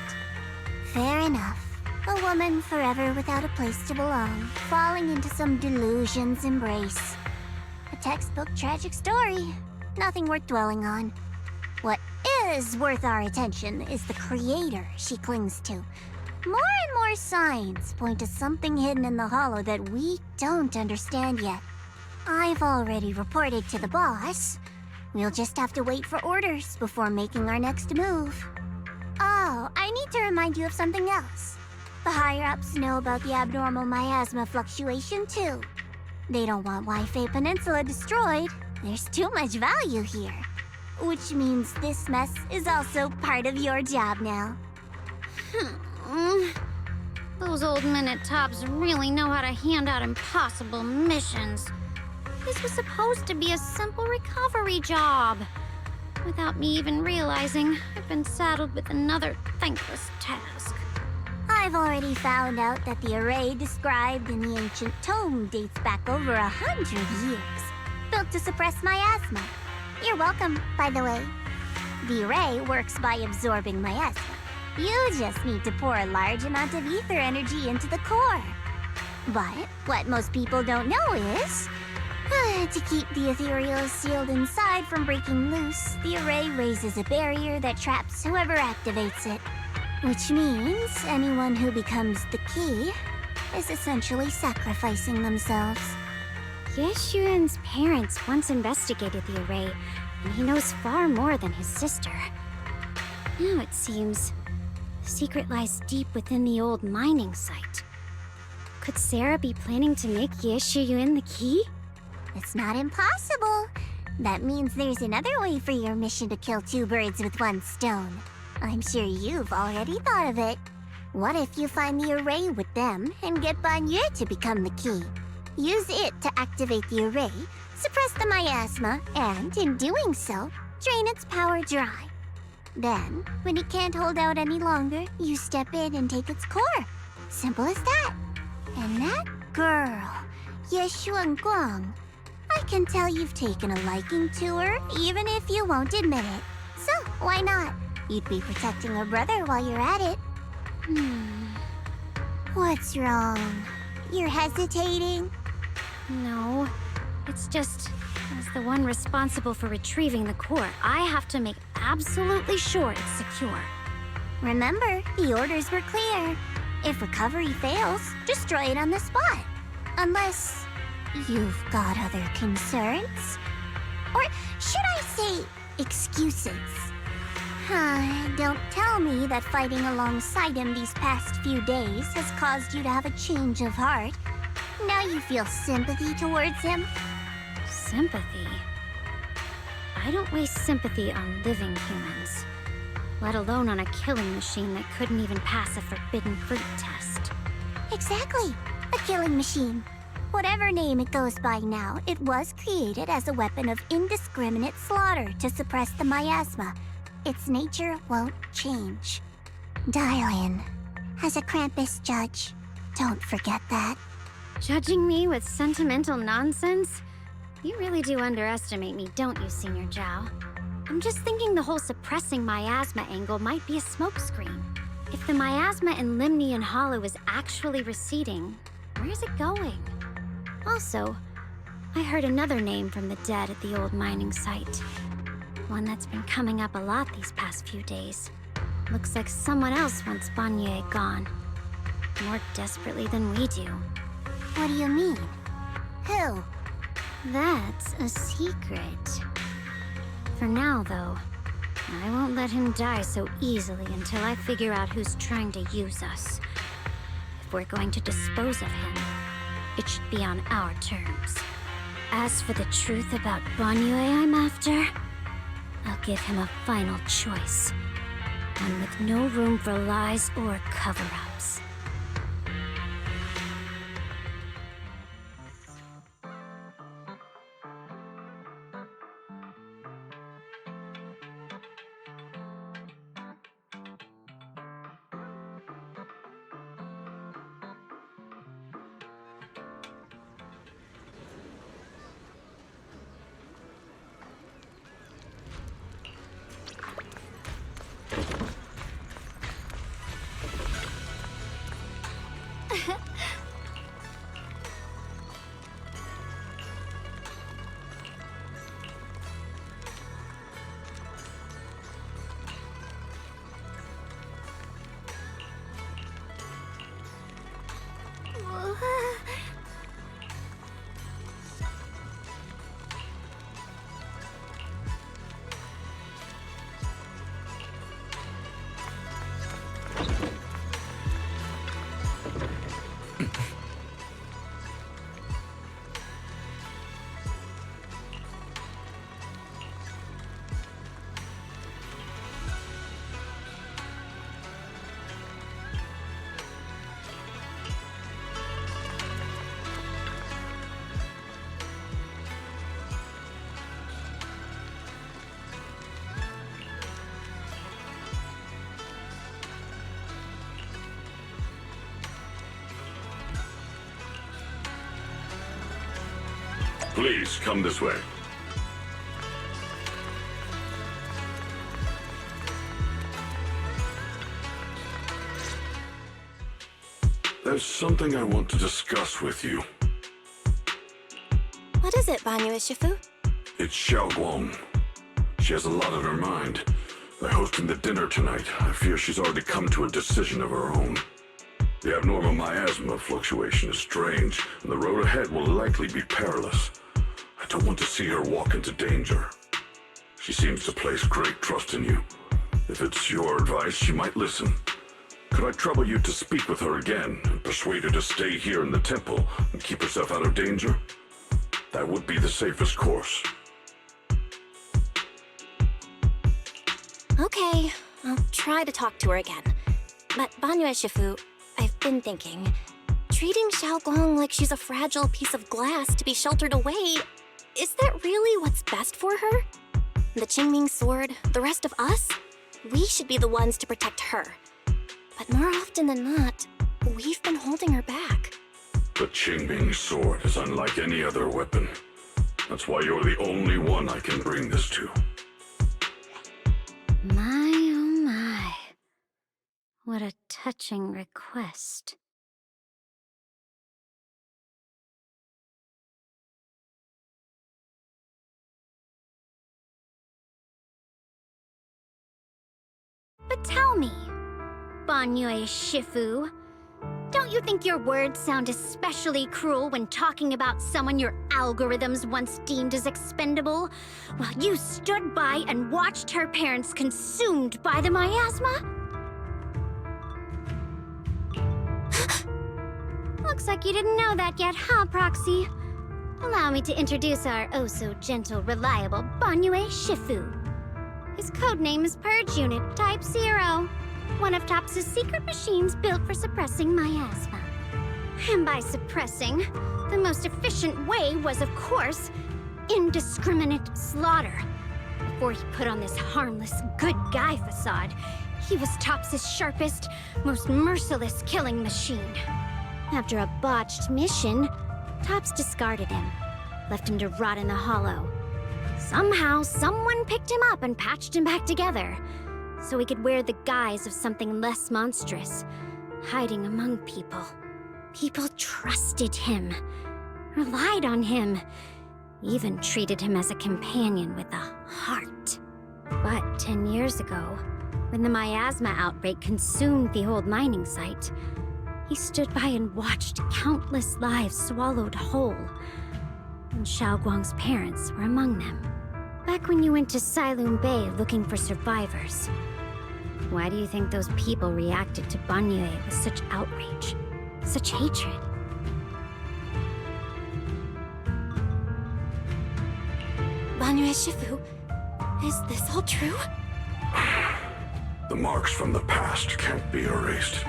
Fair enough. A woman forever without a place to belong, falling into some delusion's embrace. A textbook tragic story. Nothing worth dwelling on. What is worth our attention is the creator she clings to. More and more signs point to something hidden in the hollow that we don't understand yet. I've already reported to the boss. We'll just have to wait for orders before making our next move. Oh, I need to remind you of something else. The higher-ups know about the abnormal miasma fluctuation, too. They don't want Wi-Fi Peninsula destroyed. There's too much value here. Which means this mess is also part of your job now. Those old men at Tops really know how to hand out impossible missions. This was supposed to be a simple recovery job. Without me even realizing, I've been saddled with another thankless task. I've already found out that the array described in the ancient tome dates back over 100 years, built to suppress miasma. You're welcome, by the way. The array works by absorbing miasma. You just need to pour a large amount of ether energy into the core. But what most people don't know is, to keep the ethereal sealed inside from breaking loose, the array raises a barrier that traps whoever activates it. Which means anyone who becomes the key is essentially sacrificing themselves. Yeshuan's parents once investigated the array, and he knows far more than his sister. Now it seems the secret lies deep within the old mining site. Could Sarah be planning to make Yeshuyun the key? It's not impossible. That means there's another way for your mission to kill two birds with one stone. I'm sure you've already thought of it. What if you find the array with them and get Banyu to become the key? Use it to activate the array, suppress the miasma, and in doing so, drain its power dry. Then, when it can't hold out any longer, you step in and take its core. Simple as that. And that girl, Shunguanggggg, I can tell you've taken a liking to her, even if you won't admit it. So, why not? You'd be protecting her brother while you're at it. What's wrong? You're hesitating? No, it's just, as the one responsible for retrieving the core, I have to make absolutely sure it's secure. Remember, the orders were clear. If recovery fails, destroy it on the spot. Unless you've got other concerns. Or should I say, excuses? Don't tell me that fighting alongside him these past few days has caused you to have a change of heart. Now you feel sympathy towards him? Sympathy? I don't waste sympathy on living humans, let alone on a killing machine that couldn't even pass a forbidden fruit test. Exactly, a killing machine. Whatever name it goes by now, it was created as a weapon of indiscriminate slaughter to suppress the miasma. Its nature won't change. Dial in. as a Krampus judge. Don't forget that. Judging me with sentimental nonsense? You really do underestimate me, don't you, Senior Zhao? I'm just thinking the whole suppressing miasma angle might be a smokescreen. If the miasma in Limnian Hollow is actually receding, where's it going? Also, I heard another name from the dead at the old mining site. One that's been coming up a lot these past few days. Looks like someone else wants Banyue gone. More desperately than we do. What do you mean? Who? That's a secret. For now, though, I won't let him die so easily until I figure out who's trying to use us. If we're going to dispose of him, it should be on our terms. As for the truth about Banyue I'm after, I'll give him a final choice. One with no room for lies or cover-ups. Please, come this way. There's something I want to discuss with you. What is it, Banyue Shifu? It's Xiaoguang. She has a lot on her mind. By hosting the dinner tonight, I fear she's already come to a decision of her own. The abnormal miasma fluctuation is strange, and the road ahead will likely be perilous. I don't want to see her walk into danger. She seems to place great trust in you. If it's your advice, she might listen. Could I trouble you to speak with her again and persuade her to stay here in the temple and keep herself out of danger? That would be the safest course. Okay, I'll try to talk to her again. But Banyue Shifu, I've been thinking, treating Xiaoguang like she's a fragile piece of glass to be sheltered away, is that really what's best for her? The Qingming sword, the rest of us? We should be the ones to protect her. But more often than not, we've been holding her back. The Qingming sword is unlike any other weapon. That's why you're the only one I can bring this to. My, oh my. What a touching request. But tell me, Banyue Shifu, don't you think your words sound especially cruel when talking about someone your algorithms once deemed as expendable, while you stood by and watched her parents consumed by the miasma? Looks like you didn't know that yet, huh, Proxy? Allow me to introduce our oh-so-gentle, reliable Banyue Shifu. His codename is Purge Unit Type 0, one of TOPS's secret machines built for suppressing miasma. And by suppressing, the most efficient way was, of course, indiscriminate slaughter. Before he put on this harmless, good guy facade, He was Tops's sharpest, most merciless killing machine. After a botched mission, Tops discarded him, left him to rot in the hollow. Somehow, someone picked him up and patched him back together, so he could wear the guise of something less monstrous, hiding among people. People trusted him, relied on him, even treated him as a companion with a heart. But 10 years ago, when the miasma outbreak consumed the old mining site, he stood by and watched countless lives swallowed whole. And Xiaoguang's parents were among them. Back when you went to Silum Bay looking for survivors, why do you think those people reacted to Banyue with such outrage, such hatred? Banyue Shifu, is this all true? The marks from the past can't be erased.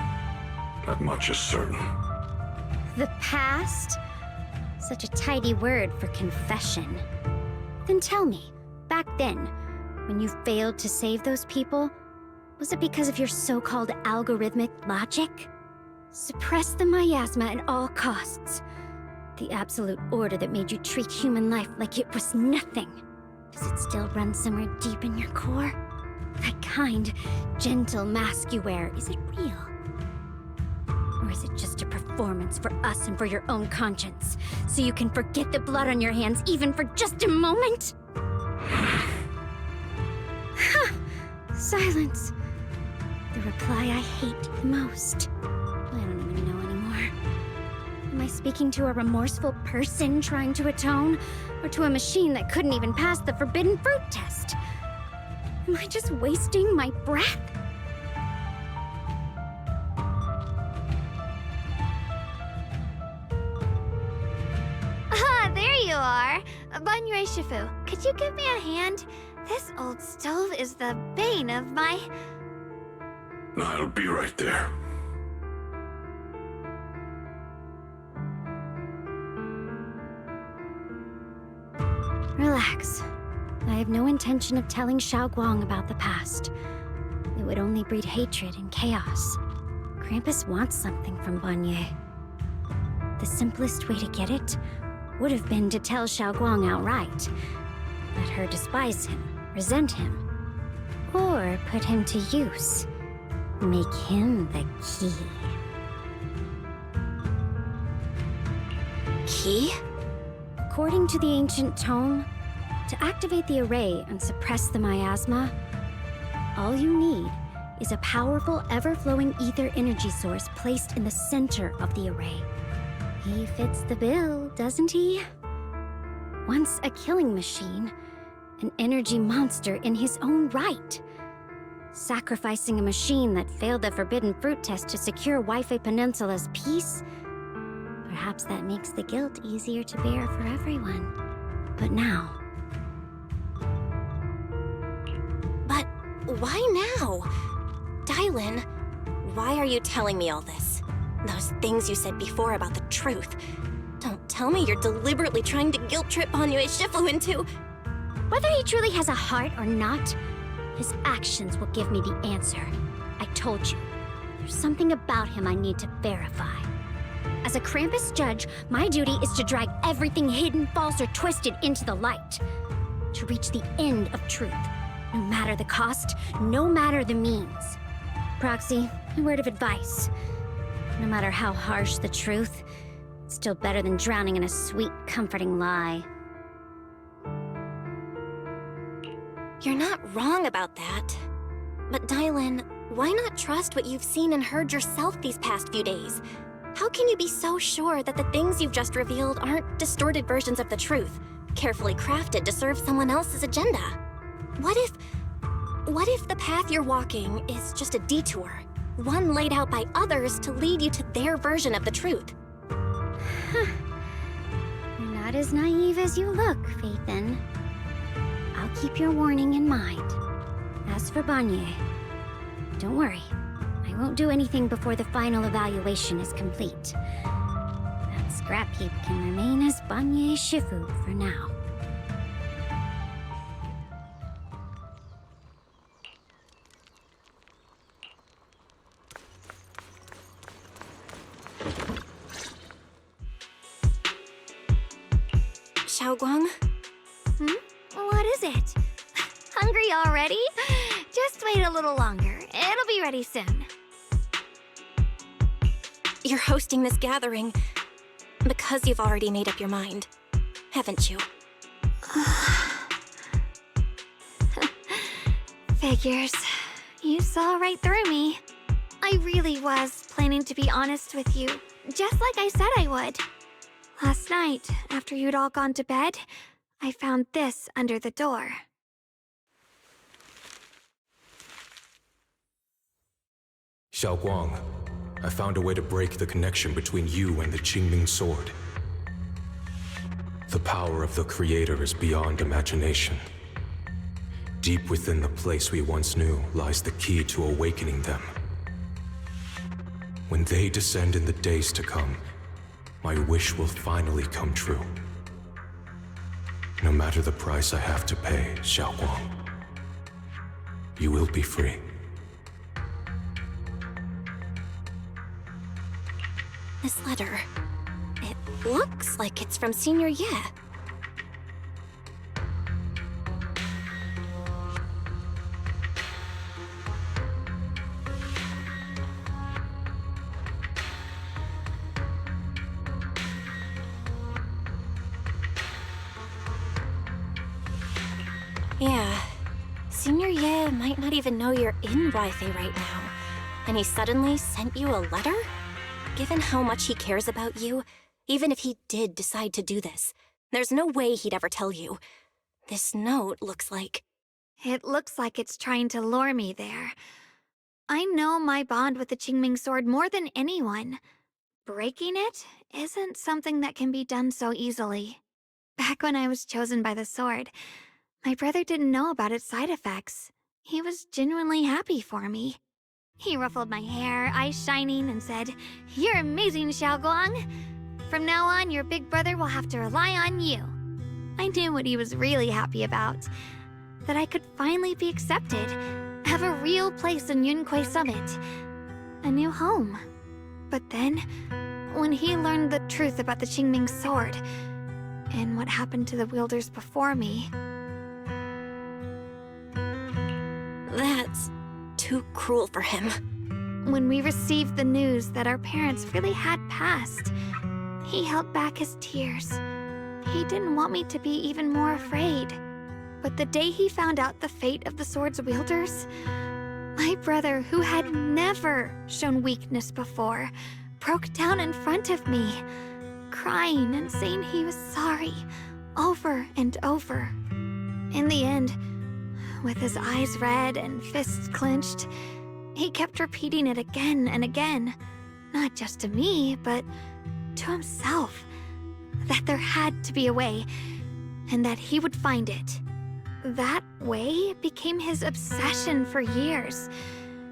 That much is certain. The past? Such a tidy word for confession. Then tell me, back then, when you failed to save those people, was it because of your so-called algorithmic logic? Suppress the miasma at all costs. The absolute order that made you treat human life like it was nothing. Does it still run somewhere deep in your core? That kind, gentle mask you wear, is it real? Or is it just a performance for us and for your own conscience, so you can forget the blood on your hands even for just a moment? Silence. The reply I hate the most. I don't even know anymore. Am I speaking to a remorseful person trying to atone, or to a machine that couldn't even pass the forbidden fruit test? Am I just wasting my breath? Ah, there you are. Banyue Shifu, could you give me a hand? This old stove is the bane of my... I'll be right there. Relax. I have no intention of telling Xiaoguang about the past. It would only breed hatred and chaos. Krampus wants something from Banyue. The simplest way to get it would have been to tell Xiaoguang outright. Let her despise him, resent him, or put him to use. Make him the key. Key? According to the ancient tome, to activate the array and suppress the miasma, all you need is a powerful, ever-flowing ether energy source placed in the center of the array. He fits the bill, doesn't he? Once a killing machine, an energy monster in his own right. Sacrificing a machine that failed the forbidden fruit test to secure Wi-Fi Peninsula's peace? Perhaps that makes the guilt easier to bear for everyone. But now... But why now? Dylan, why are you telling me all this? Those things you said before about the truth. Don't tell me you're deliberately trying to guilt-trip Banyue Shifu into... Whether he truly has a heart or not, his actions will give me the answer. I told you, there's something about him I need to verify. As a Krampus judge, my duty is to drag everything hidden, false, or twisted into the light. To reach the end of truth, no matter the cost, no matter the means. Proxy, a word of advice. No matter how harsh the truth, it's still better than drowning in a sweet, comforting lie. You're not wrong about that. But Dylan, why not trust what you've seen and heard yourself these past few days? How can you be so sure that the things you've just revealed aren't distorted versions of the truth, carefully crafted to serve someone else's agenda? What if the path you're walking is just a detour, one laid out by others to lead you to their version of the truth? You're not as naive as you look, Phaethon. I'll keep your warning in mind. As for Banyue, don't worry. I won't do anything before the final evaluation is complete. That scrap heap can remain as Banyue Shifu for now. Xiaoguang? What is it? Hungry already? Just wait a little longer. It'll be ready soon. You're hosting this gathering because you've already made up your mind, haven't you? Figures. You saw right through me. I really was planning to be honest with you, just like I said I would. Last night, after you'd all gone to bed, I found this under the door. Xiaoguang, I found a way to break the connection between you and the Qingming sword. The power of the Creator is beyond imagination. Deep within the place we once knew lies the key to awakening them. When they descend in the days to come, my wish will finally come true. No matter the price I have to pay, Xiaoguang, you will be free. This letter, it looks like it's from Senior Ye. Yeah, Senior Ye might not even know you're in Weifei right now, and he suddenly sent you a letter? Given how much he cares about you, even if he did decide to do this, there's no way he'd ever tell you. This note looks like... It looks like it's trying to lure me there. I know my bond with the Qingming sword more than anyone. Breaking it isn't something that can be done so easily. Back when I was chosen by the sword, my brother didn't know about its side effects. He was genuinely happy for me. He ruffled my hair, eyes shining, and said, "You're amazing, Xiaoguang. From now on, your big brother will have to rely on you." I knew what he was really happy about. That I could finally be accepted, have a real place in Yunquei Summit. A new home. But then, when he learned the truth about the Qingming sword, and what happened to the wielders before me... That's too cruel for him. When we received the news that our parents really had passed, he held back his tears. He didn't want me to be even more afraid. But the day he found out the fate of the sword's wielders, my brother, who had never shown weakness before, broke down in front of me, crying and saying he was sorry, over and over. In the end, with his eyes red and fists clenched, he kept repeating it again and again, not just to me, but to himself, that there had to be a way, and that he would find it. That way became his obsession for years.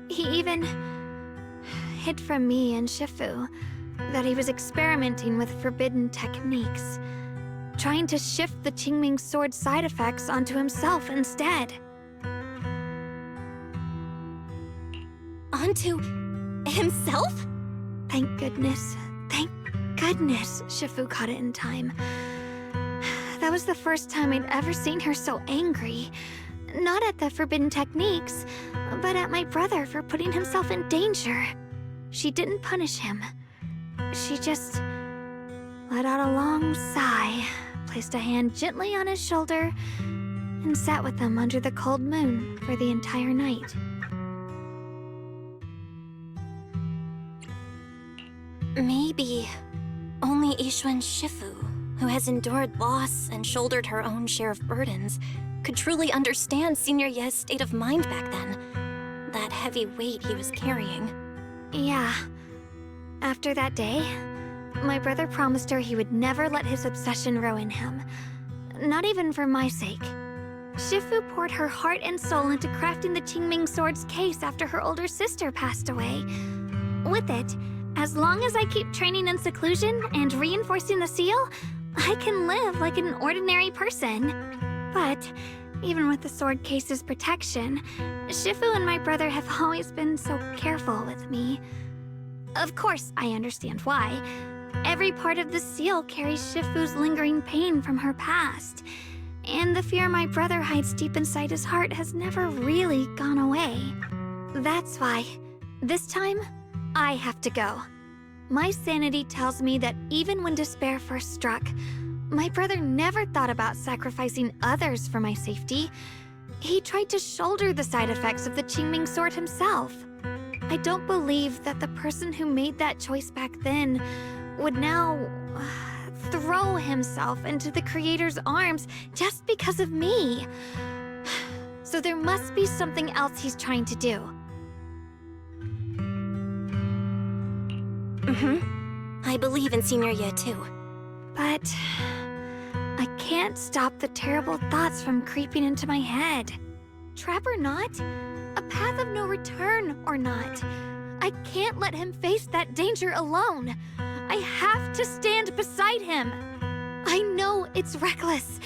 He even hid from me and Shifu that he was experimenting with forbidden techniques, trying to shift the Qingming sword's side effects onto himself instead. Onto himself? Thank goodness Shifu caught it in time. That was the first time I'd ever seen her so angry. Not at the forbidden techniques, but at my brother for putting himself in danger. She didn't punish him. She just let out a long sigh, placed a hand gently on his shoulder, and sat with him under the cold moon for the entire night. Maybe only Yixuan Shifu, who has endured loss and shouldered her own share of burdens, could truly understand Senior Ye's state of mind back then. That heavy weight he was carrying. Yeah. After that day, my brother promised her he would never let his obsession ruin him. Not even for my sake. Shifu poured her heart and soul into crafting the Qingming sword's case after her older sister passed away. With it, as long as I keep training in seclusion and reinforcing the seal, I can live like an ordinary person. But even with the sword case's protection, Shifu and my brother have always been so careful with me. Of course, I understand why. Every part of the seal carries Shifu's lingering pain from her past. And the fear my brother hides deep inside his heart has never really gone away. That's why, this time, I have to go. My sanity tells me that even when despair first struck, my brother never thought about sacrificing others for my safety. He tried to shoulder the side effects of the Qingming sword himself. I don't believe that the person who made that choice back then would now throw himself into the Creator's arms just because of me. So there must be something else he's trying to do. I believe in Senior Ye too. But I can't stop the terrible thoughts from creeping into my head. Trap or not, a path of no return or not, I can't let him face that danger alone. I have to stand beside him. I know it's reckless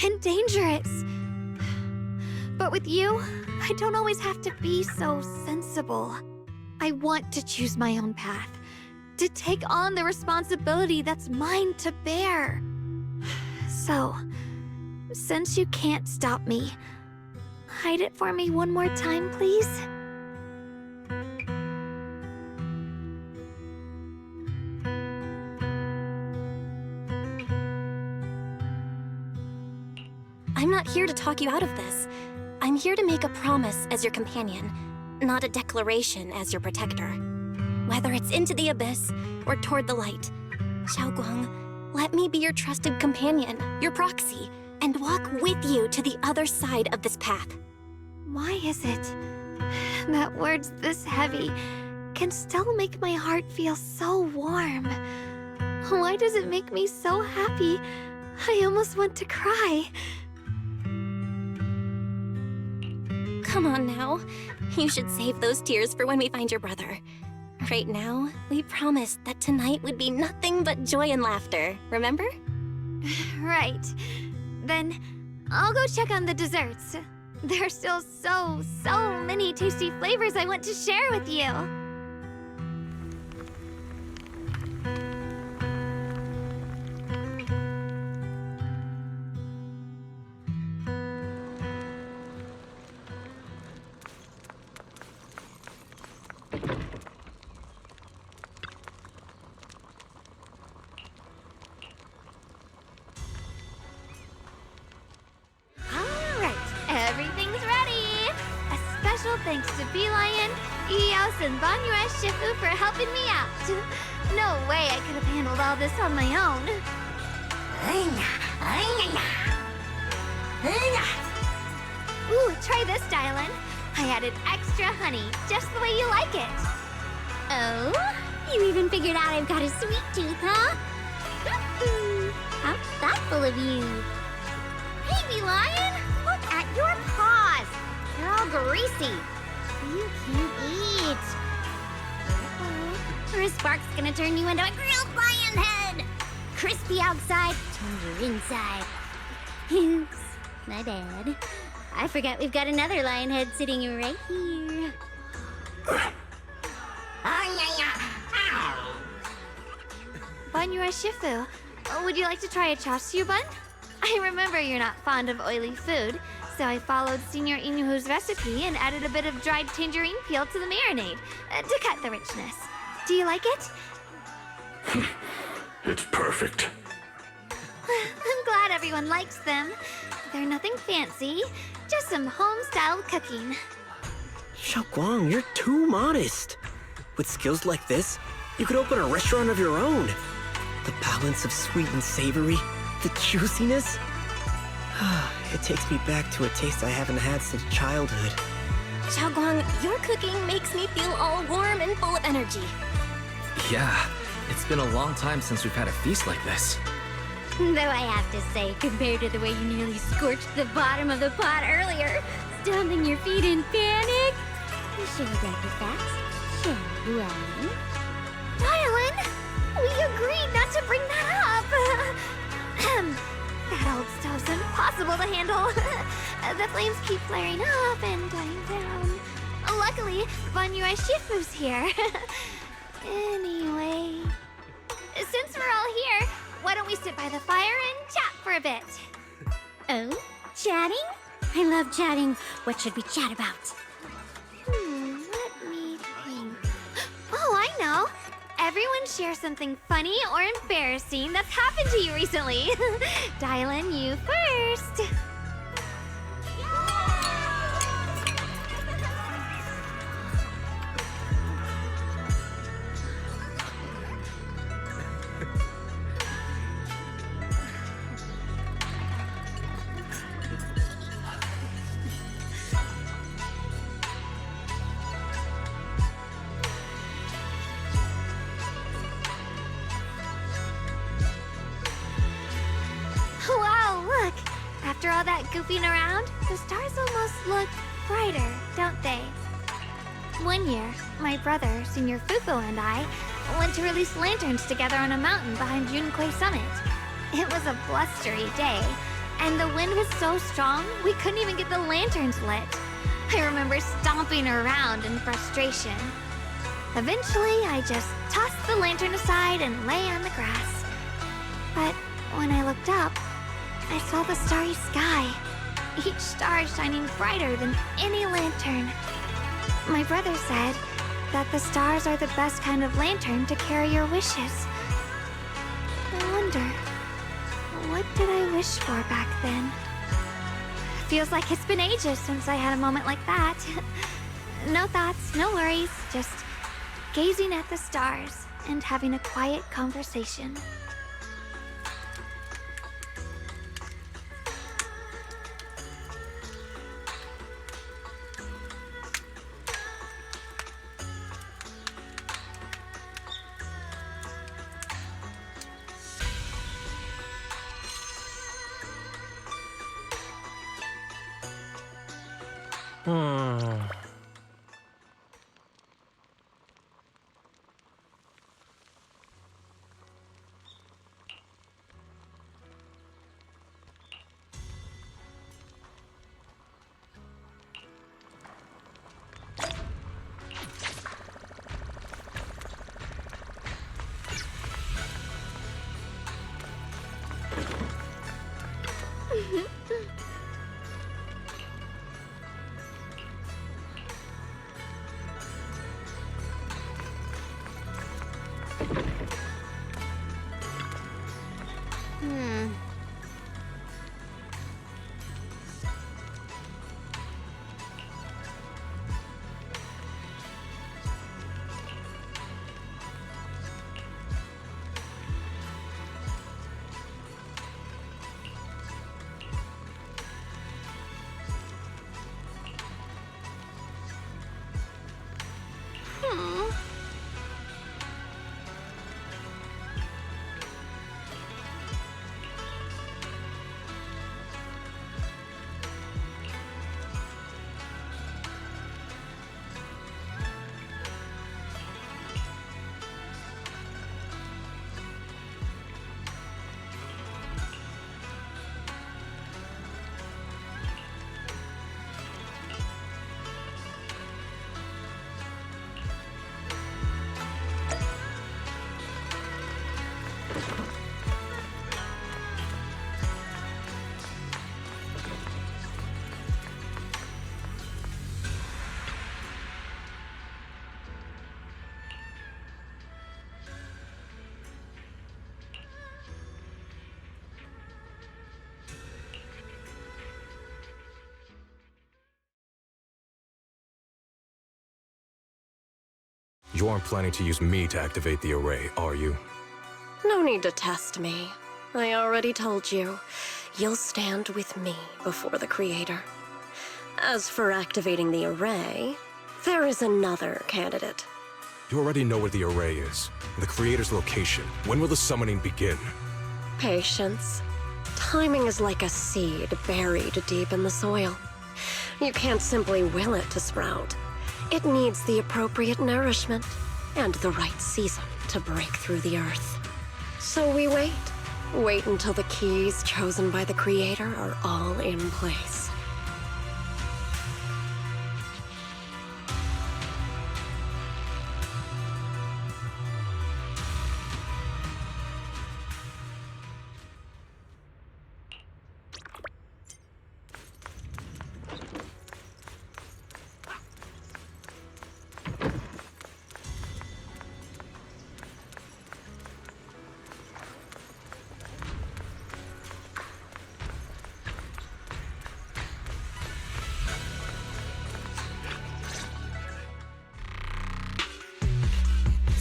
and dangerous. But with you, I don't always have to be so sensible. I want to choose my own path, to take on the responsibility that's mine to bear. So, since you can't stop me, hide it for me one more time, please? I'm not here to talk you out of this. I'm here to make a promise as your companion, not a declaration as your protector. Whether it's into the abyss or toward the light, Xiaoguang, let me be your trusted companion, your proxy, and walk with you to the other side of this path. Why is it that words this heavy can still make my heart feel so warm? Why does it make me so happy I almost want to cry? Come on now. You should save those tears for when we find your brother. Right now, we promised that tonight would be nothing but joy and laughter, remember? Right. Then I'll go check on the desserts. There are still so many tasty flavors I want to share with you. Everything's ready! A special thanks to Bee Lion, Eos, and Banyue Shifu for helping me out. No way I could have handled all this on my own. Ooh, try this, Dylan. I added extra honey, just the way you like it. Oh? You even figured out I've got a sweet tooth, huh? How thoughtful of you. Hey, Bee Lion! Look at your paws! They're all greasy. You can eat. Or is Spark's gonna turn you into a grilled lion head? Crispy outside, tender inside. Oops, my bad. I forgot we've got another lion head sitting right here. Banyue Shifu, would you like to try a chashu bun? I remember you're not fond of oily food, so I followed Senior Inuhu's recipe and added a bit of dried tangerine peel to the marinade to cut the richness. Do you like it? It's perfect. I'm glad everyone likes them. They're nothing fancy, just some home-style cooking. Xiaoguang, you're too modest. With skills like this, you could open a restaurant of your own. The balance of sweet and savory, the juiciness. It takes me back to a taste I haven't had since childhood. Xiaoguang, your cooking makes me feel all warm and full of energy. Yeah, it's been a long time since we've had a feast like this. Though I have to say, compared to the way you nearly scorched the bottom of the pot earlier, stomping your feet in panic, you should have done it fast, shall Dylan, we agreed not to bring that up. That old stove's impossible to handle. The flames keep flaring up and dying down. Luckily, Banyue Shifu's here. Anyway, Since we're all here, why don't we sit by the fire and chat for a bit? Oh? Chatting? I love chatting. What should we chat about? Let me think. Oh, I know. Everyone share something funny or embarrassing that's happened to you recently. Dylan, you first. Wow, look! After all that goofing around, the stars almost look brighter, don't they? One year, my brother, Senior Fufu, and I went to release lanterns together on a mountain behind Yunquei Summit. It was a blustery day, and the wind was so strong we couldn't even get the lanterns lit. I remember stomping around in frustration. Eventually, I just tossed the lantern aside and lay on the grass. But when I looked up, I saw the starry sky, each star shining brighter than any lantern. My brother said that the stars are the best kind of lantern to carry your wishes. I wonder, what did I wish for back then? Feels like it's been ages since I had a moment like that. No thoughts, no worries, just gazing at the stars and having a quiet conversation. You aren't planning to use me to activate the array, are you? No need to test me. I already told you. You'll stand with me before the Creator. As for activating the array, there is another candidate. You already know where the array is, and the Creator's location. When will the summoning begin? Patience. Timing is like a seed buried deep in the soil. You can't simply will it to sprout. It needs the appropriate nourishment and the right season to break through the earth. So we wait. Wait until the keys chosen by the Creator are all in place.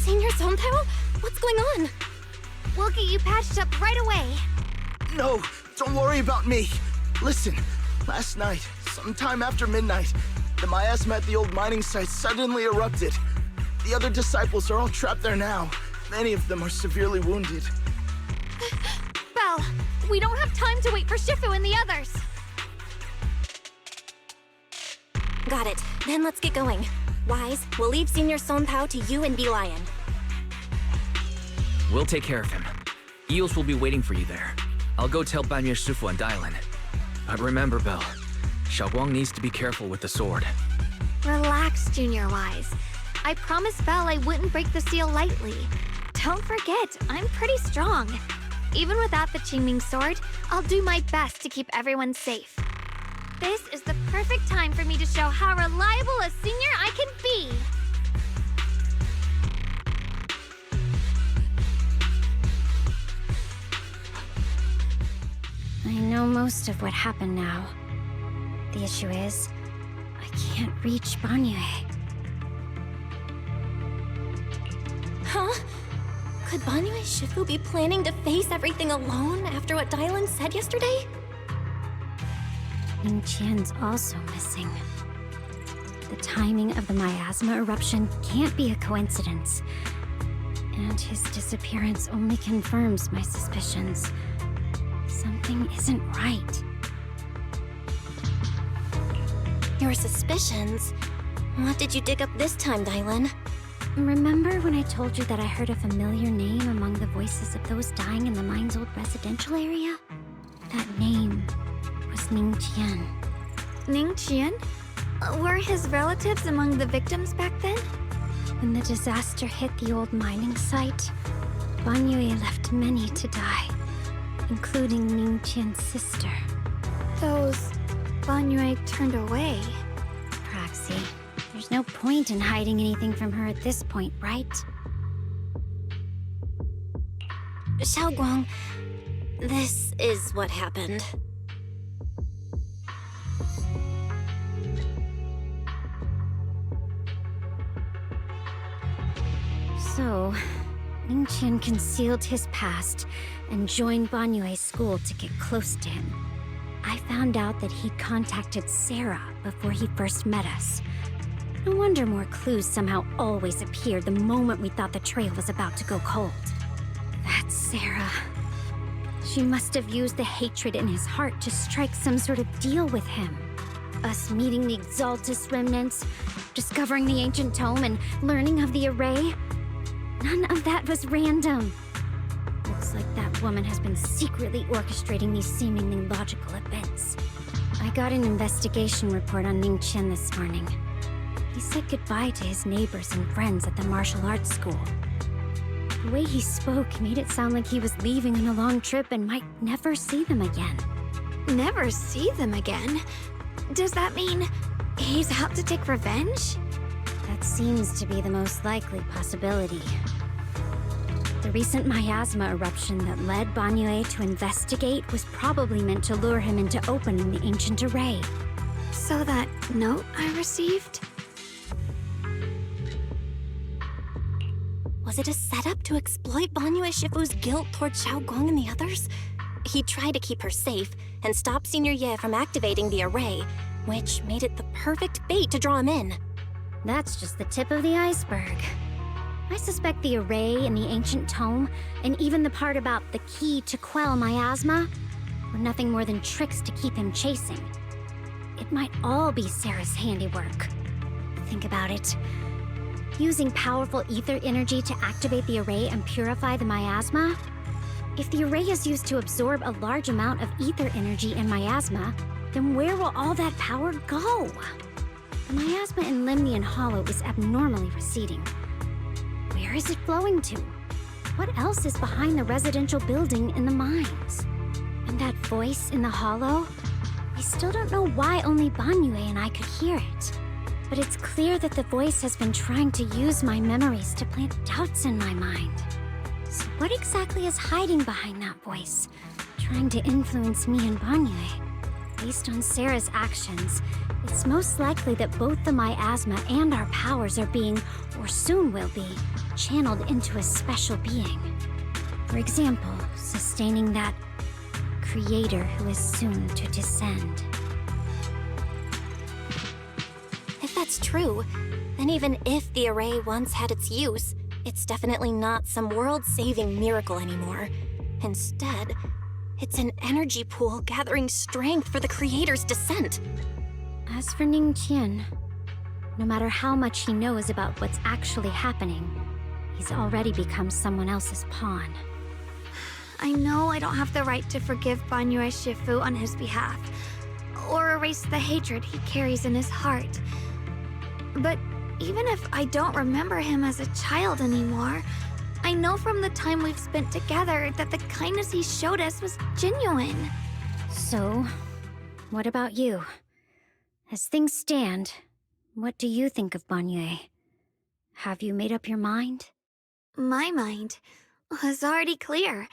Senior Sontao? What's going on? We'll get you patched up right away. No, don't worry about me. Listen, last night, sometime after midnight, the miasma at the old mining site suddenly erupted. The other disciples are all trapped there now. Many of them are severely wounded. Belle, we don't have time to wait for Shifu and the others. Got it. Then let's get going. Wise, we'll leave Senior Sontao to you and B-Lion. We'll take care of him. Eels will be waiting for you there. I'll go tell Banyue Shifu and Dylan. But remember, Belle, Xiaoguang needs to be careful with the sword. Relax, Junior Wise. I promised Belle I wouldn't break the seal lightly. Don't forget, I'm pretty strong. Even without the Qingming sword, I'll do my best to keep everyone safe. This is the perfect time for me to show how reliable a senior I can be. I know most of what happened now. The issue is, I can't reach Banyue. Huh? Could Banyue Shifu be planning to face everything alone after what Dylan said yesterday? Ningqian's also missing. The timing of the miasma eruption can't be a coincidence. And his disappearance only confirms my suspicions. Something isn't right. Your suspicions? What did you dig up this time, Dylan? Remember when I told you that I heard a familiar name among the voices of those dying in the mine's old residential area? That name was Ningqian. Ningqian? Were his relatives among the victims back then? When the disaster hit the old mining site, Banyue left many to die, including Ningqian's sister. Those Banyue turned away. Proxy, there's no point in hiding anything from her at this point, right? Xiaoguang, this is what happened. So, Ningqian concealed his past and joined Banyue's school to get close to him. I found out that he'd contacted Sarah before he first met us. No wonder more clues somehow always appeared the moment we thought the trail was about to go cold. That's Sarah. She must have used the hatred in his heart to strike some sort of deal with him. Us meeting the Exaltus remnants, discovering the ancient tome, and learning of the array. None of that was random. Looks like that woman has been secretly orchestrating these seemingly logical events. I got an investigation report on Ningqian this morning. He said goodbye to his neighbors and friends at the martial arts school. The way he spoke made it sound like he was leaving on a long trip and might never see them again. Never see them again? Does that mean he's out to take revenge? That seems to be the most likely possibility. The recent miasma eruption that led Banyue to investigate was probably meant to lure him into opening the ancient array. So that note I received? Was it a setup to exploit Banyue Shifu's guilt toward Xiaoguang and the others? He tried to keep her safe and stop Senior Ye from activating the array, which made it the perfect bait to draw him in. That's just the tip of the iceberg. I suspect the array and the ancient tome, and even the part about the key to quell miasma, were nothing more than tricks to keep him chasing. It might all be Sarah's handiwork. Think about it. Using powerful ether energy to activate the array and purify the miasma? If the array is used to absorb a large amount of ether energy and miasma, then where will all that power go? The miasma in Limnian Hollow is abnormally receding. Where is it flowing to? What else is behind the residential building in the mines? And that voice in the hollow? I still don't know why only Banyue and I could hear it. But it's clear that the voice has been trying to use my memories to plant doubts in my mind. So what exactly is hiding behind that voice? Trying to influence me and Banyue? Based on Sarah's actions, it's most likely that both the miasma and our powers are being, or soon will be, channeled into a special being. For example, sustaining that creator who is soon to descend. If that's true, then even if the array once had its use, it's definitely not some world-saving miracle anymore. Instead, it's an energy pool gathering strength for the creator's descent. As for Ningqian, no matter how much he knows about what's actually happening, he's already become someone else's pawn. I know I don't have the right to forgive Banyue Shifu on his behalf, or erase the hatred he carries in his heart. But even if I don't remember him as a child anymore, I know from the time we've spent together that the kindness he showed us was genuine. So, what about you? As things stand, what do you think of Banyue? Have you made up your mind? My mind was already clear.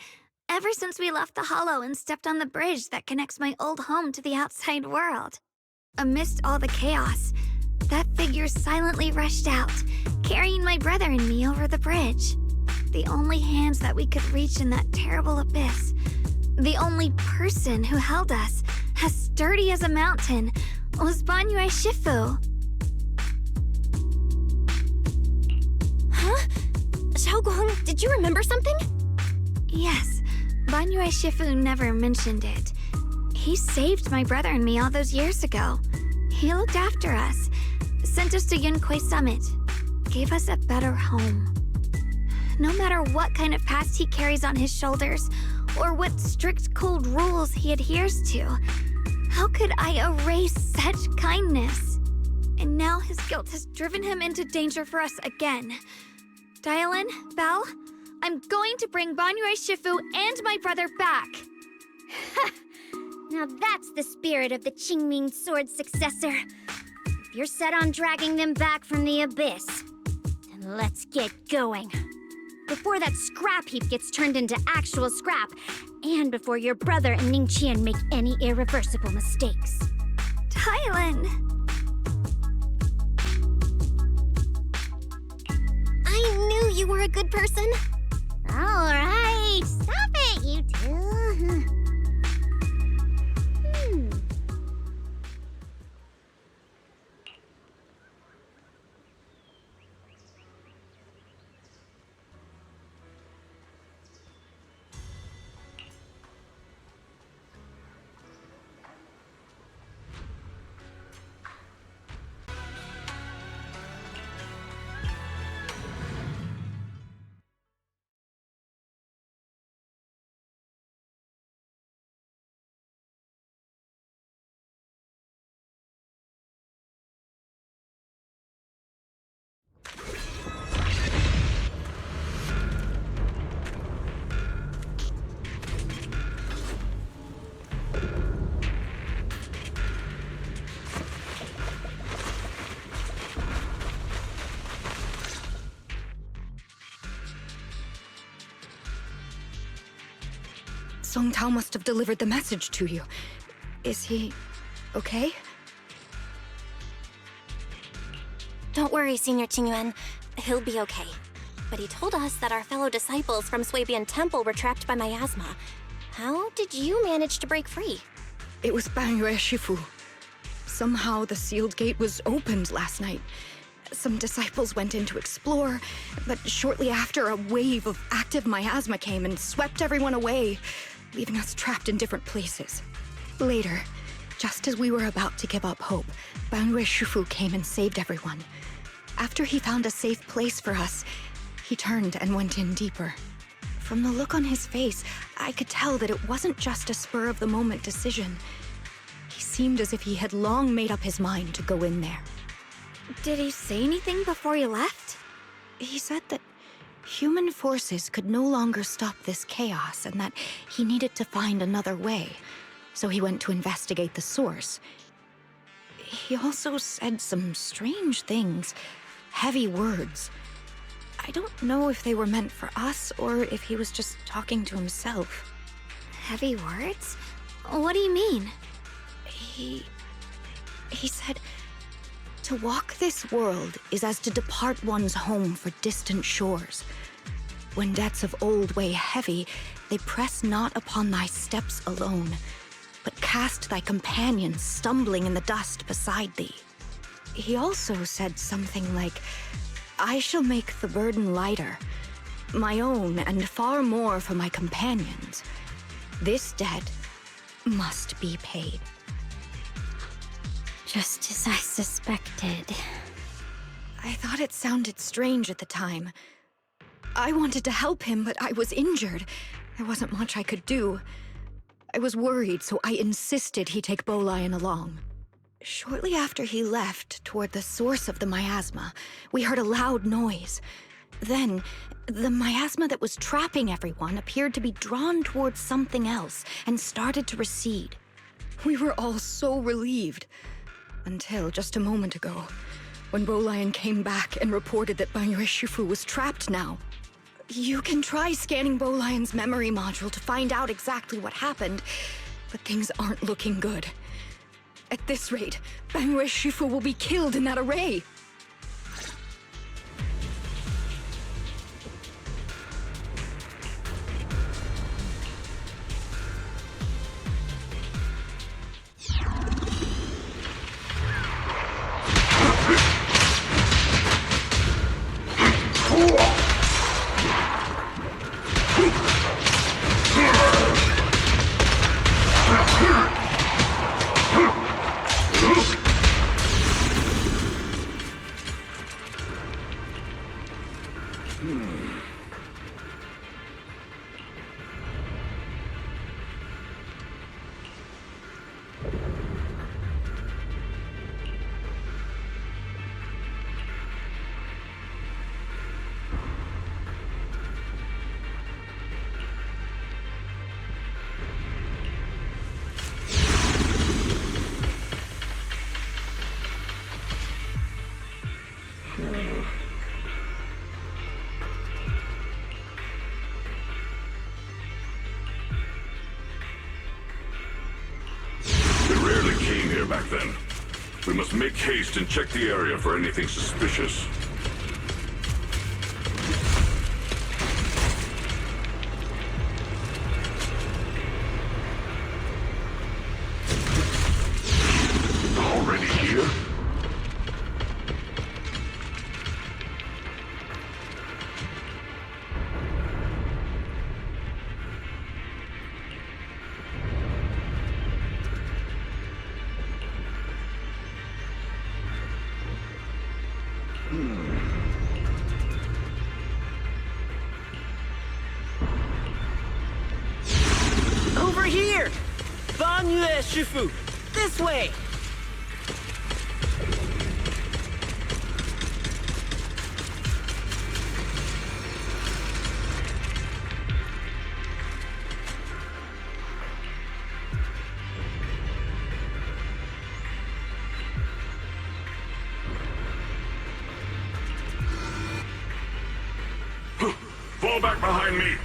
Ever since we left the Hollow and stepped on the bridge that connects my old home to the outside world. Amidst all the chaos, that figure silently rushed out, carrying my brother and me over the bridge. The only hands that we could reach in that terrible abyss. The only person who held us, as sturdy as a mountain, was Banyue Shifu. Huh? Xiaoguang, did you remember something? Yes, Banyue Shifu never mentioned it. He saved my brother and me all those years ago. He looked after us, sent us to Yunquay Summit, gave us a better home. No matter what kind of past he carries on his shoulders, or what strict cold rules he adheres to, how could I erase such kindness? And now his guilt has driven him into danger for us again. Dialin, Belle, I'm going to bring Banyue Shifu and my brother back. Now that's the spirit of the Qingming Sword successor. If you're set on dragging them back from the abyss, then let's get going. Before that scrap heap gets turned into actual scrap, and before your brother and Ningqian make any irreversible mistakes. Dialin! I knew you were a good person. Alright, stop it, you two. Song Tao must have delivered the message to you. Is he okay? Don't worry, Senior Qingyuan. He'll be okay. But he told us that our fellow disciples from Swabian Temple were trapped by miasma. How did you manage to break free? It was Banyue Shifu. Somehow the sealed gate was opened last night. Some disciples went in to explore, but shortly after, a wave of active miasma came and swept everyone away, leaving us trapped in different places. Later, just as we were about to give up hope, Banyue Shifu came and saved everyone. After he found a safe place for us, he turned and went in deeper. From the look on his face, I could tell that it wasn't just a spur-of-the-moment decision. He seemed as if he had long made up his mind to go in there. Did he say anything before you left? He said that human forces could no longer stop this chaos and that he needed to find another way. So he went to investigate the source. He also said some strange things, heavy words. I don't know if they were meant for us or if he was just talking to himself. Heavy words? What do you mean? He said, to walk this world is as to depart one's home for distant shores. When debts of old weigh heavy, they press not upon thy steps alone, but cast thy companions stumbling in the dust beside thee. He also said something like, I shall make the burden lighter, my own and far more for my companions. This debt must be paid. Just as I suspected. I thought it sounded strange at the time. I wanted to help him, but I was injured. There wasn't much I could do. I was worried, so I insisted he take Bolian along. Shortly after he left, toward the source of the miasma, we heard a loud noise. Then, the miasma that was trapping everyone appeared to be drawn towards something else and started to recede. We were all so relieved. Until just a moment ago, when Bolian came back and reported that Bangre Shifu was trapped now. You can try scanning Bolian's memory module to find out exactly what happened, but things aren't looking good. At this rate, Bangre Shifu will be killed in that array. Back then. We must make haste and check the area for anything suspicious. Already here? Over here! Banyue Shifu! This way! Fall back behind me!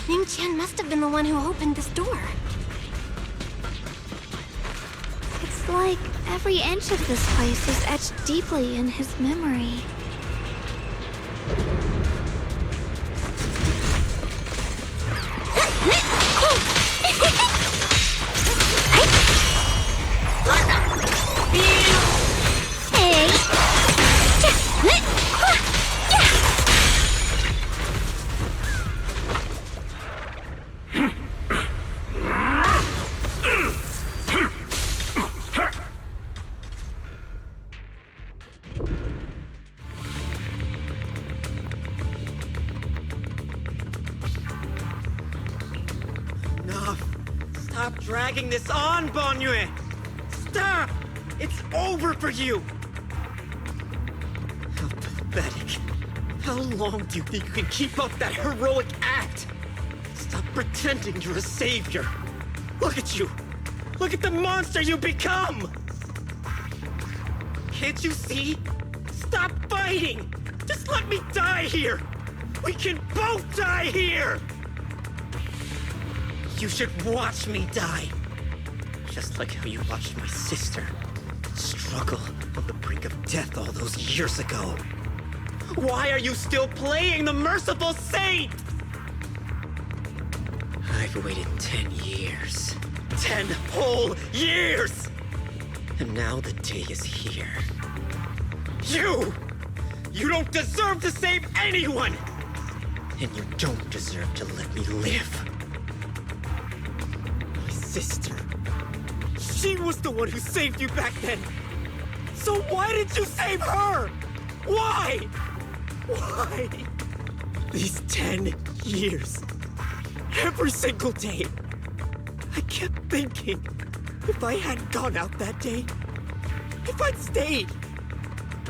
Ning-chan must have been the one who opened this door. It's like every inch of this place is etched deeply in his memory. Stop dragging this on, Bonyue! Stop! It's over for you! How pathetic. How long do you think you can keep up that heroic act? Stop pretending you're a savior. Look at you! Look at the monster you become! Can't you see? Stop fighting! Just let me die here! We can both die here! You should watch me die. Just like how you watched my sister struggle on the brink of death all those years ago. Why are you still playing the merciful saint? I've waited 10 years. 10 whole years! And now the day is here. You don't deserve to save anyone! And you don't deserve to let me live. My sister. She was the one who saved you back then. So why did you save her? Why? Why? These 10 years. Every single day. I kept thinking, if I hadn't gone out that day, if I'd stayed,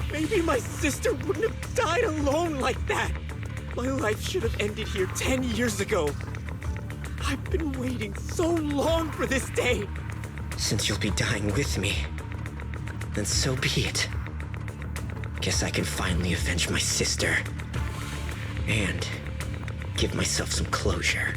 maybe my sister wouldn't have died alone like that. My life should have ended here 10 years ago. I've been waiting so long for this day. Since you'll be dying with me, then so be it. Guess I can finally avenge my sister. And give myself some closure.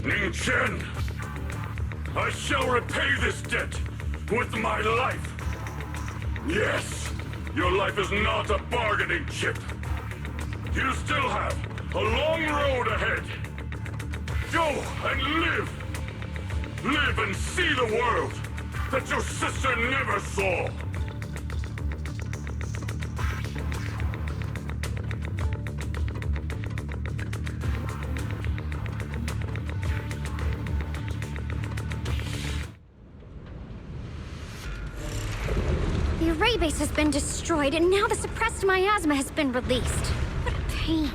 Ning-Chen! I shall repay this debt with my life! Yes, your life is not a bargaining chip. You still have a long road ahead. Go and live! Live and see the world that your sister never saw! The array base has been destroyed, and now the suppressed miasma has been released. What a pain.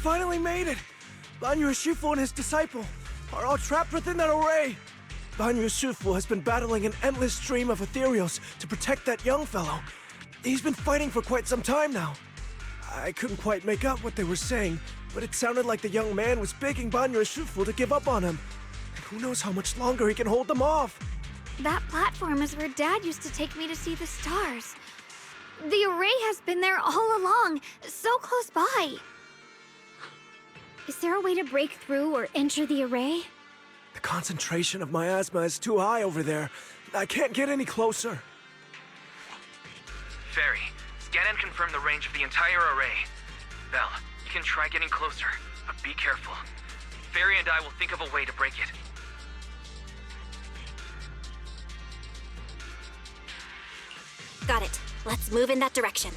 Finally made it! Banyue Shifu and his disciple are all trapped within that array. Banyue Shifu has been battling an endless stream of ethereals to protect that young fellow. He's been fighting for quite some time now. I couldn't quite make out what they were saying, but it sounded like the young man was begging Banyue Shifu to give up on him. And who knows how much longer he can hold them off. That platform is where Dad used to take me to see the stars. The array has been there all along, so close by. Is there a way to break through or enter the array? The concentration of miasma is too high over there. I can't get any closer. Fairy, scan and confirm the range of the entire array. Belle, you can try getting closer, but be careful. Fairy and I will think of a way to break it. Got it. Let's move in that direction.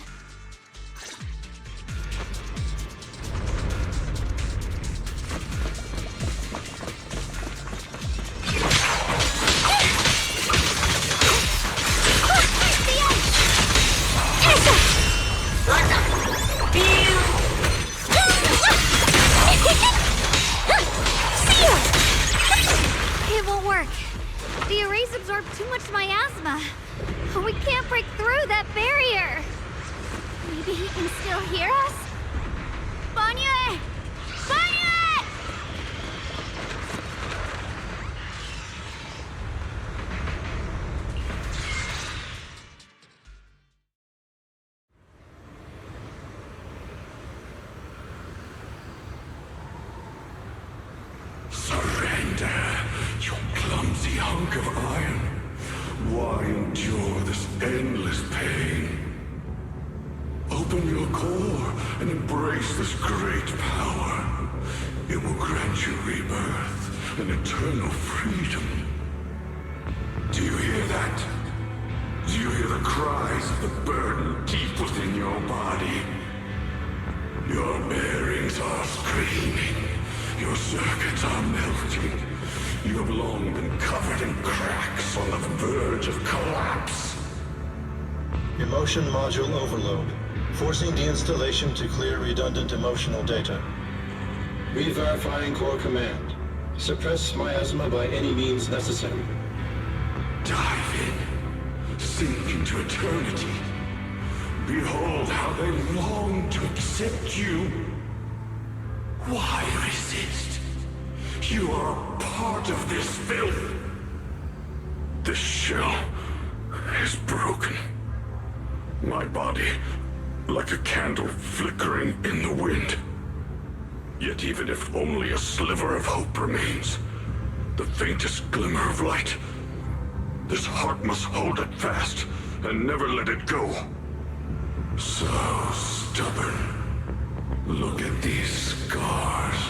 absorbed too much miasma. We can't break through that barrier. Maybe he can still hear us? Banyue! Banyue! Surrender, you clumsy hunk of iron. Why endure this endless pain? Open your core and embrace this great power. It will grant you rebirth and eternal freedom. Do you hear that? Do you hear the cries of the burden deep within your body? Your bearings are screaming. Your circuits are melting. You have long been covered in cracks on the verge of collapse. Emotion module overload. Forcing deinstallation to clear redundant emotional data. Re-verifying core command. Suppress miasma by any means necessary. Dive in. Sink into eternity. Behold how they long to accept you. Why resist? You are a part of this filth. This shell is broken. My body, like a candle flickering in the wind. Yet even if only a sliver of hope remains, the faintest glimmer of light, this heart must hold it fast and never let it go. So stubborn. Look at these scars.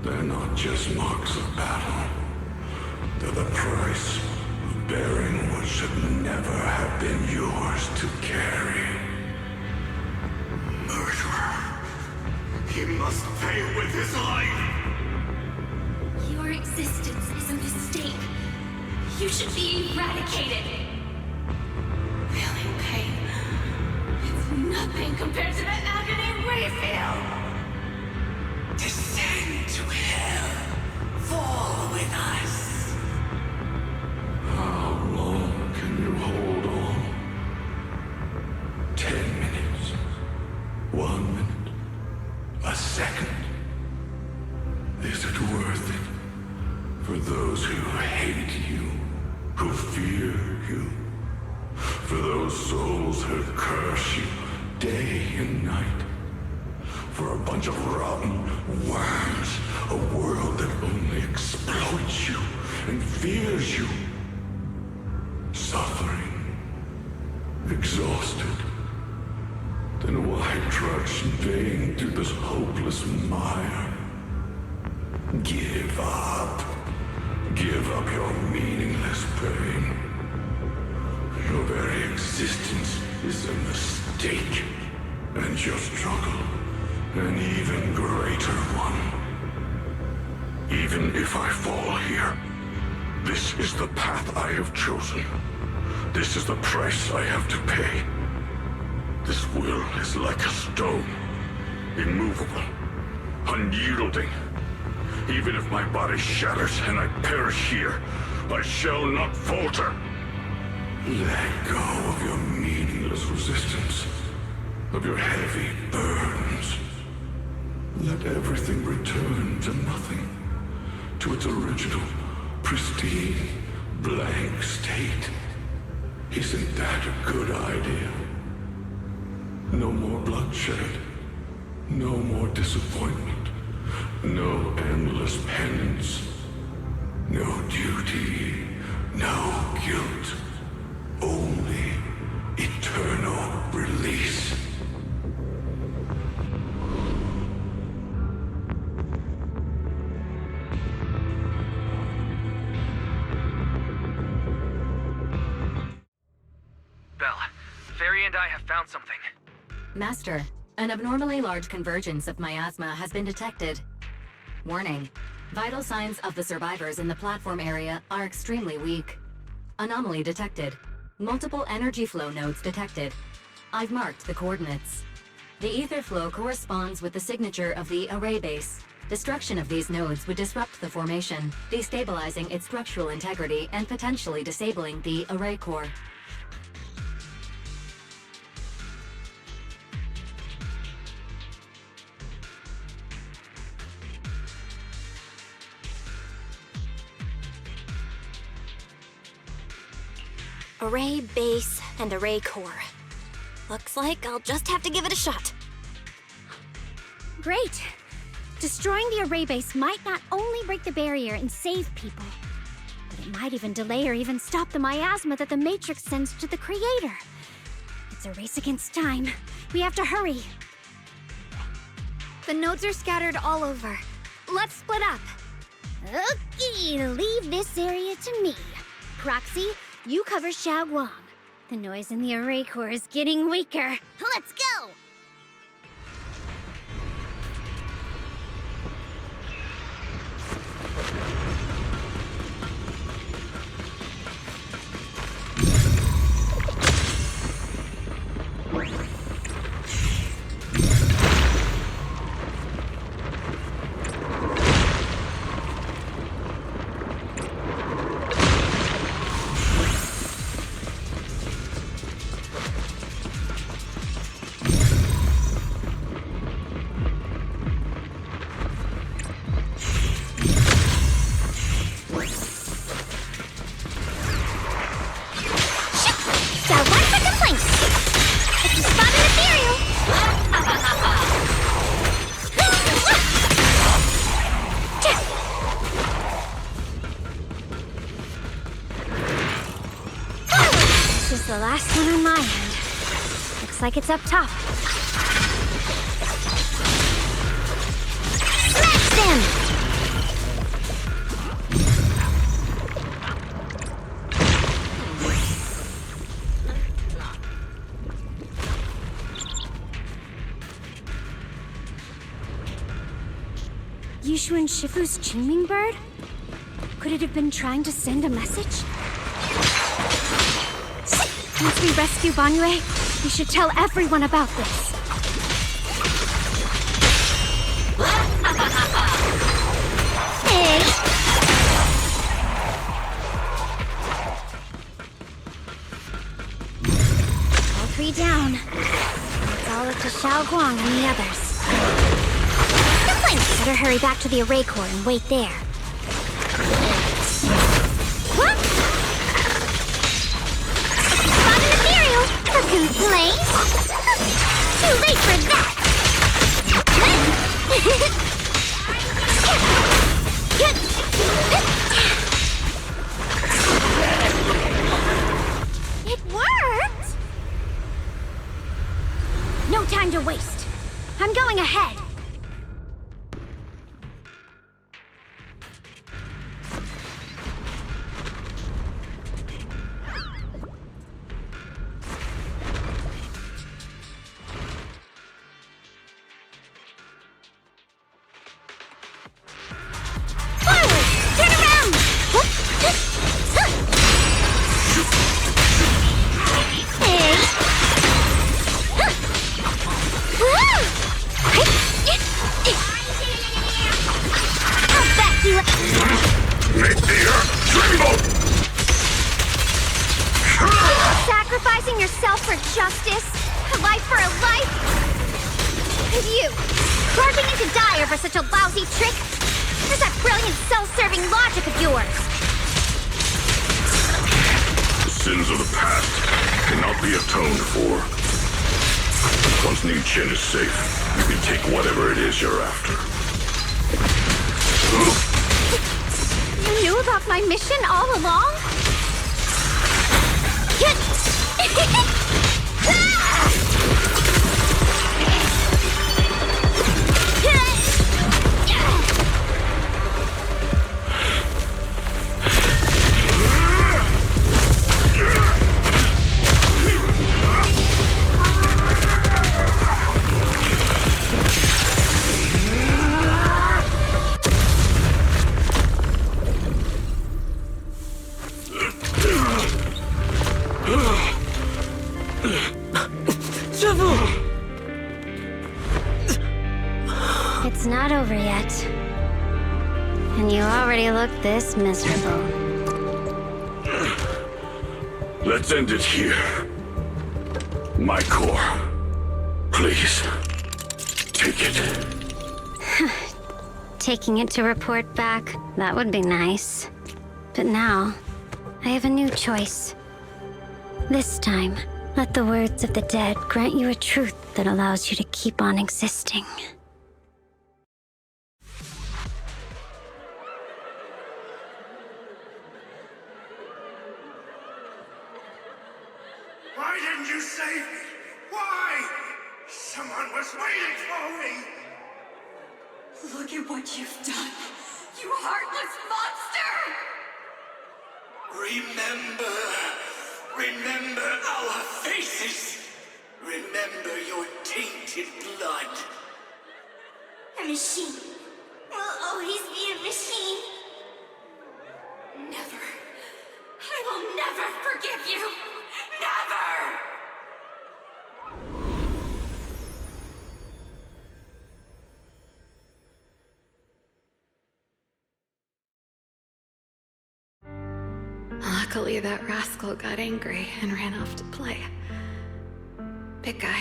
They're not just marks of battle. They're the price of bearing what should never have been yours to carry. Murderer. He must pay with his life. Your existence is a mistake. You should be eradicated. Feeling pain. It's nothing compared to the agony we feel. Descend to hell. Fall with us. How long can you hold on? 10 minutes. 1 minute. A second. Is it worth it? For those who hate you, who fear you, for those souls who curse you day and night, for a bunch of rotten worms, a world that only exploits you and fears you, suffering, exhausted, then why trudge in vain through this hopeless mire? Give up. Give up your meaningless pain. Your very existence is a mistake, and your struggle an even greater one. Even if I fall here, this is the path I have chosen. This is the price I have to pay. This will is like a stone, immovable, unyielding. Even if my body shatters and I perish here, I shall not falter. Let go of your meaningless resistance, of your heavy burdens. Let everything return to nothing, to its original, pristine, blank state. Isn't that a good idea? No more bloodshed, no more disappointment, no endless penance, no duty, no guilt, only eternal release. Belle, Fairy and I have found something. Master, an abnormally large convergence of miasma has been detected. Warning, vital signs of the survivors in the platform area are extremely weak. Anomaly detected. Multiple energy flow nodes detected. I've marked the coordinates. The ether flow corresponds with the signature of the array base. Destruction of these nodes would disrupt the formation, destabilizing its structural integrity and potentially disabling the array core. Array base and array core. Looks like I'll just have to give it a shot. Great. Destroying the array base might not only break the barrier and save people, but it might even delay or even stop the miasma that the Matrix sends to the Creator. It's a race against time. We have to hurry. The nodes are scattered all over. Let's split up. Okay, leave this area to me. Proxy, you cover Xiaoguang. The noise in the array core is getting weaker. Let's go! This is the last one on my end. Looks like it's up top. Smash them! Yushu and Shifu's Qingming bird? Could it have been trying to send a message? Once we rescue Banyue, we should tell everyone about this. Hey! All three down. It's all up to Xiaoguang and the others. Better hurry back to the array core and wait there. What? Spot an ethereal! A complaint? Too late for that! It worked! No time to waste. I'm going ahead. Sacrificing yourself for justice? A life for a life? And you, carving into die over such a lousy trick? Where's that brilliant self-serving logic of yours? The sins of the past cannot be atoned for. Once New Chen is safe, you can take whatever it is you're after. You knew about my mission all along? And you already look this miserable. Let's end it here. My core. Please. Take it. Taking it to report back, that would be nice. But now, I have a new choice. This time, let the words of the dead grant you a truth that allows you to keep on existing. Why didn't you save me? Why? Someone was waiting for me! Look at what you've done, you heartless monster! Remember our faces! Remember your tainted blood! A machine will always be a machine. Never. I will never forgive you. Never! Luckily, that rascal got angry and ran off to play. Big guy,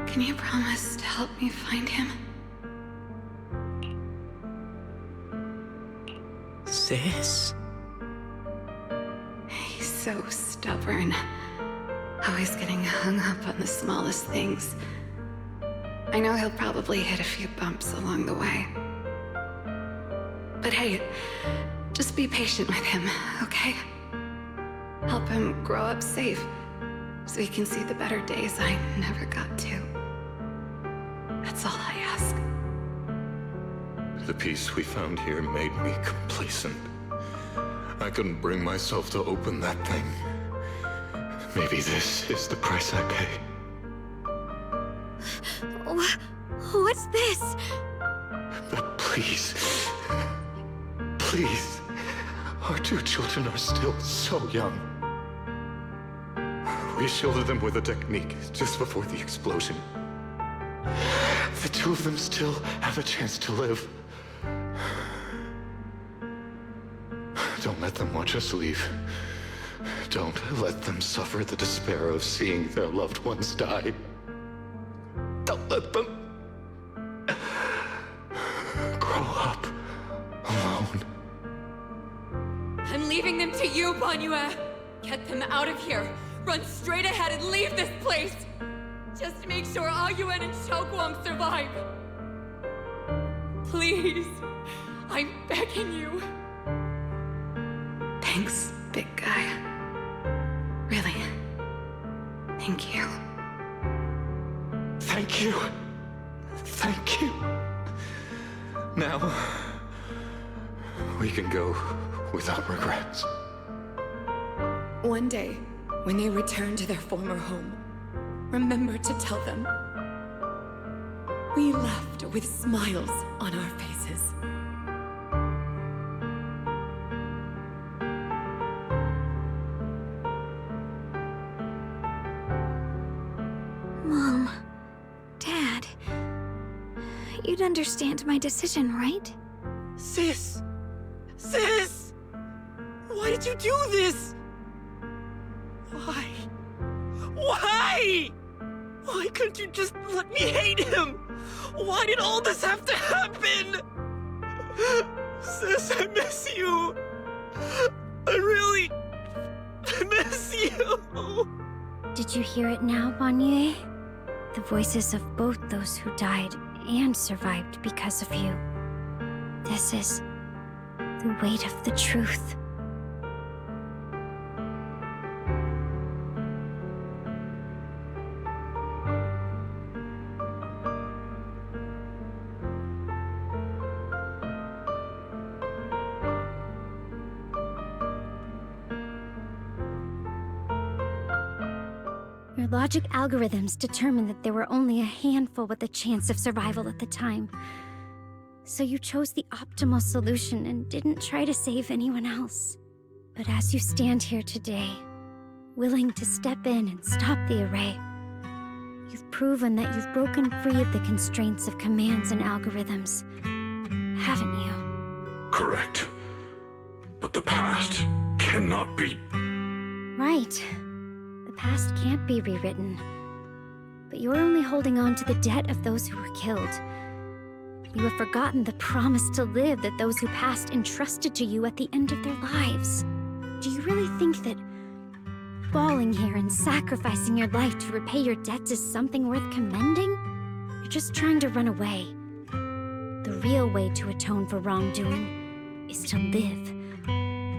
can you promise to help me find him? Sis? He's so stubborn. Always getting hung up on the smallest things. I know he'll probably hit a few bumps along the way. But hey, just be patient with him, okay? Help him grow up safe, so he can see the better days I never got to. That's all I ask. The peace we found here made me complacent. I couldn't bring myself to open that thing. Maybe this is the price I pay. What's this? But please, please, our two children are still so young. We shielded them with a technique just before the explosion. The two of them still have a chance to live. Don't let them watch us leave. Don't let them suffer the despair of seeing their loved ones die. Don't let them grow up alone. I'm leaving them to you, Banyue. Get them out of here. Run straight ahead and leave this place. Just make sure Ayuen and Xiaoguang survive. Please, I'm begging you. Thanks, big guy. Really. Thank you. Thank you. Thank you. Now, we can go without regrets. One day, when they return to their former home, remember to tell them we left with smiles on our faces. Mom, Dad, you'd understand my decision, right? Sis! Sis! Why did you do this? Why? Why? Why couldn't you just let me hate him? Why did all this have to happen? Sis, I miss you. I really miss you. Did you hear it now, Banyue? The voices of both those who died and survived because of you. This is the weight of the truth. Your logic algorithms determined that there were only a handful with a chance of survival at the time. So you chose the optimal solution and didn't try to save anyone else. But as you stand here today, willing to step in and stop the array, you've proven that you've broken free of the constraints of commands and algorithms, haven't you? correct. But the past cannot be. Right. The past can't be rewritten. But you're only holding on to the debt of those who were killed. You have forgotten the promise to live that those who passed entrusted to you at the end of their lives. Do you really think that falling here and sacrificing your life to repay your debts is something worth commending? You're just trying to run away. The real way to atone for wrongdoing is to live.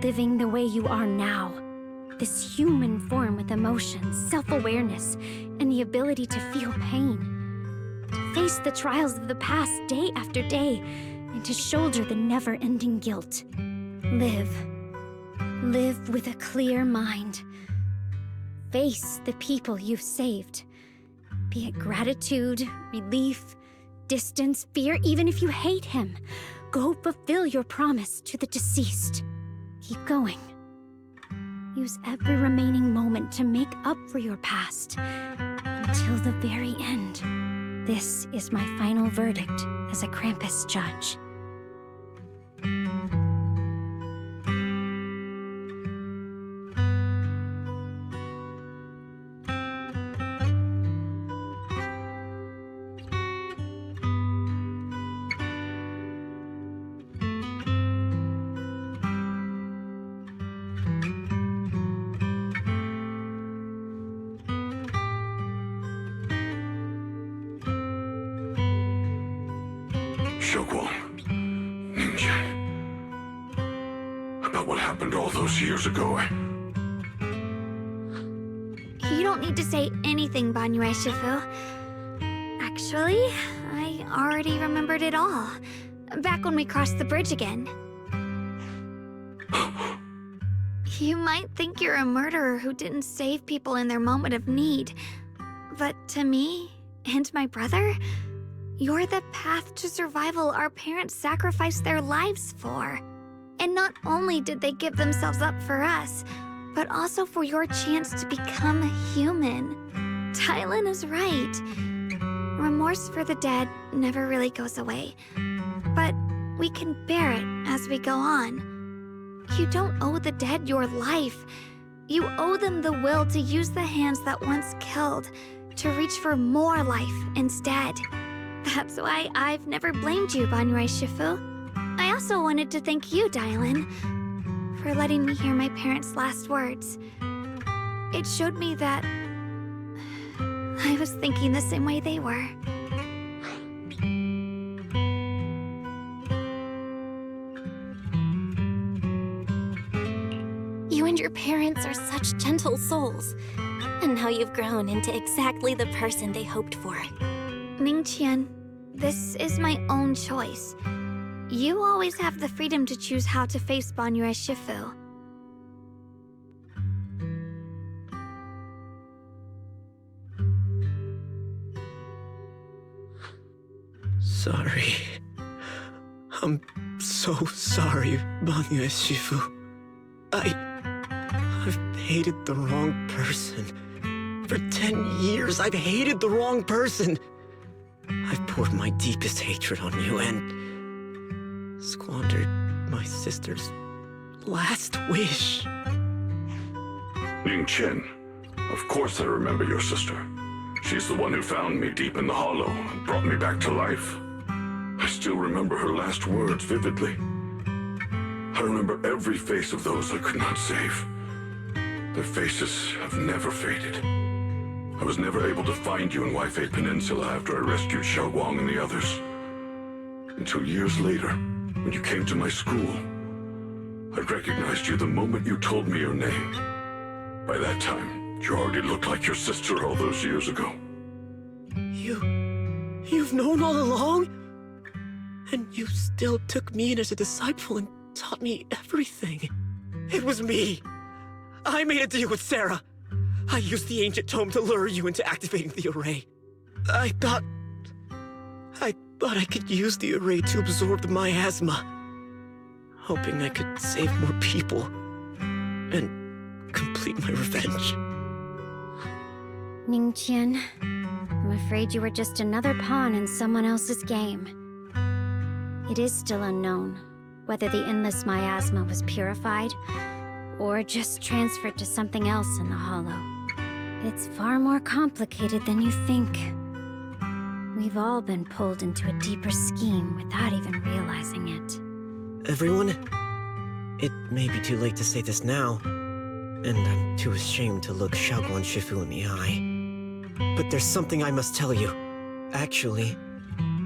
Living the way you are now. This human form with emotions, self-awareness, and the ability to feel pain. To face the trials of the past day after day, and to shoulder the never-ending guilt. Live. Live with a clear mind. Face the people you've saved. Be it gratitude, relief, distance, fear, even if you hate him. Go fulfill your promise to the deceased. Keep going. Use every remaining moment to make up for your past. Until the very end. This is my final verdict as a Krampus judge. Years ago. You don't need to say anything, Banyue Shifu. Actually, I already remembered it all. Back when we crossed the bridge again. You might think you're a murderer who didn't save people in their moment of need. But to me, and my brother, you're the path to survival our parents sacrificed their lives for. And not only did they give themselves up for us, but also for your chance to become human. Tylan is right. Remorse for the dead never really goes away. But we can bear it as we go on. You don't owe the dead your life. You owe them the will to use the hands that once killed to reach for more life instead. That's why I've never blamed you, Banyue Shifu. I also wanted to thank you, Dylan, for letting me hear my parents' last words. It showed me that I was thinking the same way they were. You and your parents are such gentle souls. And now you've grown into exactly the person they hoped for. Ningqian, this is my own choice. You always have the freedom to choose how to face Banyue Shifu. Sorry. I'm so sorry, Banyue Shifu. I've hated the wrong person. For 10 years, I've hated the wrong person. I've poured my deepest hatred on you and squandered my sister's last wish. Ningqian, of course I remember your sister. She's the one who found me deep in the hollow and brought me back to life. I still remember her last words vividly. I remember every face of those I could not save. Their faces have never faded. I was never able to find you in Waifei Peninsula after I rescued Xiaoguang and the others. Until years later, when you came to my school, I recognized you the moment you told me your name. By that time, you already looked like your sister all those years ago. You've known all along? And you still took me in as a disciple and taught me everything. It was me. I made a deal with Sarah. I used the ancient tome to lure you into activating the array. I thought I could use the array to absorb the miasma, hoping I could save more people and complete my revenge. Ningqian, I'm afraid you were just another pawn in someone else's game. It is still unknown, whether the endless miasma was purified or just transferred to something else in the Hollow. It's far more complicated than you think. We've all been pulled into a deeper scheme without even realizing it. Everyone, it may be too late to say this now, and I'm too ashamed to look Xiaoguang Shifu in the eye. But there's something I must tell you. Actually,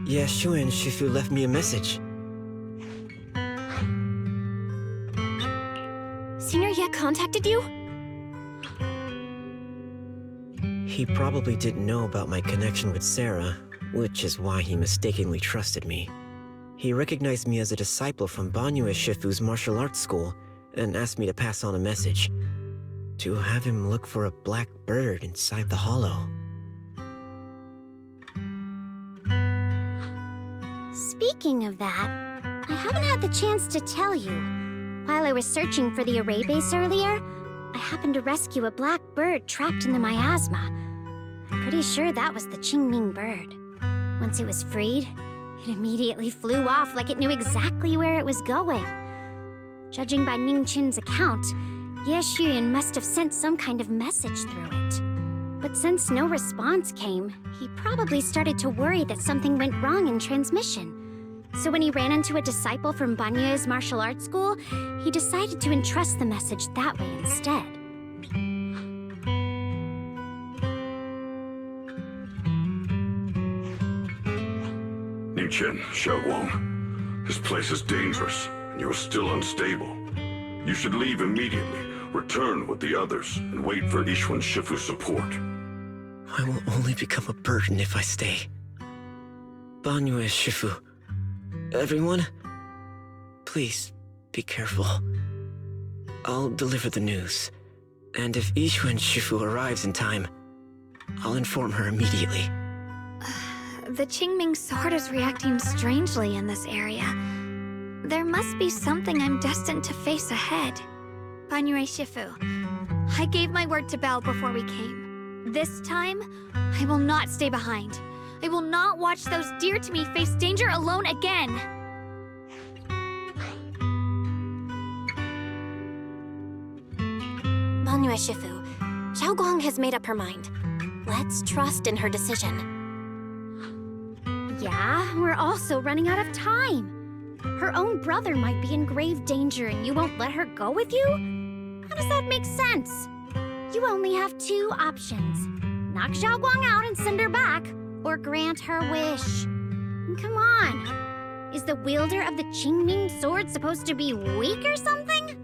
Yeshuan Shifu left me a message. Senior Ye contacted you? He probably didn't know about my connection with Sarah, which is why he mistakenly trusted me. He recognized me as a disciple from Banyue Shifu's martial arts school and asked me to pass on a message. To have him look for a black bird inside the hollow. Speaking of that, I haven't had the chance to tell you. While I was searching for the array base earlier, I happened to rescue a black bird trapped in the miasma. I'm pretty sure that was the Qingming bird. Once it was freed, it immediately flew off like it knew exactly where it was going. Judging by Ning Qin's account, Ye Xuyan must have sent some kind of message through it. But since no response came, he probably started to worry that something went wrong in transmission. So when he ran into a disciple from Banyue's martial arts school, he decided to entrust the message that way instead. Ningqian, Xiaoguang, this place is dangerous, and you're still unstable. You should leave immediately, return with the others, and wait for Yishuan Shifu's support. I will only become a burden if I stay. Banyue Shifu. Everyone, please be careful. I'll deliver the news. And if Yishuan Shifu arrives in time, I'll inform her immediately. The Qingming sword is reacting strangely in this area. There must be something I'm destined to face ahead. Banyue Shifu, I gave my word to Belle before we came. This time, I will not stay behind. I will not watch those dear to me face danger alone again. Banyue Shifu, Xiaoguang has made up her mind. Let's trust in her decision. Yeah, we're also running out of time. Her own brother might be in grave danger and you won't let her go with you? How does that make sense? You only have two options. Knock Xiaoguang out and send her back, or grant her wish. Come on. Is the wielder of the Qingming sword supposed to be weak or something?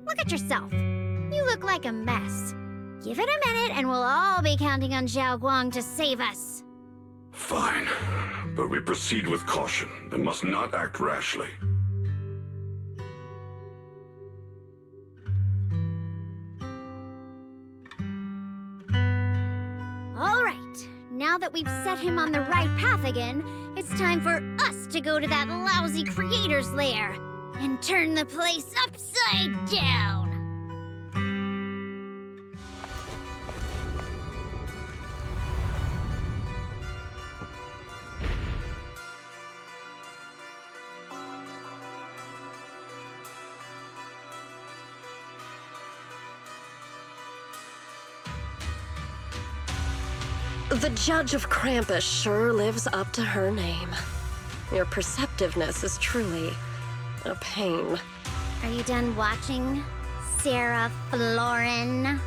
Look at yourself. You look like a mess. Give it a minute and we'll all be counting on Xiaoguang to save us. Fine, but we proceed with caution and must not act rashly. All right. Now that we've set him on the right path again, it's time for us to go to that lousy creator's lair and turn the place upside down. The Judge of Krampus sure lives up to her name. Your perceptiveness is truly a pain. Are you done watching, Sarah Florin?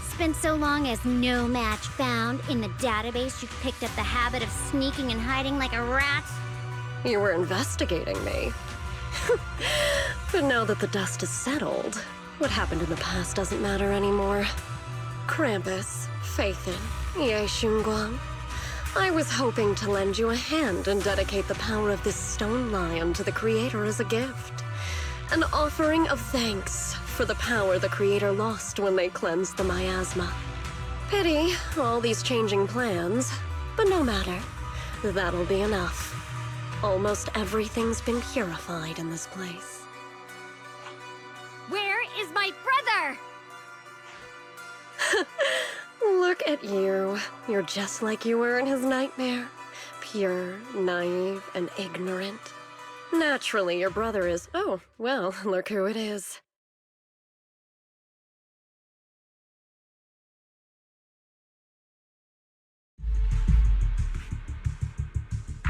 Spent so long as no match found in the database you picked up the habit of sneaking and hiding like a rat? You were investigating me. But now that the dust is settled, what happened in the past doesn't matter anymore. Krampus, Faithin, Ye Shunguang. I was hoping to lend you a hand and dedicate the power of this stone lion to the Creator as a gift. An offering of thanks for the power the Creator lost when they cleansed the miasma. Pity, all these changing plans, but no matter. That'll be enough. Almost everything's been purified in this place. Where is my brother? Look at you. You're just like you were in his nightmare. Pure, naive, and ignorant. Naturally, your brother is... Oh, well, look who it is.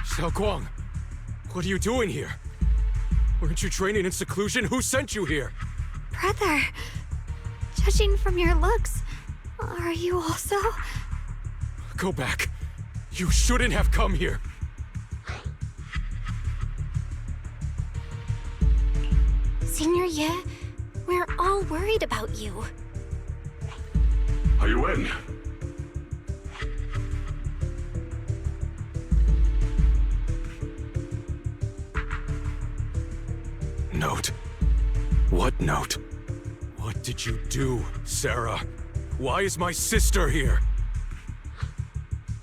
Xiaoguang, what are you doing here? Weren't you training in seclusion? Who sent you here? Brother, judging from your looks, are you also? Go back. You shouldn't have come here. Senior Ye, we're all worried about you. Are you in? Note? What note? What did you do, Sarah? Why is my sister here?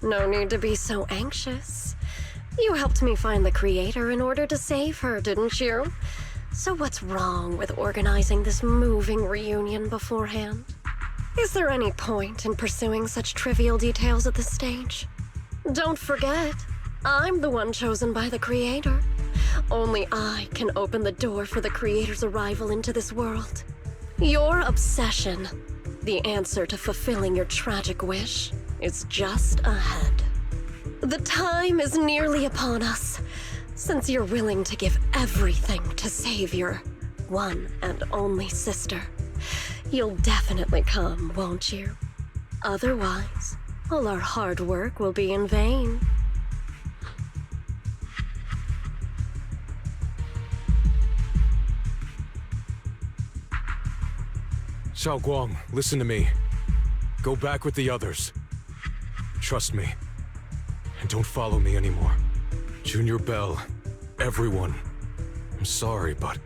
No need to be so anxious. You helped me find the creator in order to save her, didn't you? So what's wrong with organizing this moving reunion beforehand? Is there any point in pursuing such trivial details at this stage? Don't forget, I'm the one chosen by the creator. Only I can open the door for the creator's arrival into this world. Your obsession, the answer to fulfilling your tragic wish, is just ahead. The time is nearly upon us. Since you're willing to give everything to save your one and only sister, you'll definitely come, won't you? Otherwise, all our hard work will be in vain. Xiaoguang, listen to me. Go back with the others. Trust me. And don't follow me anymore. Junior Bell, everyone. I'm sorry, but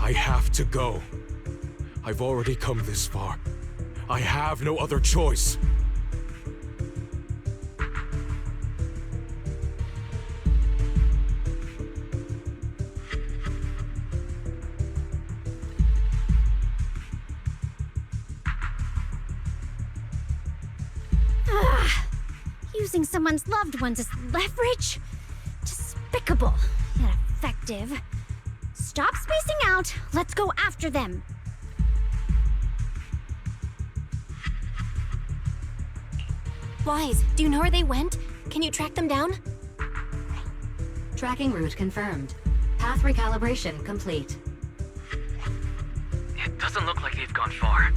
I have to go. I've already come this far. I have no other choice. Using someone's loved ones as leverage? Despicable, yet effective. Stop spacing out. Let's go after them. Wise, do you know where they went? Can you track them down? Tracking route confirmed. Path recalibration complete. It doesn't look like they've gone far,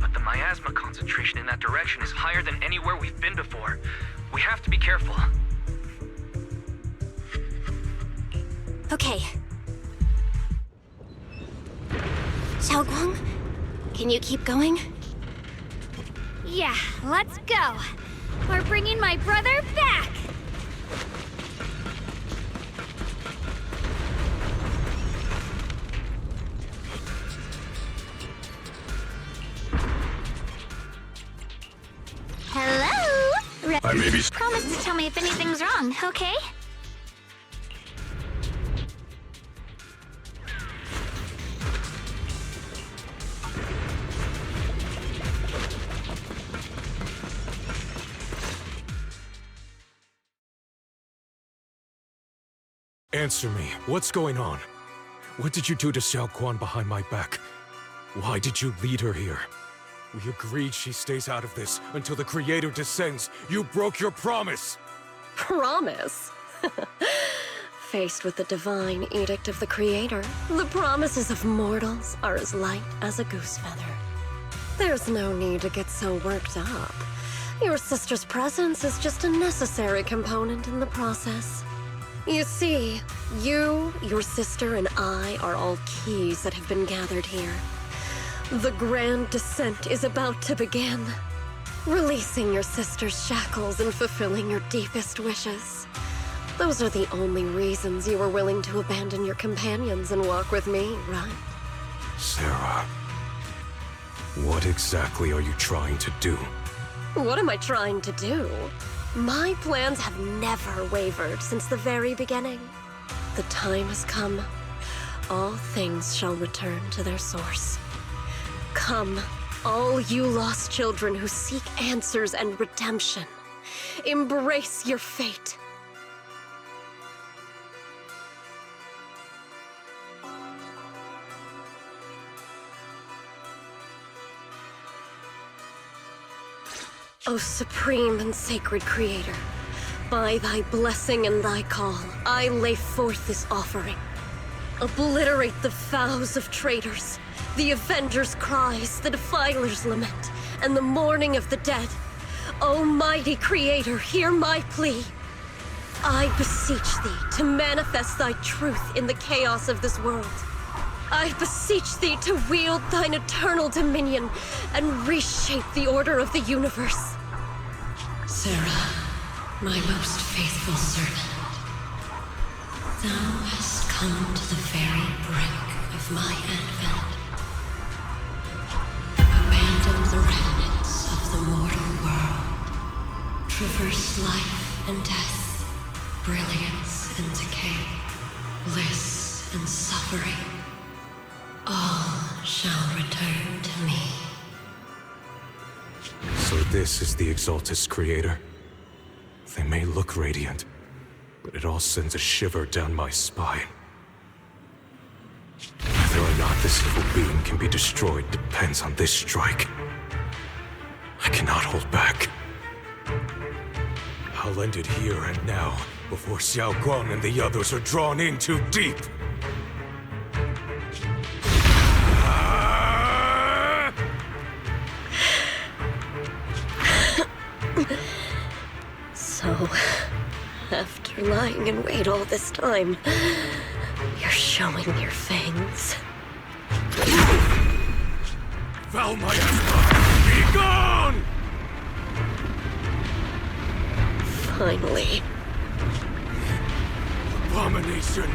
but the miasma concentration in that direction is higher than anywhere we've been before. We have to be careful. Okay. Xiaoguang, can you keep going? Yeah, let's go. We're bringing my brother back. Hello? I may be... Promise to tell me if anything's wrong, okay? Answer me. What's going on? What did you do to Xiaoguang behind my back? Why did you lead her here? We agreed she stays out of this until the creator descends. You broke your promise! Promise? Faced with the divine edict of the creator, the promises of mortals are as light as a goose feather. There's no need to get so worked up. Your sister's presence is just a necessary component in the process. You see, you, your sister, and I are all keys that have been gathered here. The grand descent is about to begin. Releasing your sister's shackles and fulfilling your deepest wishes. Those are the only reasons you were willing to abandon your companions and walk with me, right? Sarah, what exactly are you trying to do? What am I trying to do? My plans have never wavered since the very beginning. The time has come. All things shall return to their source. Come, all you lost children who seek answers and redemption. Embrace your fate. O supreme and sacred Creator, by thy blessing and thy call, I lay forth this offering. Obliterate the vows of traitors, the avengers' cries, the defilers' lament, and the mourning of the dead. O mighty Creator, hear my plea. I beseech thee to manifest thy truth in the chaos of this world. I beseech thee to wield thine eternal dominion and reshape the order of the universe. Sarah, my most faithful servant, thou hast come to the very brink of my advent. Abandon the remnants of the mortal world. Traverse life and death, brilliance and decay, bliss and suffering. All shall return to me. So this is the Exaltus Creator. They may look radiant, but it all sends a shiver down my spine. Whether or not this evil being can be destroyed depends on this strike. I cannot hold back. I'll end it here and now, before Xiao Guang and the others are drawn in too deep. So, after lying in wait all this time, you're showing your fangs. Val Miasma, be gone! Finally. Abomination!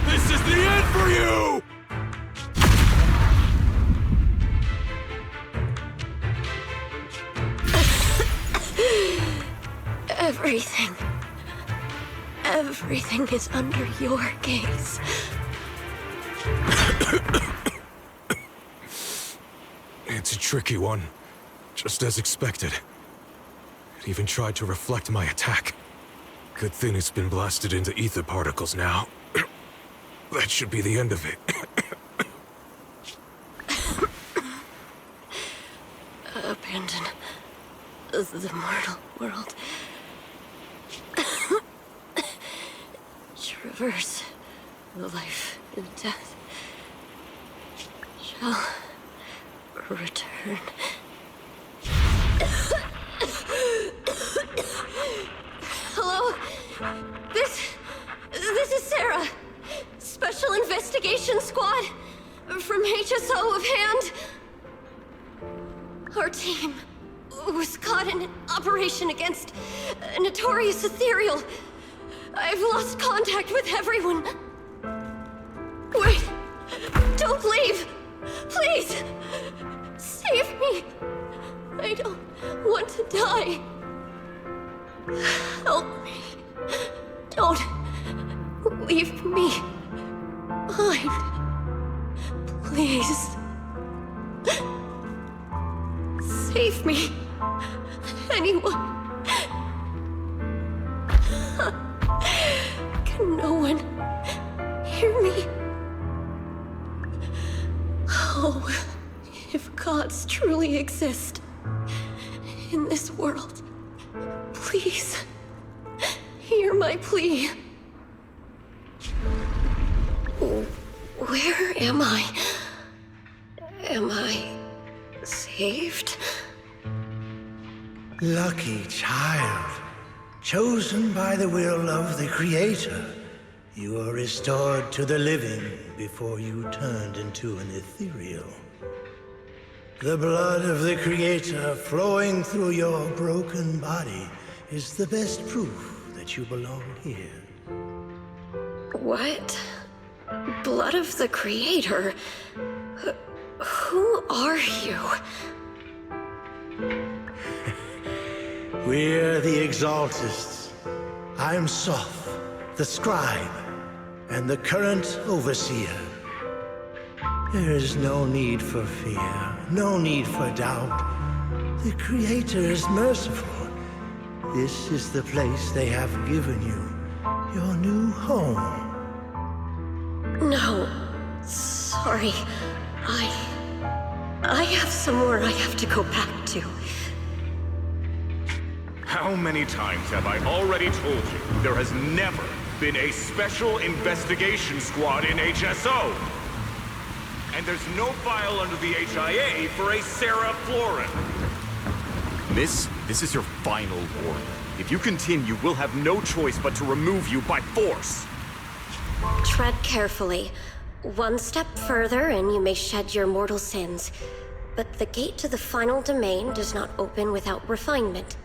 This is the end for you! Everything is under your gaze. It's a tricky one, just as expected. It even tried to reflect my attack. Good thing it's been blasted into ether particles now. That should be the end of it. Abandon the mortal world. Traverse life and death. Shall return. Hello? This is Sarah. Special Investigation Squad from HSO of Hand. Our team was caught in an operation against a notorious ethereal. I've lost contact with everyone. Wait! Don't leave! Please! Save me! I don't want to die. Help me. Don't leave me behind. Please. Save me. Anyone. Can no one hear me? Oh, if gods truly exist in this world, please hear my plea. Where am I? Am I saved? Lucky child. Chosen by the will of the Creator, you were restored to the living before you turned into an ethereal. The blood of the Creator flowing through your broken body is the best proof that you belong here. What? Blood of the Creator? Who are you? We're the Exaltists. I'm Soth, the Scribe, and the current Overseer. There is no need for fear, no need for doubt. The Creator is merciful. This is the place they have given you, your new home. No, sorry. I have somewhere I have to go back to. How many times have I already told you there has never been a special investigation squad in HSO? And there's no file under the HIA for a Sarah Florin. Miss, this is your final warning. If you continue, we'll have no choice but to remove you by force. Tread carefully. One step further and you may shed your mortal sins. But the gate to the final domain does not open without refinement.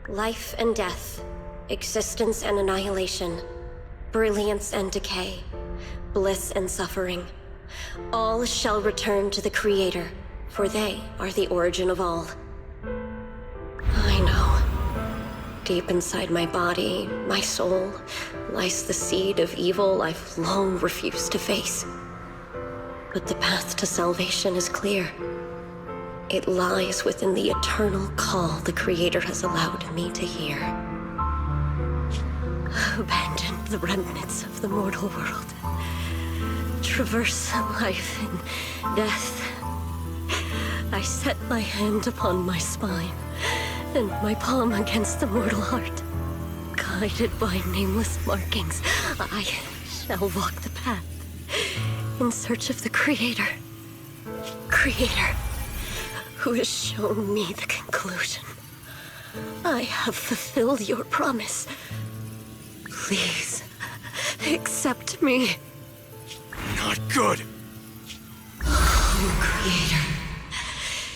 Life and death, existence and annihilation, brilliance and decay, bliss and suffering. All shall return to the Creator, for they are the origin of all. I know. Deep inside my body, my soul, lies the seed of evil I've long refused to face. But the path to salvation is clear. It lies within the eternal call the Creator has allowed me to hear. Abandon the remnants of the mortal world. Traverse life and death. I set my hand upon my spine, and my palm against the mortal heart. Guided by nameless markings, I shall walk the path in search of the Creator. Creator, who has shown me the conclusion. I have fulfilled your promise. Please, accept me. Not good. Oh, Creator.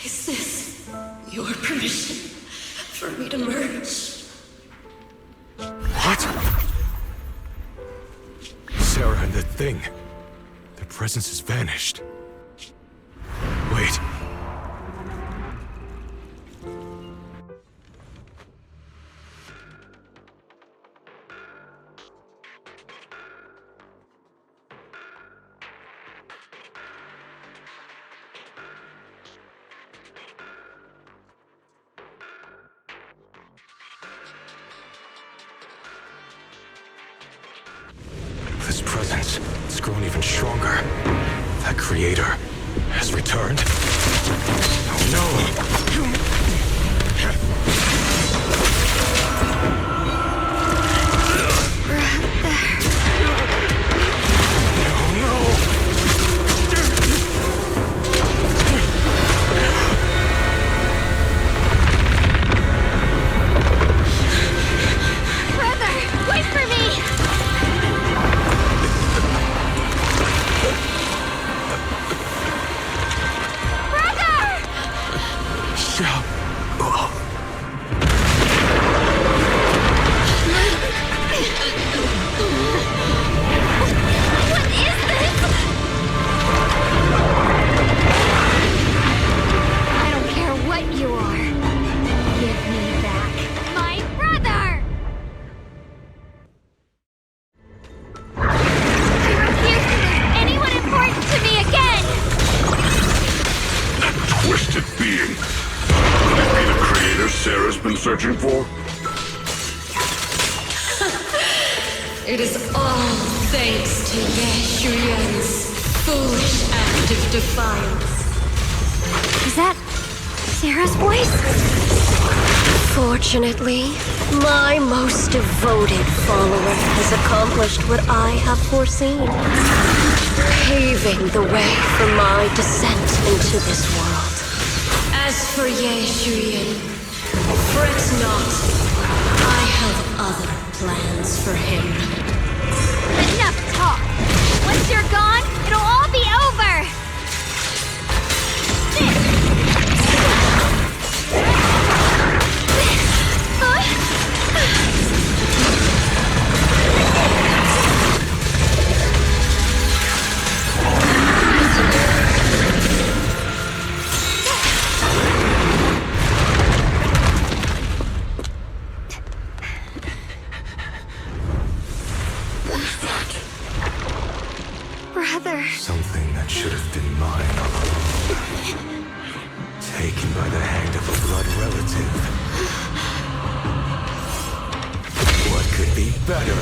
Is this your permission for me to merge? What? Sarah and the thing. Their presence has vanished. Wait. This presence, it's grown even stronger. That Creator has returned. Oh no! Brother, wait for me! I don't care what you are. Give me back my brother! I refuse to lose anyone important to me again! That twisted being. Could it be the Creator Sarah's been searching for? It is all thanks to Yeshuyan's foolish act of defiance. Is that Sarah's voice? Fortunately, my most devoted follower has accomplished what I have foreseen, paving the way for my descent into this world. As for Yeshuyan, fret not. I have other plans for him. Enough talk! Once you're gone, it'll all be over! Brother. Something that should have been mine all along. Taken by the hand of a blood relative. What could be better?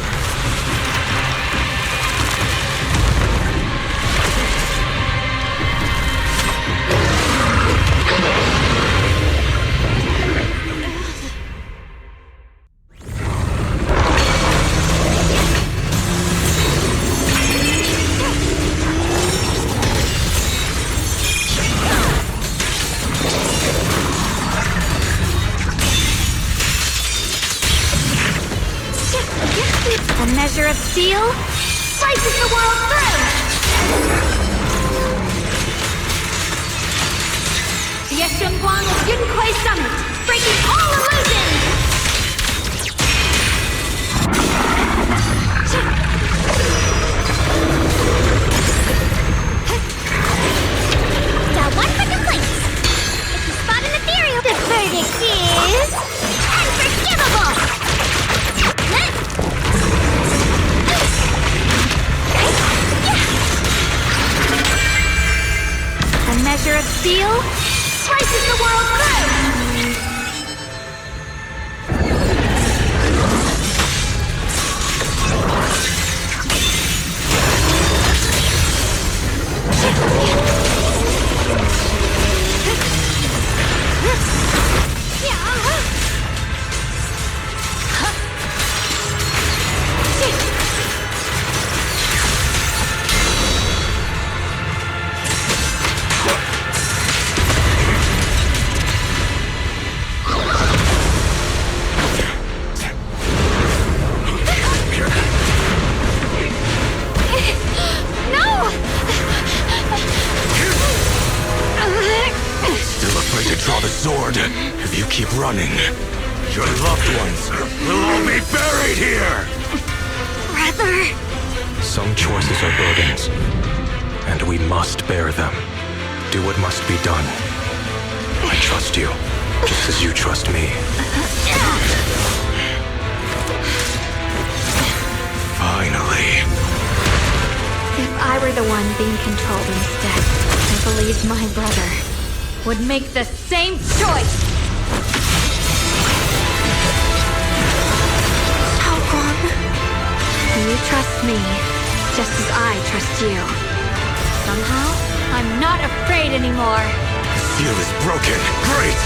steel slices the world through! The shunguanggggg of Yunquay Summit, breaking all illusions! Job 1 for complete. If you spot an ethereal, the verdict is unforgivable. A measure of steel slices the world through! If you keep running, your loved ones will all be buried here! Brother! Some choices are burdens, and we must bear them. Do what must be done. I trust you, just as you trust me. Finally. If I were the one being controlled instead, I believe my brother would make the same choice! Xiaoguang, you trust me, just as I trust you. Somehow, I'm not afraid anymore. The seal is broken. Great!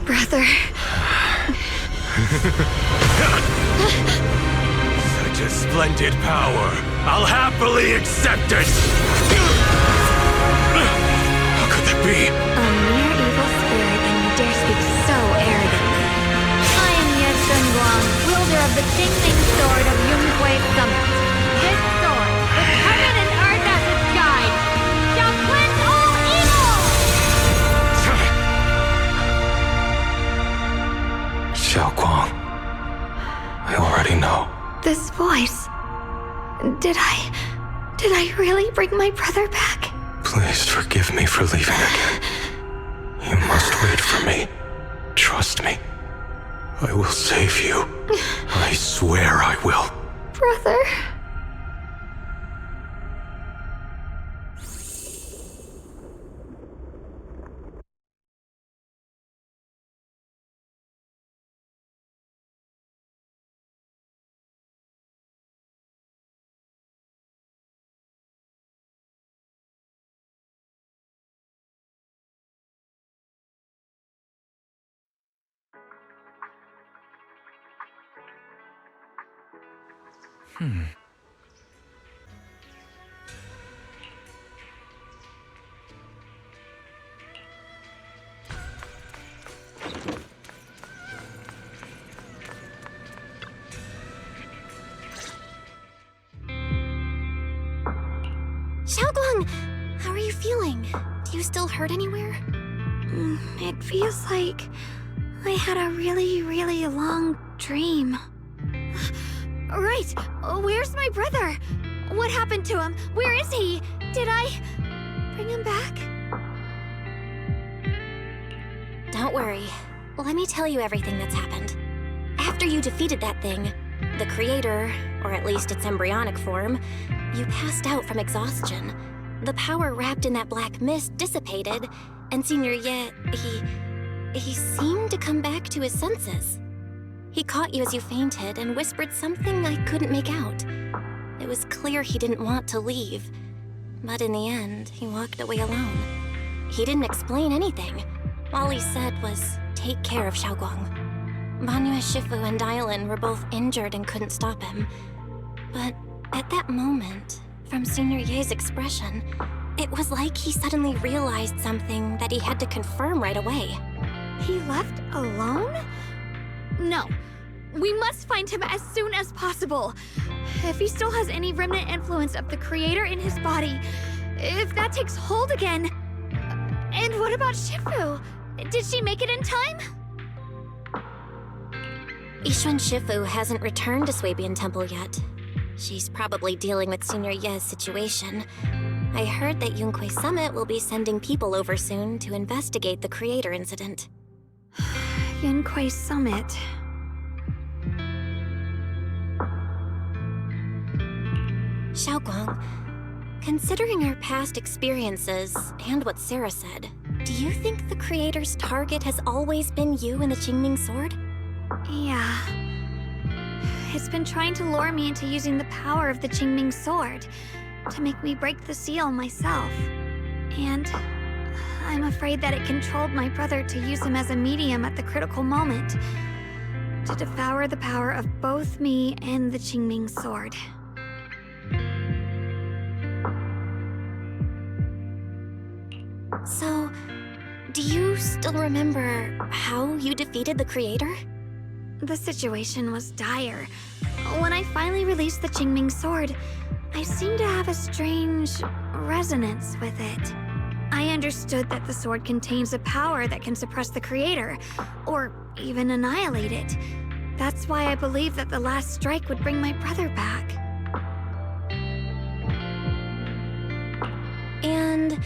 Brother. Such a splendid power. I'll happily accept it! How could that be? A mere evil spirit, and you dare speak so arrogantly. I am Ye Shunguang, wielder of the Tingling Sword of Yunquay Summit. This sword, with heaven and earth as its guide, shall cleanse all evil! Xiaoguang, I already know. This voice... Did I really bring my brother back? Please forgive me for leaving again. You must wait for me. Trust me. I will save you. I swear I will. Brother... Xiaoguang, how are you feeling? Do you still hurt anywhere? It feels like I had a really, really long dream. Right! Where's my brother? What happened to him? Where is he? Did I bring him back? Don't worry. Let me tell you everything that's happened. After you defeated that thing, the creator, or at least its embryonic form, you passed out from exhaustion. The power wrapped in that black mist dissipated, and Senior Ye, he seemed to come back to his senses. He caught you as you fainted and whispered something I couldn't make out. It was clear he didn't want to leave, but in the end, he walked away alone. He didn't explain anything. All he said was, take care of Xiaoguang. Banyue Shifu and Dylan were both injured and couldn't stop him. But at that moment, from Senior Ye's expression, it was like he suddenly realized something that he had to confirm right away. He left alone? No. We must find him as soon as possible. If he still has any remnant influence of the Creator in his body, if that takes hold again... And what about Shifu? Did she make it in time? Yixuan Shifu hasn't returned to Swabian Temple yet. She's probably dealing with Senior Ye's situation. I heard that Yunque Summit will be sending people over soon to investigate the Creator incident. Yunque Summit... Xiaoguang, considering our past experiences and what Sarah said, do you think the Creator's target has always been you and the Qingming Sword? Yeah. It's been trying to lure me into using the power of the Qingming Sword to make me break the seal myself. And I'm afraid that it controlled my brother to use him as a medium at the critical moment to devour the power of both me and the Qingming Sword. So, do you still remember how you defeated the Creator? The situation was dire. When I finally released the Qingming Sword, I seemed to have a strange resonance with it. I understood that the sword contains a power that can suppress the Creator, or even annihilate it. That's why I believed that the last strike would bring my brother back. And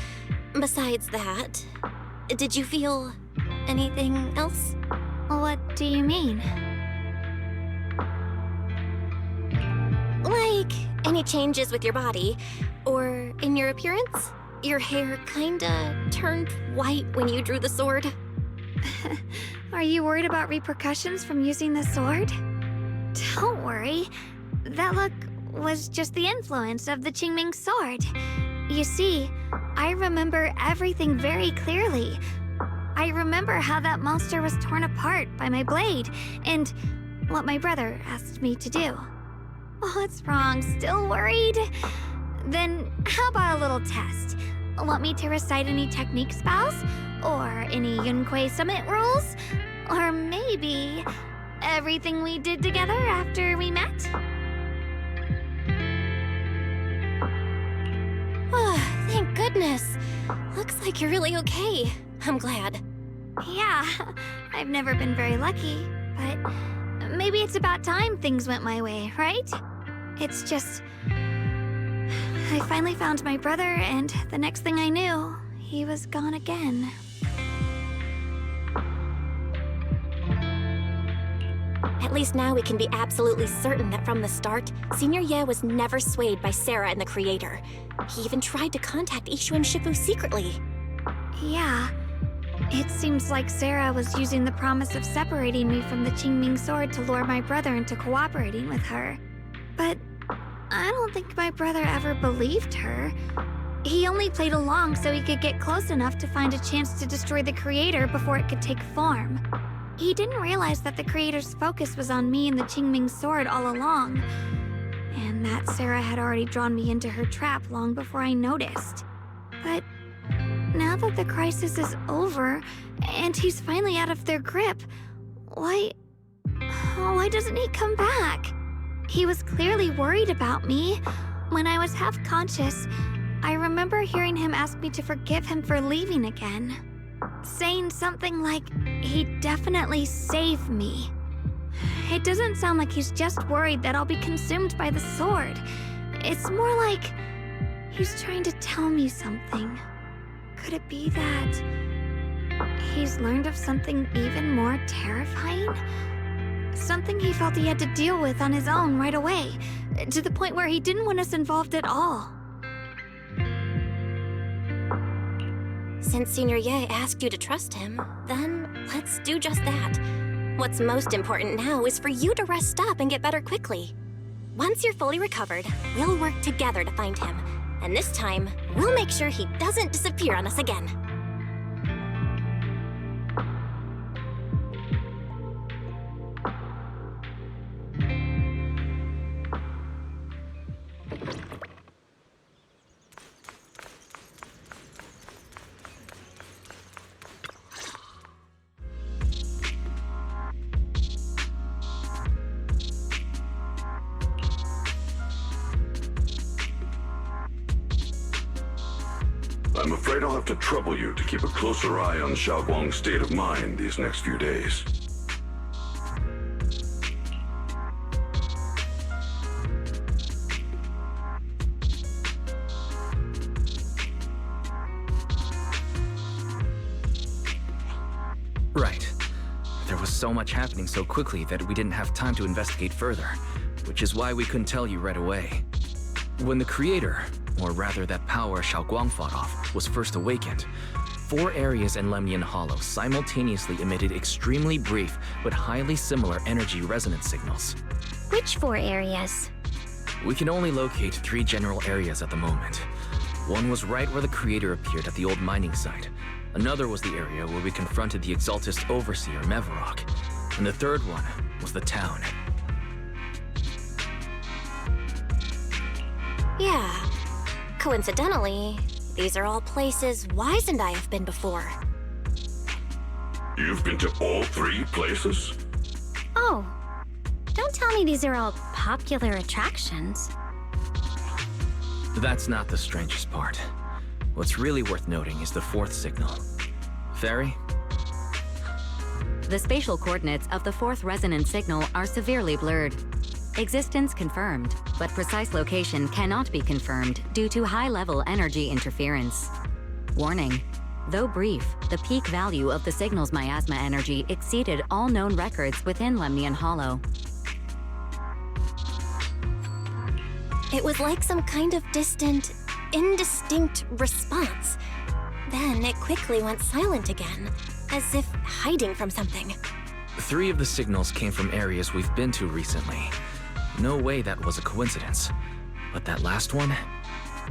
besides that, did you feel anything else? What do you mean? Like, any changes with your body, or in your appearance? Your hair kinda turned white when you drew the sword. Are you worried about repercussions from using the sword? Don't worry. That look was just the influence of the Qingming Sword. You see, I remember everything very clearly. I remember how that monster was torn apart by my blade, and what my brother asked me to do. What's wrong? Still worried? Then how about a little test? Want me to recite any technique spells? Or any Yunque Summit rules? Or maybe everything we did together after we met? Oh, thank goodness. Looks like you're really okay. I'm glad. Yeah, I've never been very lucky, but maybe it's about time things went my way, right? It's just... I finally found my brother, and the next thing I knew, he was gone again. At least now we can be absolutely certain that from the start, Senior Ye was never swayed by Sarah and the Creator. He even tried to contact Yixuan Shifu secretly. Yeah. It seems like Sarah was using the promise of separating me from the Qingming Sword to lure my brother into cooperating with her. But I don't think my brother ever believed her. He only played along so he could get close enough to find a chance to destroy the Creator before it could take form. He didn't realize that the Creator's focus was on me and the Qingming Sword all along, and that Sarah had already drawn me into her trap long before I noticed. But now that the crisis is over, and he's finally out of their grip, why doesn't he come back? He was clearly worried about me. When I was half conscious, I remember hearing him ask me to forgive him for leaving again, saying something like, he'd definitely save me. It doesn't sound like he's just worried that I'll be consumed by the sword. It's more like he's trying to tell me something. Could it be that he's learned of something even more terrifying? Something he felt he had to deal with on his own right away, to the point where he didn't want us involved at all. Since Senior Ye asked you to trust him, then let's do just that. What's most important now is for you to rest up and get better quickly. Once you're fully recovered, we'll work together to find him. And this time, we'll make sure he doesn't disappear on us again. I'm afraid I'll have to trouble you to keep a closer eye on Xiaoguang's state of mind these next few days. Right. There was so much happening so quickly that we didn't have time to investigate further, which is why we couldn't tell you right away. When the creator, or rather that power Xiaoguang fought off, was first awakened, 4 areas in Lemnian Hollow simultaneously emitted extremely brief but highly similar energy resonance signals. Which 4 areas? We can only locate 3 general areas at the moment. One was right where the creator appeared at the old mining site. Another was the area where we confronted the Exaltist Overseer, Mevarok. And the third one was the town. Yeah. Coincidentally, these are all places Wise and I have been before. You've been to all 3 places? Oh, don't tell me these are all popular attractions. That's not the strangest part. What's really worth noting is the 4th signal. Fairy? The spatial coordinates of the 4th resonance signal are severely blurred. Existence confirmed, but precise location cannot be confirmed due to high-level energy interference. Warning: though brief, the peak value of the signal's miasma energy exceeded all known records within Lemnian Hollow. It was like some kind of distant, indistinct response. Then it quickly went silent again, as if hiding from something. 3 of the signals came from areas we've been to recently. No way that was a coincidence. But that last one?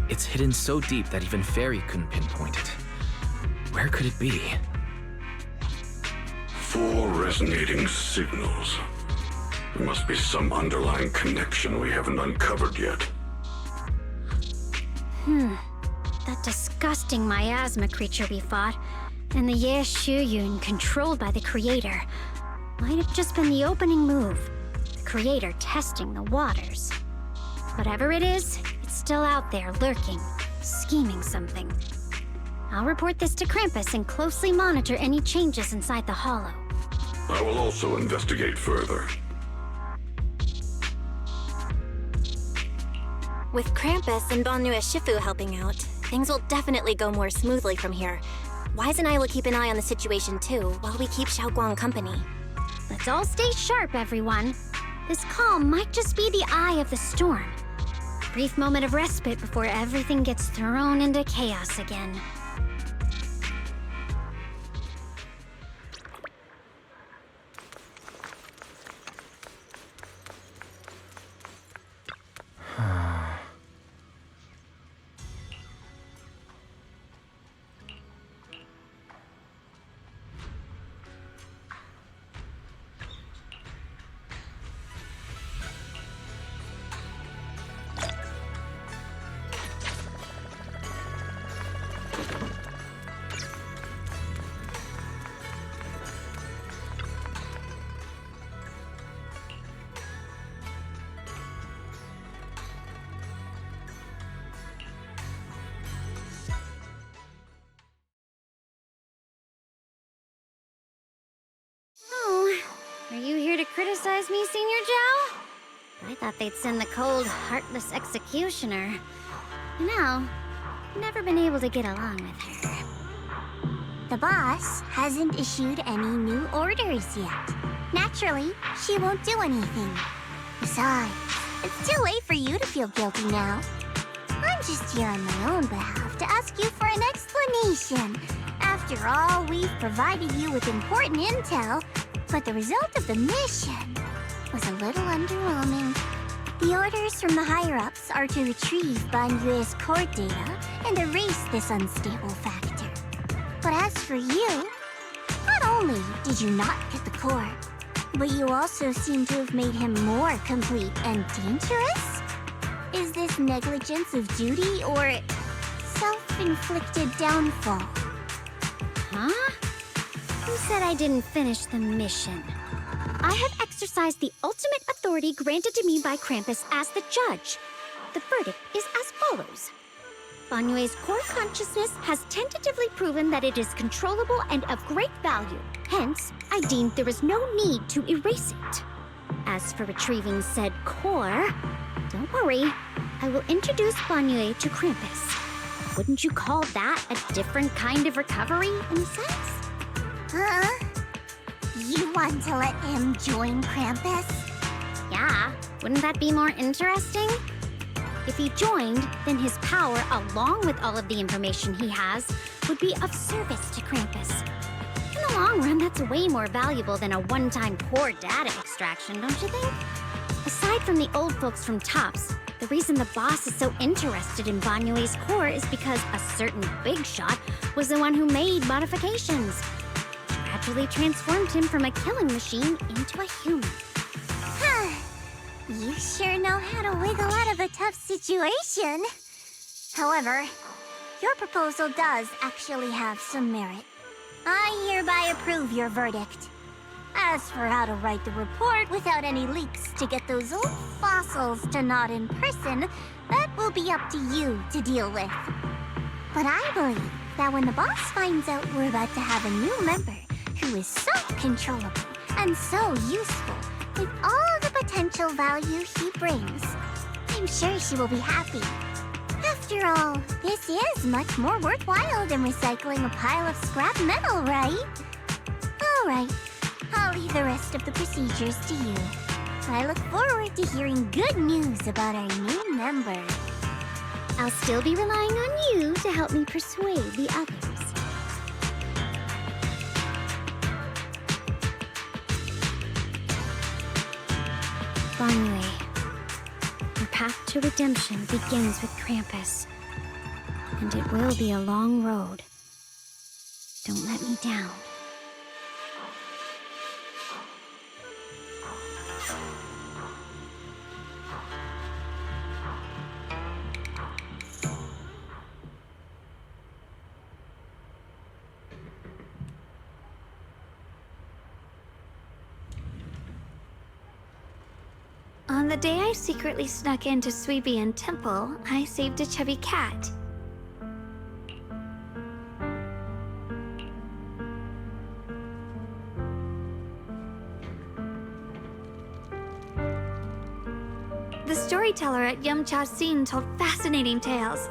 It's hidden so deep that even Fairy couldn't pinpoint it. Where could it be? 4 resonating signals. There must be some underlying connection we haven't uncovered yet. That disgusting miasma creature we fought, and the Ye Shuyun controlled by the creator, might have just been the opening move. The creator testing the waters. Whatever it is, it's still out there lurking, scheming something. I'll report this to Krampus and closely monitor any changes inside the hollow. I will also investigate further. With Krampus and Banue Shifu helping out, things will definitely go more smoothly from here. Wise and I will keep an eye on the situation too, while we keep Xiaoguang company. Let's all stay sharp, everyone. This calm might just be the eye of the storm. Brief moment of respite before everything gets thrown into chaos again. Are you here to criticize me, Senior Joe? I thought they'd send the cold, heartless executioner. No, never been able to get along with her. The boss hasn't issued any new orders yet. Naturally, she won't do anything. Besides, it's too late for you to feel guilty now. I'm just here on my own behalf to ask you for an explanation. After all, we've provided you with important intel, but the result of the mission was a little underwhelming. The orders from the higher-ups are to retrieve Banyue's core data and erase this unstable factor. But as for you, not only did you not get the core, but you also seem to have made him more complete and dangerous? Is this negligence of duty or self-inflicted downfall? Huh? Who said I didn't finish the mission? I have exercised the ultimate authority granted to me by Krampus as the judge. The verdict is as follows. Banyue's core consciousness has tentatively proven that it is controllable and of great value. Hence, I deemed there was no need to erase it. As for retrieving said core, don't worry. I will introduce Banyue to Krampus. Wouldn't you call that a different kind of recovery, in a sense? Huh? You want to let him join Krampus? Yeah, wouldn't that be more interesting? If he joined, then his power, along with all of the information he has, would be of service to Krampus. In the long run, that's way more valuable than a one-time core data extraction, don't you think? Aside from the old folks from TOPS, the reason the boss is so interested in Banyue's core is because a certain big shot was the one who made modifications. Gradually transformed him from a killing machine into a human. You sure know how to wiggle out of a tough situation. However, your proposal does actually have some merit. I hereby approve your verdict. As for how to write the report without any leaks to get those old fossils to nod in person, that will be up to you to deal with. But I believe that when the boss finds out we're about to have a new member who is so controllable and so useful, with all the potential value he brings, I'm sure she will be happy. After all, this is much more worthwhile than recycling a pile of scrap metal, right? Alright, I'll leave the rest of the procedures to you. I look forward to hearing good news about our new member. I'll still be relying on you to help me persuade the others. Banyue, your path to redemption begins with Krampus. And it will be a long road. Don't let me down. On the day I secretly snuck into Suibian Temple, I saved a chubby cat. The storyteller at Yumcha Scene told fascinating tales.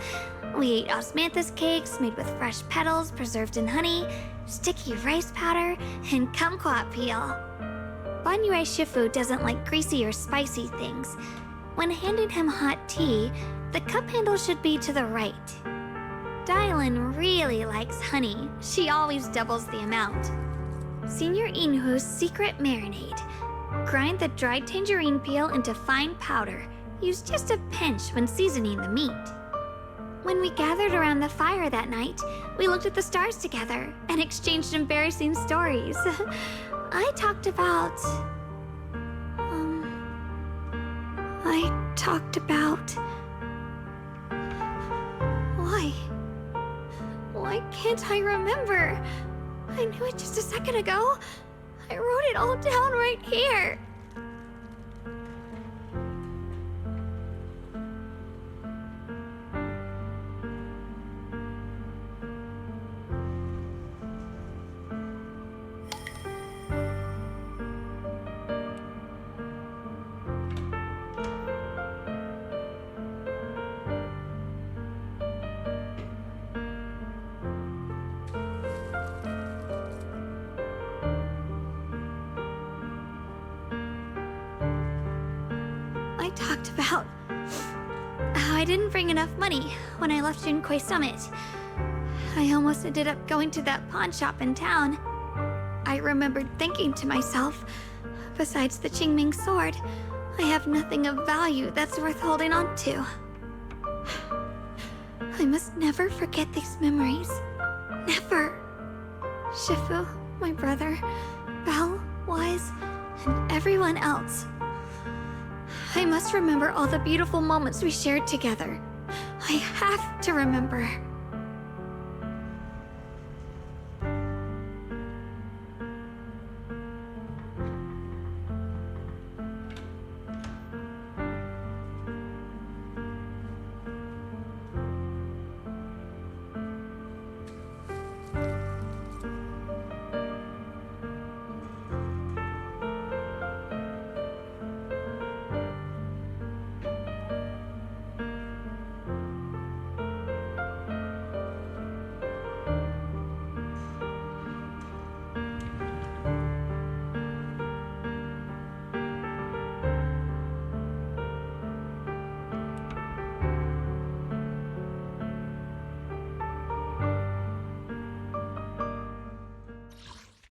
We ate osmanthus cakes made with fresh petals preserved in honey, sticky rice powder, and kumquat peel. Banyue Shifu doesn't like greasy or spicy things. When handing him hot tea, the cup handle should be to the right. Dylan really likes honey. She always doubles the amount. Senior Inhu's secret marinade. Grind the dried tangerine peel into fine powder. Use just a pinch when seasoning the meat. When we gathered around the fire that night, we looked at the stars together and exchanged embarrassing stories. I talked about... Why can't I remember? I knew it just a second ago. I wrote it all down right here. Talked about how I didn't bring enough money when I left Junkoi Summit. I almost ended up going to that pawn shop in town. I remembered thinking to myself, besides the Qingming sword, I have nothing of value that's worth holding on to. I must never forget these memories. Never. Shifu, my brother, Belle, Wise, and everyone else. I must remember all the beautiful moments we shared together. I have to remember.